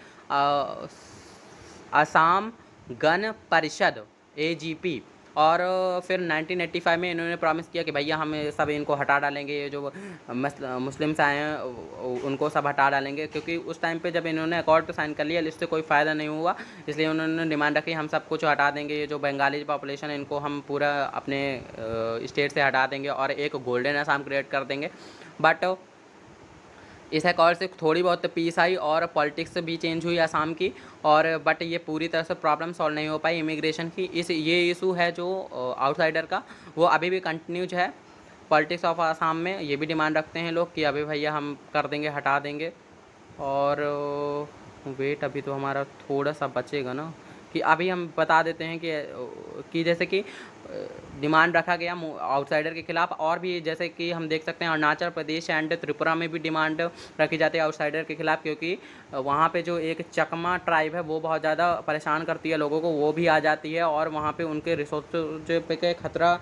असम गण परिषद AGP। और फिर 1985 में इन्होंने प्रॉमिस किया कि भैया हम सब इनको हटा डालेंगे, ये जो मुस्लिम्स आए हैं उनको सब हटा डालेंगे। क्योंकि उस टाइम पे जब इन्होंने अकॉर्ड तो साइन कर लिया, इससे कोई फ़ायदा नहीं हुआ, इसलिए उन्होंने डिमांड रखी हम सब कुछ हटा देंगे, ये जो बंगाली पॉपुलेशन इनको हम पूरा अपने स्टेट से हटा देंगे और एक गोल्डन आसाम क्रिएट कर देंगे। बट इस अकॉर्ड से थोड़ी बहुत पीस आई और पॉलिटिक्स भी चेंज हुई आसाम की, और बट ये पूरी तरह से प्रॉब्लम सॉल्व नहीं हो पाई इमिग्रेशन की। ये इशू है जो आउटसाइडर का, वो अभी भी कंटिन्यूज है पॉलिटिक्स ऑफ आसाम में। ये भी डिमांड रखते हैं लोग कि अभी भैया हम कर देंगे, हटा देंगे। और वेट, अभी तो हमारा थोड़ा सा बचेगा ना, कि अभी हम बता देते हैं कि जैसे कि डिमांड रखा गया आउटसाइडर के खिलाफ। और भी जैसे कि हम देख सकते हैं अरुणाचल प्रदेश एंड त्रिपुरा में भी डिमांड रखी जाती है आउटसाइडर के खिलाफ, क्योंकि वहाँ पे जो एक चकमा ट्राइब है वो बहुत ज़्यादा परेशान करती है लोगों को, वो भी आ जाती है और वहाँ पे उनके रिसोर्स पे खतरा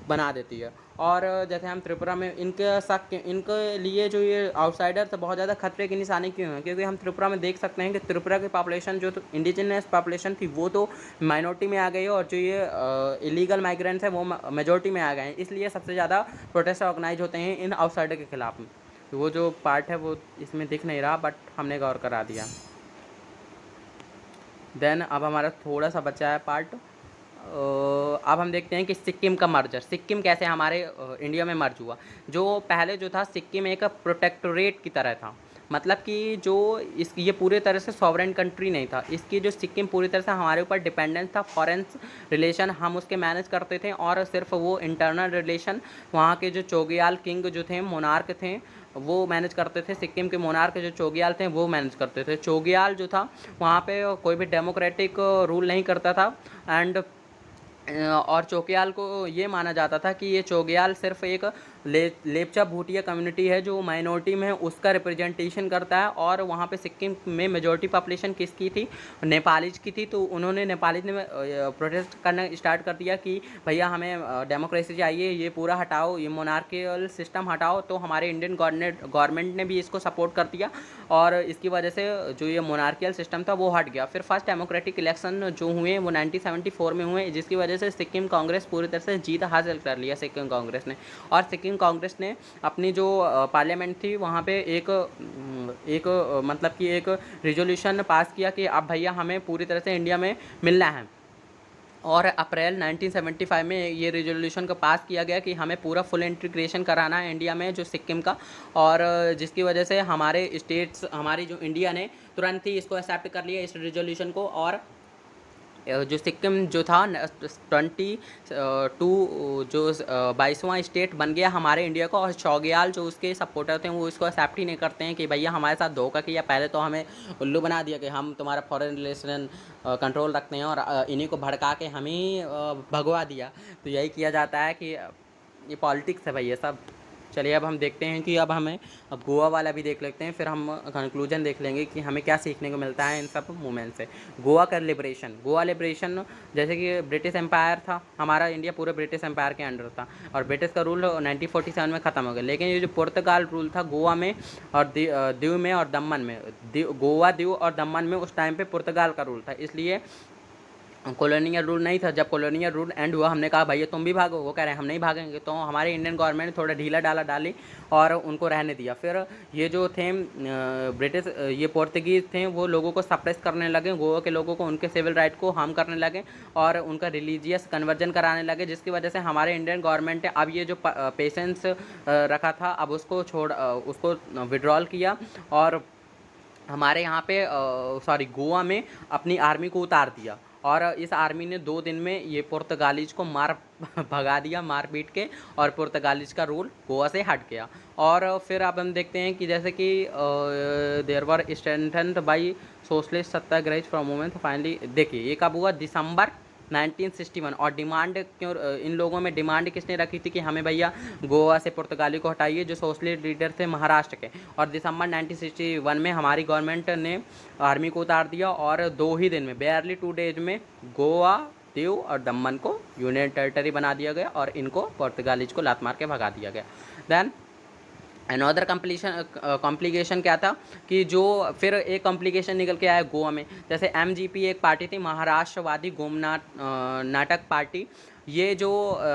बना देती है। और जैसे हम त्रिपुरा में इनके लिए जो ये आउटसाइडर तो बहुत ज़्यादा खतरे की निशानी क्यों है, क्योंकि हम त्रिपुरा में देख सकते हैं कि त्रिपुरा की पॉपुलेशन जो तो इंडिजिनस पॉपुलेशन थी वो तो माइनॉरिटी में आ गई है, और जो ये इलीगल माइग्रेंट्स हैं वो मेजोरिटी में आ गए हैं। इसलिए सबसे ज़्यादा प्रोटेस्ट ऑर्गेनाइज होते हैं इन आउटसाइडर के खिलाफ। तो वो जो पार्ट है वो इसमें दिख नहीं रहा, बट हमने गौर करा दिया। देन अब हमारा थोड़ा सा बचा है पार्ट। अब हम देखते हैं कि सिक्किम का मर्जर, सिक्किम कैसे हमारे इंडिया में मर्ज हुआ। जो पहले जो था सिक्किम एक प्रोटेक्टोरेट की तरह था, मतलब कि जो ये पूरे तरह से सॉवरेन कंट्री नहीं था। इसकी जो सिक्किम पूरी तरह से हमारे ऊपर डिपेंडेंस था, फॉरेन रिलेशन हम उसके मैनेज करते थे, और सिर्फ वो इंटरनल रिलेशन वहाँ के जो चोग्याल किंग जो थे, मोनार्क थे, वो मैनेज करते थे। सिक्किम के मोनार्क जो चोग्याल थे वो मैनेज करते थे। चोग्याल जो था वहाँ पे कोई भी डेमोक्रेटिक रूल नहीं करता था, एंड और चोग्याल को ये माना जाता था कि ये चोग्याल सिर्फ एक लेपचा भूटिया कम्युनिटी है जो माइनॉरिटी में है, उसका रिप्रेजेंटेशन करता है। और वहाँ पे सिक्किम में मेजॉरिटी पॉपुलेशन किसकी थी, नेपालीज की थी। तो उन्होंने नेपालीज ने प्रोटेस्ट करना स्टार्ट कर दिया कि भैया हमें डेमोक्रेसी चाहिए, ये पूरा हटाओ, ये मोनार्कियल सिस्टम हटाओ। तो हमारे इंडियन गवर्नमेंट ने भी इसको सपोर्ट कर दिया, और इसकी वजह से जो ये मोनार्कियल सिस्टम था वो हट गया। फिर फर्स्ट डेमोक्रेटिक इलेक्शन जो हुए वो 1974 में हुए, जिसकी वजह से सिक्किम कांग्रेस पूरी तरह से जीत हासिल कर लिया सिक्किम कांग्रेस ने। और सिक्किम कांग्रेस ने अपनी जो पार्लियामेंट थी वहाँ पे मतलब कि एक रिजोल्यूशन पास किया कि अब भैया हमें पूरी तरह से इंडिया में मिलना है। और अप्रैल 1975 में ये रिजोल्यूशन को पास किया गया कि हमें पूरा फुल इंटीग्रेशन कराना है इंडिया में जो सिक्किम का, और जिसकी वजह से हमारे स्टेट्स, हमारी जो इंडिया ने तुरंत ही इसको एक्सेप्ट कर लिया इस रिजोल्यूशन को। और जो सिक्किम जो था 22 जो 22वां स्टेट बन गया हमारे इंडिया का। और चौग्याल जो उसके सपोर्टर थे वो इसको एक्सेप्ट ही नहीं करते हैं कि भैया हमारे साथ धोखा किया, पहले तो हमें उल्लू बना दिया कि हम तुम्हारा फॉरेन रिलेशन कंट्रोल रखते हैं, और इन्हीं को भड़का के हम ही भगवा दिया। तो यही किया जाता है कि ये पॉलिटिक्स है भाई ये सब। चलिए अब हम देखते हैं कि अब गोवा वाला भी देख लेते हैं, फिर हम कंक्लूजन देख लेंगे कि हमें क्या सीखने को मिलता है इन सब मूवमेंट से। गोवा का लिबरेशन जैसे कि ब्रिटिश एम्पायर था, हमारा इंडिया पूरे ब्रिटिश एम्पायर के अंडर था, और ब्रिटिश का रूल 1947 में ख़त्म हो गया। लेकिन ये जो पुर्तगाल रूल था गोवा में और दीव में और दमन में, गोवा, दीव और दमन में उस टाइम पे पुर्तगाल का रूल था, इसलिए कॉलोनियल रूल नहीं था। जब कॉलोनियल रूल एंड हुआ हमने कहा भैया तुम भी भागो, वो कह रहे हैं हम नहीं भागेंगे। तो हमारे इंडियन गवर्नमेंट ने थोड़ा ढीला डाली और उनको रहने दिया। फिर ये जो थे ब्रिटिश, ये पोर्तुगीज़ थे, वो लोगों को सप्रेस करने लगे, गोवा के लोगों को, उनके सिविल राइट को हार्म करने लगे और उनका रिलीजियस कन्वर्जन कराने लगे, जिसकी वजह से हमारे इंडियन गवर्नमेंट ने अब ये जो पेशेंस रखा था अब उसको विड्रॉल किया, और हमारे यहाँ पे गोवा में अपनी आर्मी को उतार दिया। और इस आर्मी ने 2 दिन में ये पुर्तगालीज को भगा दिया मार पीट के, और पुर्तगालीज का रूल गोवा से हट गया। और फिर अब हम देखते हैं कि जैसे कि there were strengthened by socialist सत्याग्रही फ्रॉम मूवमेंट। फाइनली देखिए ये कब हुआ, दिसंबर 1961। और डिमांड क्यों, इन लोगों में डिमांड किसने रखी थी कि हमें भैया गोवा से पुर्तगाली को हटाइए, जो सोशलिस्ट लीडर थे महाराष्ट्र के। और दिसंबर 1961 में हमारी गवर्नमेंट ने आर्मी को उतार दिया, और 2 ही दिन में, बेयरली 2 डेज में गोवा, दीव और दमन को यूनियन टेरिटरी बना दिया गया, और इनको पुर्तगालीज को लात मार के भगा दिया गया। देन अनदर कॉम्प्लिकेशन क्या था कि जो फिर एक कॉम्प्लिकेशन निकल के आया गोवा में। जैसे MGP एक पार्टी थी, महाराष्ट्रवादी गोमनाथ नाटक पार्टी। ये जो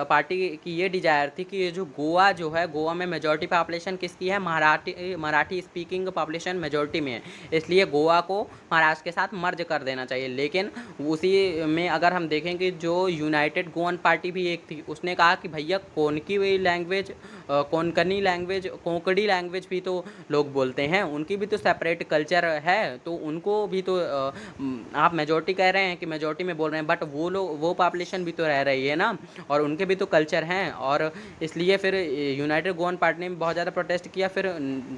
पार्टी की ये डिजायर थी कि ये जो गोवा जो है, गोवा में मेजॉरिटी पॉपुलेशन किसकी है, मराठी स्पीकिंग पॉपुलेशन मेजॉरिटी में है, इसलिए गोवा को महाराष्ट्र के साथ मर्ज कर देना चाहिए। लेकिन उसी में अगर हम देखें कि जो यूनाइटेड गोवन पार्टी भी एक थी, उसने कहा कि भैया कोंकणी लैंग्वेज, कोंकणी लैंग्वेज भी तो लोग बोलते हैं, उनकी भी तो सेपरेट कल्चर है, तो उनको भी तो आप मेजॉरिटी कह रहे हैं कि मेजॉरिटी में बोल रहे हैं, बट वो पॉपुलेशन भी तो रह रही है ना, और उनके भी तो कल्चर हैं। और इसलिए फिर यूनाइटेड गोवन पार्टी ने बहुत ज़्यादा प्रोटेस्ट किया। फिर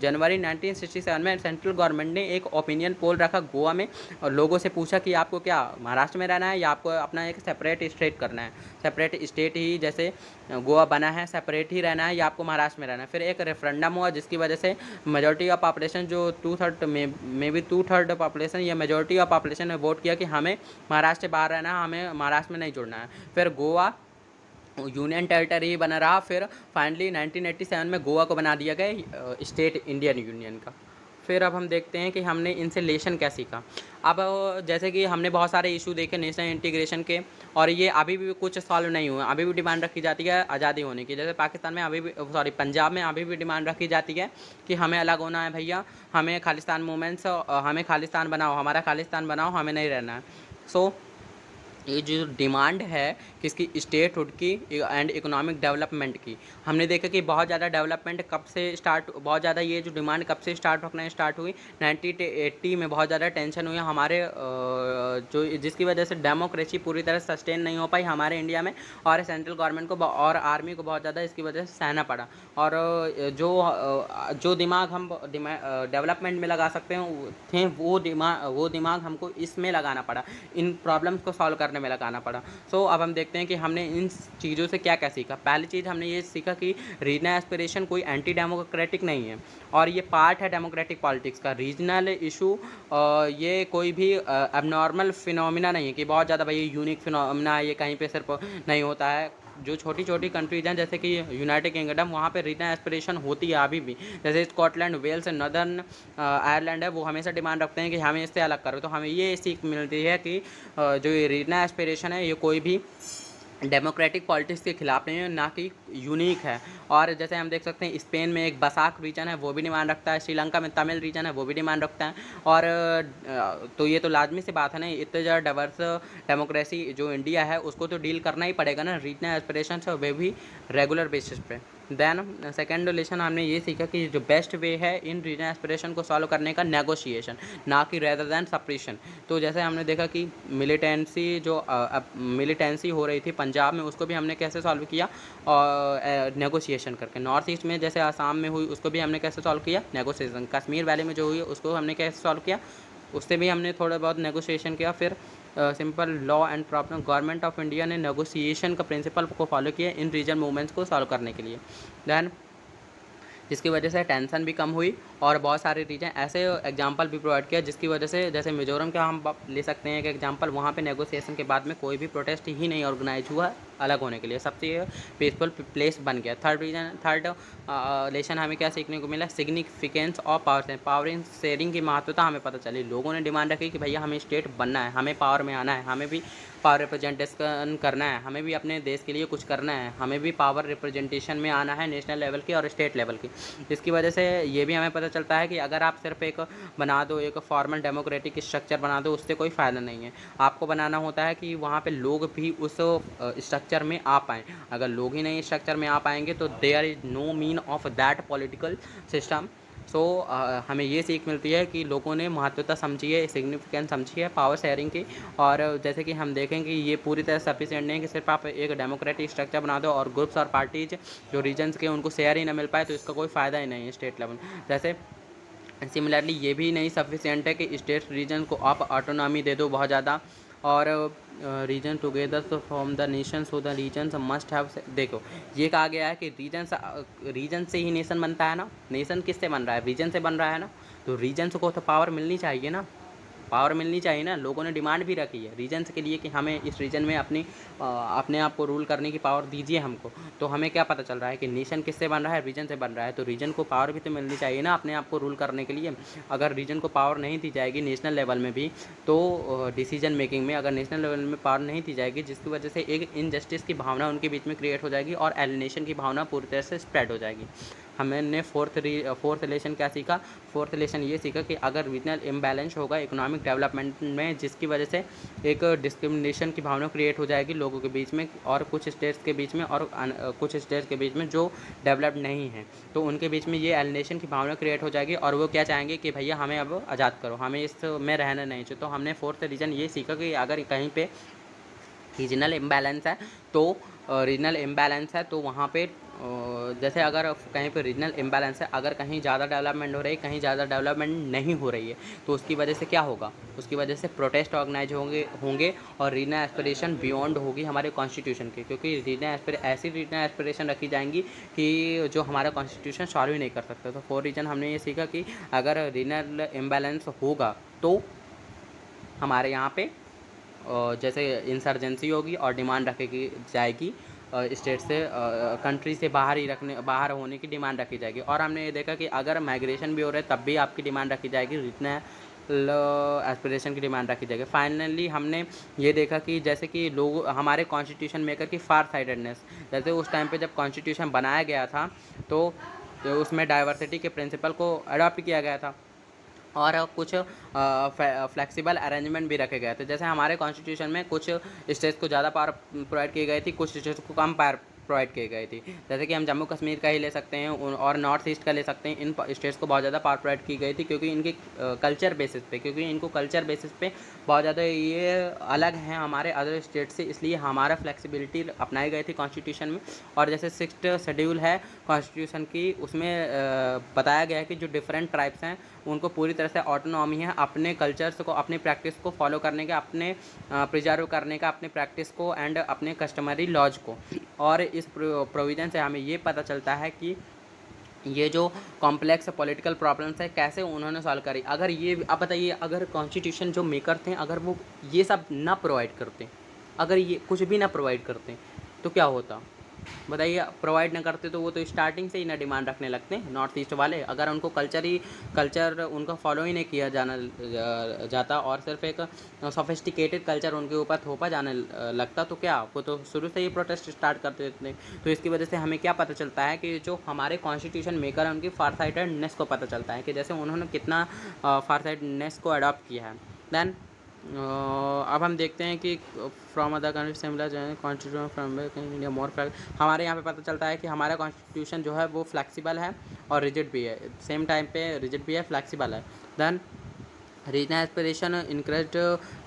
जनवरी 1967 में सेंट्रल गवर्नमेंट ने एक ओपिनियन पोल रखा गोवा में, और लोगों से पूछा कि आपको क्या महाराष्ट्र में रहना है या आपको अपना एक सेपरेट स्टेट करना है, सेपरेट स्टेट ही जैसे गोवा बना है सेपरेट ही रहना है या आपको महाराष्ट्र में रहना है। फिर एक रेफरेंडम हुआ, जिसकी वजह से मेजॉरिटी ऑफ पॉपुलेशन जो 2/3 में भी 2/3 पॉपुलेशन या मेजॉरिटी ऑफ पॉपुलेशन ने वोट किया कि हमें महाराष्ट्र से बाहर रहना है, हमें महाराष्ट्र में नहीं जुड़ना है। फिर गोवा यूनियन टेरिटरी बना रहा। फिर फाइनली 1987 में गोवा को बना दिया गया स्टेट इंडियन यूनियन का। फिर अब हम देखते हैं कि हमने इनसे लेशन क्या सीखा। अब जैसे कि हमने बहुत सारे इशू देखे नेशनल इंटीग्रेशन के, और ये अभी भी कुछ सॉल्व नहीं हुए। अभी भी डिमांड रखी जाती है आज़ादी होने की। जैसे पाकिस्तान में अभी भी, सॉरी, पंजाब में अभी भी डिमांड रखी जाती है कि हमें अलग होना है भैया, हमें खालिस्तान मूवमेंट्स, हमें खालिस्तान बनाओ, हमारा खालिस्तान बनाओ, हमें नहीं रहना है। सो ये जो डिमांड है किसकी, स्टेटहुड की एंड इकोनॉमिक डेवलपमेंट की। हमने देखा कि बहुत ज़्यादा डेवलपमेंट कब से स्टार्ट, बहुत ज़्यादा ये जो डिमांड कब से स्टार्ट हुई 1980 में। बहुत ज़्यादा टेंशन हुई हमारे जो, जिसकी वजह से डेमोक्रेसी पूरी तरह सस्टेन नहीं हो पाई हमारे इंडिया में, और सेंट्रल गवर्नमेंट को और आर्मी को बहुत ज़्यादा इसकी वजह से सहना पड़ा। और जो दिमाग हम डेवलपमेंट में लगा सकते हैं वो दिमाग हमको इसमें लगाना पड़ा, इन प्रॉब्लम्स को सॉल्व करने में लगाना पड़ा। सो अब हम देखते हैं कि हमने इन चीज़ों से क्या क्या सीखा। पहली चीज़ हमने ये सीखा कि रीजनल एस्पिरेशन कोई एंटी डेमोक्रेटिक नहीं है, और ये पार्ट है डेमोक्रेटिक पॉलिटिक्स का। रीजनल इशू ये कोई भी एबनॉर्मल फिनोमिना नहीं है कि बहुत ज़्यादा भाई यूनिक फिनोमिना है, ये कहीं पे सिर्फ नहीं होता है। जो छोटी छोटी कंट्रीज हैं जैसे कि यूनाइटेड किंगडम, वहाँ पे रीजनल एस्पिरेशन होती है अभी भी। जैसे स्कॉटलैंड, वेल्स, नॉर्दर्न आयरलैंड है, वो हमेशा डिमांड रखते हैं कि हमें इससे अलग करो। तो हमें ये सीख मिलती है कि जो ये रीजनल एस्पिरेशन है ये कोई भी डेमोक्रेटिक पॉलिटिक्स के खिलाफ नहीं है, ना कि यूनिक है। और जैसे हम देख सकते हैं स्पेन में एक बसाक रीजन है, वो भी डिमांड रखता है। श्रीलंका में तमिल रीजन है, वो भी डिमांड रखता है। और तो ये तो लाजमी सी बात है ना, इतने ज़्यादा डाइवर्स डेमोक्रेसी जो इंडिया है उसको तो डील करना ही पड़ेगा ना रीजनल एस्पिरेशन से, वे भी रेगुलर बेसिस पे। देन सेकेंड लेसन हमने ये सीखा कि जो बेस्ट वे है इन रीजनल एस्पिरेशन को सॉल्व करने का नेगोशिएशन, ना कि रेदर दैन सप्रेशन। तो जैसे हमने देखा कि मिलिटेंसी जो मिलिटेंसी हो रही थी पंजाब में, उसको भी हमने कैसे सॉल्व किया, और नेगोशिएशन करके। नॉर्थ ईस्ट में जैसे आसाम में हुई, उसको भी हमने कैसे सॉल्व किया, नेगोशिएशन। कश्मीर वैली में जो हुई उसको हमने कैसे सॉल्व किया, उससे भी हमने थोड़ा बहुत नेगोशिएशन किया। फिर simple law and problem, government of India ने नेगोशिएशन का प्रिंसिपल को फॉलो किया इन रीजन मूवमेंट्स को सॉल्व करने के लिए। दैन जिसकी वजह से टेंशन भी कम हुई, और बहुत सारे रीजन ऐसे एग्जांपल भी प्रोवाइड किया जिसकी वजह से, जैसे मिजोरम का हम ले सकते हैं एक एग्जांपल, वहाँ पे नेगोशिएशन के बाद में कोई भी प्रोटेस्ट ही नहीं ऑर्गेनाइज हुआ अलग होने के लिए, सबसे पीसफुल प्लेस बन गया। थर्ड लेसन हमें क्या सीखने को मिला, सिग्निफिकेंस ऑफ पावर शेयरिंग की महत्वता हमें पता चली। लोगों ने डिमांड रखी कि भैया हमें स्टेट बनना है, हमें पावर में आना है, हमें भी पावर रिप्रेजेंटेशन करना है, हमें भी अपने देश के लिए कुछ करना है, हमें भी पावर रिप्रेजेंटेशन में आना है नेशनल लेवल की और स्टेट लेवल की। जिसकी वजह से ये भी हमें पता चलता है कि अगर आप सिर्फ एक बना दो, एक फॉर्मल डेमोक्रेटिक स्ट्रक्चर बना दो, उससे कोई फ़ायदा नहीं है। आपको बनाना होता है कि वहाँ पे लोग भी उस स्ट्रक्चर में आ पाएँ। अगर लोग ही नहीं स्ट्रक्चर में आ पाएंगे तो there is no mean of that political system. So हमें ये सीख मिलती है कि लोगों ने महत्वता समझी है, सिग्निफिकेंस समझी है पावर शेयरिंग की। और जैसे कि हम देखें कि ये पूरी तरह सफिशिएंट नहीं है कि सिर्फ आप एक डेमोक्रेटिक स्ट्रक्चर बना दो और ग्रुप्स और पार्टीज जो रीजन्स के उनको शेयर ही ना मिल पाए, तो इसका कोई फ़ायदा ही नहीं है स्टेट लेवल। जैसे सिमिलरली ये भी नहीं सफिशिएंट है कि स्टेट रीजन को आप ऑटोनॉमी दे दो बहुत ज़्यादा, और रीजन टुगेदर तो from the nation, so the regions must have. देखो ये कहा गया है कि रीजन से ही नेशन बनता है ना, नेशन किससे बन रहा है, रीजन से बन रहा है ना, तो रीजन्स को तो पावर मिलनी चाहिए ना, पावर मिलनी चाहिए ना। लोगों ने डिमांड भी रखी है रीजन्स के लिए कि हमें इस रीजन में अपने आप को रूल करने की पावर दीजिए हमको। तो हमें क्या पता चल रहा है कि नेशन किससे बन रहा है, रीजन से बन रहा है, तो रीजन को पावर भी तो मिलनी चाहिए ना अपने आप को रूल करने के लिए। अगर रीजन को पावर नहीं दी जाएगी नेशनल लेवल में भी, तो डिसीजन मेकिंग में अगर नेशनल लेवल में पावर नहीं दी जाएगी, जिसकी वजह से एक इनजस्टिस की भावना उनके बीच में क्रिएट हो जाएगी और एलिनेशन की भावना पूरी तरह से स्प्रेड हो जाएगी। हमने फोर्थ लेसन क्या सीखा, फोर्थ लेसन ये सीखा कि अगर रीजनल इम्बैलेंस होगा इकोनॉमिक डेवलपमेंट में, जिसकी वजह से एक डिस्क्रिमिनेशन की भावना क्रिएट हो जाएगी लोगों के बीच में और कुछ स्टेट्स के बीच में, और कुछ स्टेट्स के बीच में जो डेवलप्ड नहीं हैं, तो उनके बीच में ये एलिनेशन की भावना क्रिएट हो जाएगी और वो क्या चाहेंगे कि भैया हमें अब आज़ाद करो, हमें इसमें रहना नहीं चाहिए। तो हमने फोर्थ रीजन ये सीखा कि अगर कहीं पे रीजनल इम्बैलेंस है तो वहाँ पे जैसे अगर कहीं पे रीजनल इम्बैलेंस है, अगर कहीं ज़्यादा डेवलपमेंट हो रही है, कहीं ज़्यादा डेवलपमेंट नहीं हो रही है, तो उसकी वजह से क्या होगा, उसकी वजह से प्रोटेस्ट ऑर्गेनाइज होंगे और रीजनल एस्पिरेशन बियॉन्ड होगी हमारे कॉन्स्टिट्यूशन के, क्योंकि ऐसी रीजनल एस्पिरेशन रखी जाएंगी कि जो हमारा कॉन्स्टिट्यूशन सॉल्व ही नहीं कर सकता। तो फोर रीजन हमने ये सीखा कि अगर रीजनल इम्बैलेंस होगा तो हमारे यहाँ पे जैसे इंसर्जेंसी होगी और डिमांड रखेगी जाएगी स्टेट से कंट्री से बाहर होने की डिमांड रखी जाएगी। और हमने ये देखा कि अगर माइग्रेशन भी हो रहा है तब भी आपकी डिमांड रखी जाएगी, रीजनल एस्पिरेशन की डिमांड रखी जाएगी। फाइनली हमने ये देखा कि जैसे कि लोग हमारे कॉन्स्टिट्यूशन मेकर की फार साइडेडनेस, जैसे उस टाइम पे जब कॉन्स्टिट्यूशन बनाया गया था तो उसमें डाइवर्सिटी के प्रिंसिपल को अडॉप्ट किया गया था और कुछ फ्लेक्सिबल अरेंजमेंट भी रखे गए थे। जैसे हमारे कॉन्स्टिट्यूशन में कुछ स्टेट्स को ज़्यादा पावर प्रोवाइड की गई थी, कुछ स्टेट्स को कम पावर प्रोवाइड की गई थी। जैसे कि हम जम्मू कश्मीर का ही ले सकते हैं और नॉर्थ ईस्ट का ले सकते हैं। इन स्टेट्स को बहुत ज़्यादा पावर प्रोवाइड की गई थी क्योंकि इनके कल्चर बेसिस पे, क्योंकि इनको कल्चर बेसिस पे बहुत ज़्यादा ये अलग हैं हमारे अदर स्टेट से, इसलिए हमारा फ्लेक्सिबिलिटी अपनाई गई थी कॉन्स्टिट्यूशन में। और जैसे 6th शेड्यूल है कॉन्स्टिट्यूशन की, उसमें बताया गया है कि जो डिफरेंट ट्राइब्स हैं उनको पूरी तरह से ऑटोनॉमी है अपने कल्चर्स को, अपनी प्रैक्टिस को फॉलो करने का, अपने प्रिजर्व करने का, अपने प्रैक्टिस को एंड अपने कस्टमरी लॉज को। और इस प्रोविज़न से हमें ये पता चलता है कि ये जो कॉम्प्लेक्स पॉलिटिकल प्रॉब्लम्स है कैसे उन्होंने सॉल्व करी। अगर ये आप बताइए, अगर कॉन्स्टिट्यूशन जो मेकर थे अगर वो ये सब ना प्रोवाइड करते, अगर ये कुछ भी ना प्रोवाइड करते तो क्या होता बताइए। प्रोवाइड ना करते तो वो तो स्टार्टिंग से ही ना डिमांड रखने लगते नॉर्थ ईस्ट वाले। अगर उनको कल्चर उनका फॉलो ही नहीं किया जाता और सिर्फ एक सोफिस्टिकेटेड कल्चर उनके ऊपर थोपा जाने लगता तो क्या, वो तो शुरू से ही प्रोटेस्ट स्टार्ट कर देते। तो इसकी वजह से हमें क्या पता चलता है कि जो हमारे कॉन्स्टिट्यूशन मेकर हैं उनकी फार साइडेडनेस को पता चलता है कि जैसे उन्होंने कितना फार साइडेडनेस को अडॉप्ट किया है। देन अब हम देखते हैं कि from other country similar constitution from India more हमारे यहाँ पे पता चलता है कि हमारा कॉन्स्टिट्यूशन जो है वो फ्लेक्सिबल है और रिजिड भी है, सेम टाइम पे रिजिड भी है, फ्लेक्सिबल है। Then regional aspiration encourage,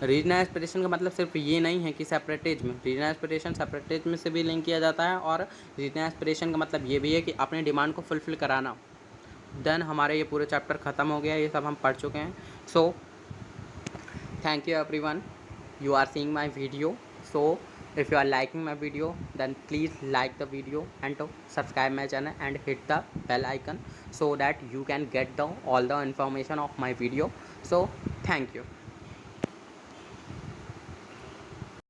regional aspiration का मतलब सिर्फ ये नहीं है कि सेपरेटिज्म, रीजनल एस्पिरेशन सेपरेटिज्म से भी लिंक किया जाता है और रीजनल एस्पिरेशन का मतलब ये भी है कि अपने डिमांड को फुलफिल कराना। देन हमारे ये पूरे चैप्टर ख़त्म हो गया, ये सब हम पढ़ चुके हैं। सो thank you everyone, you are seeing my video. So if you are liking my video then please like the video and to subscribe my channel and hit the bell icon so that you can get all the information of my video. So thank you.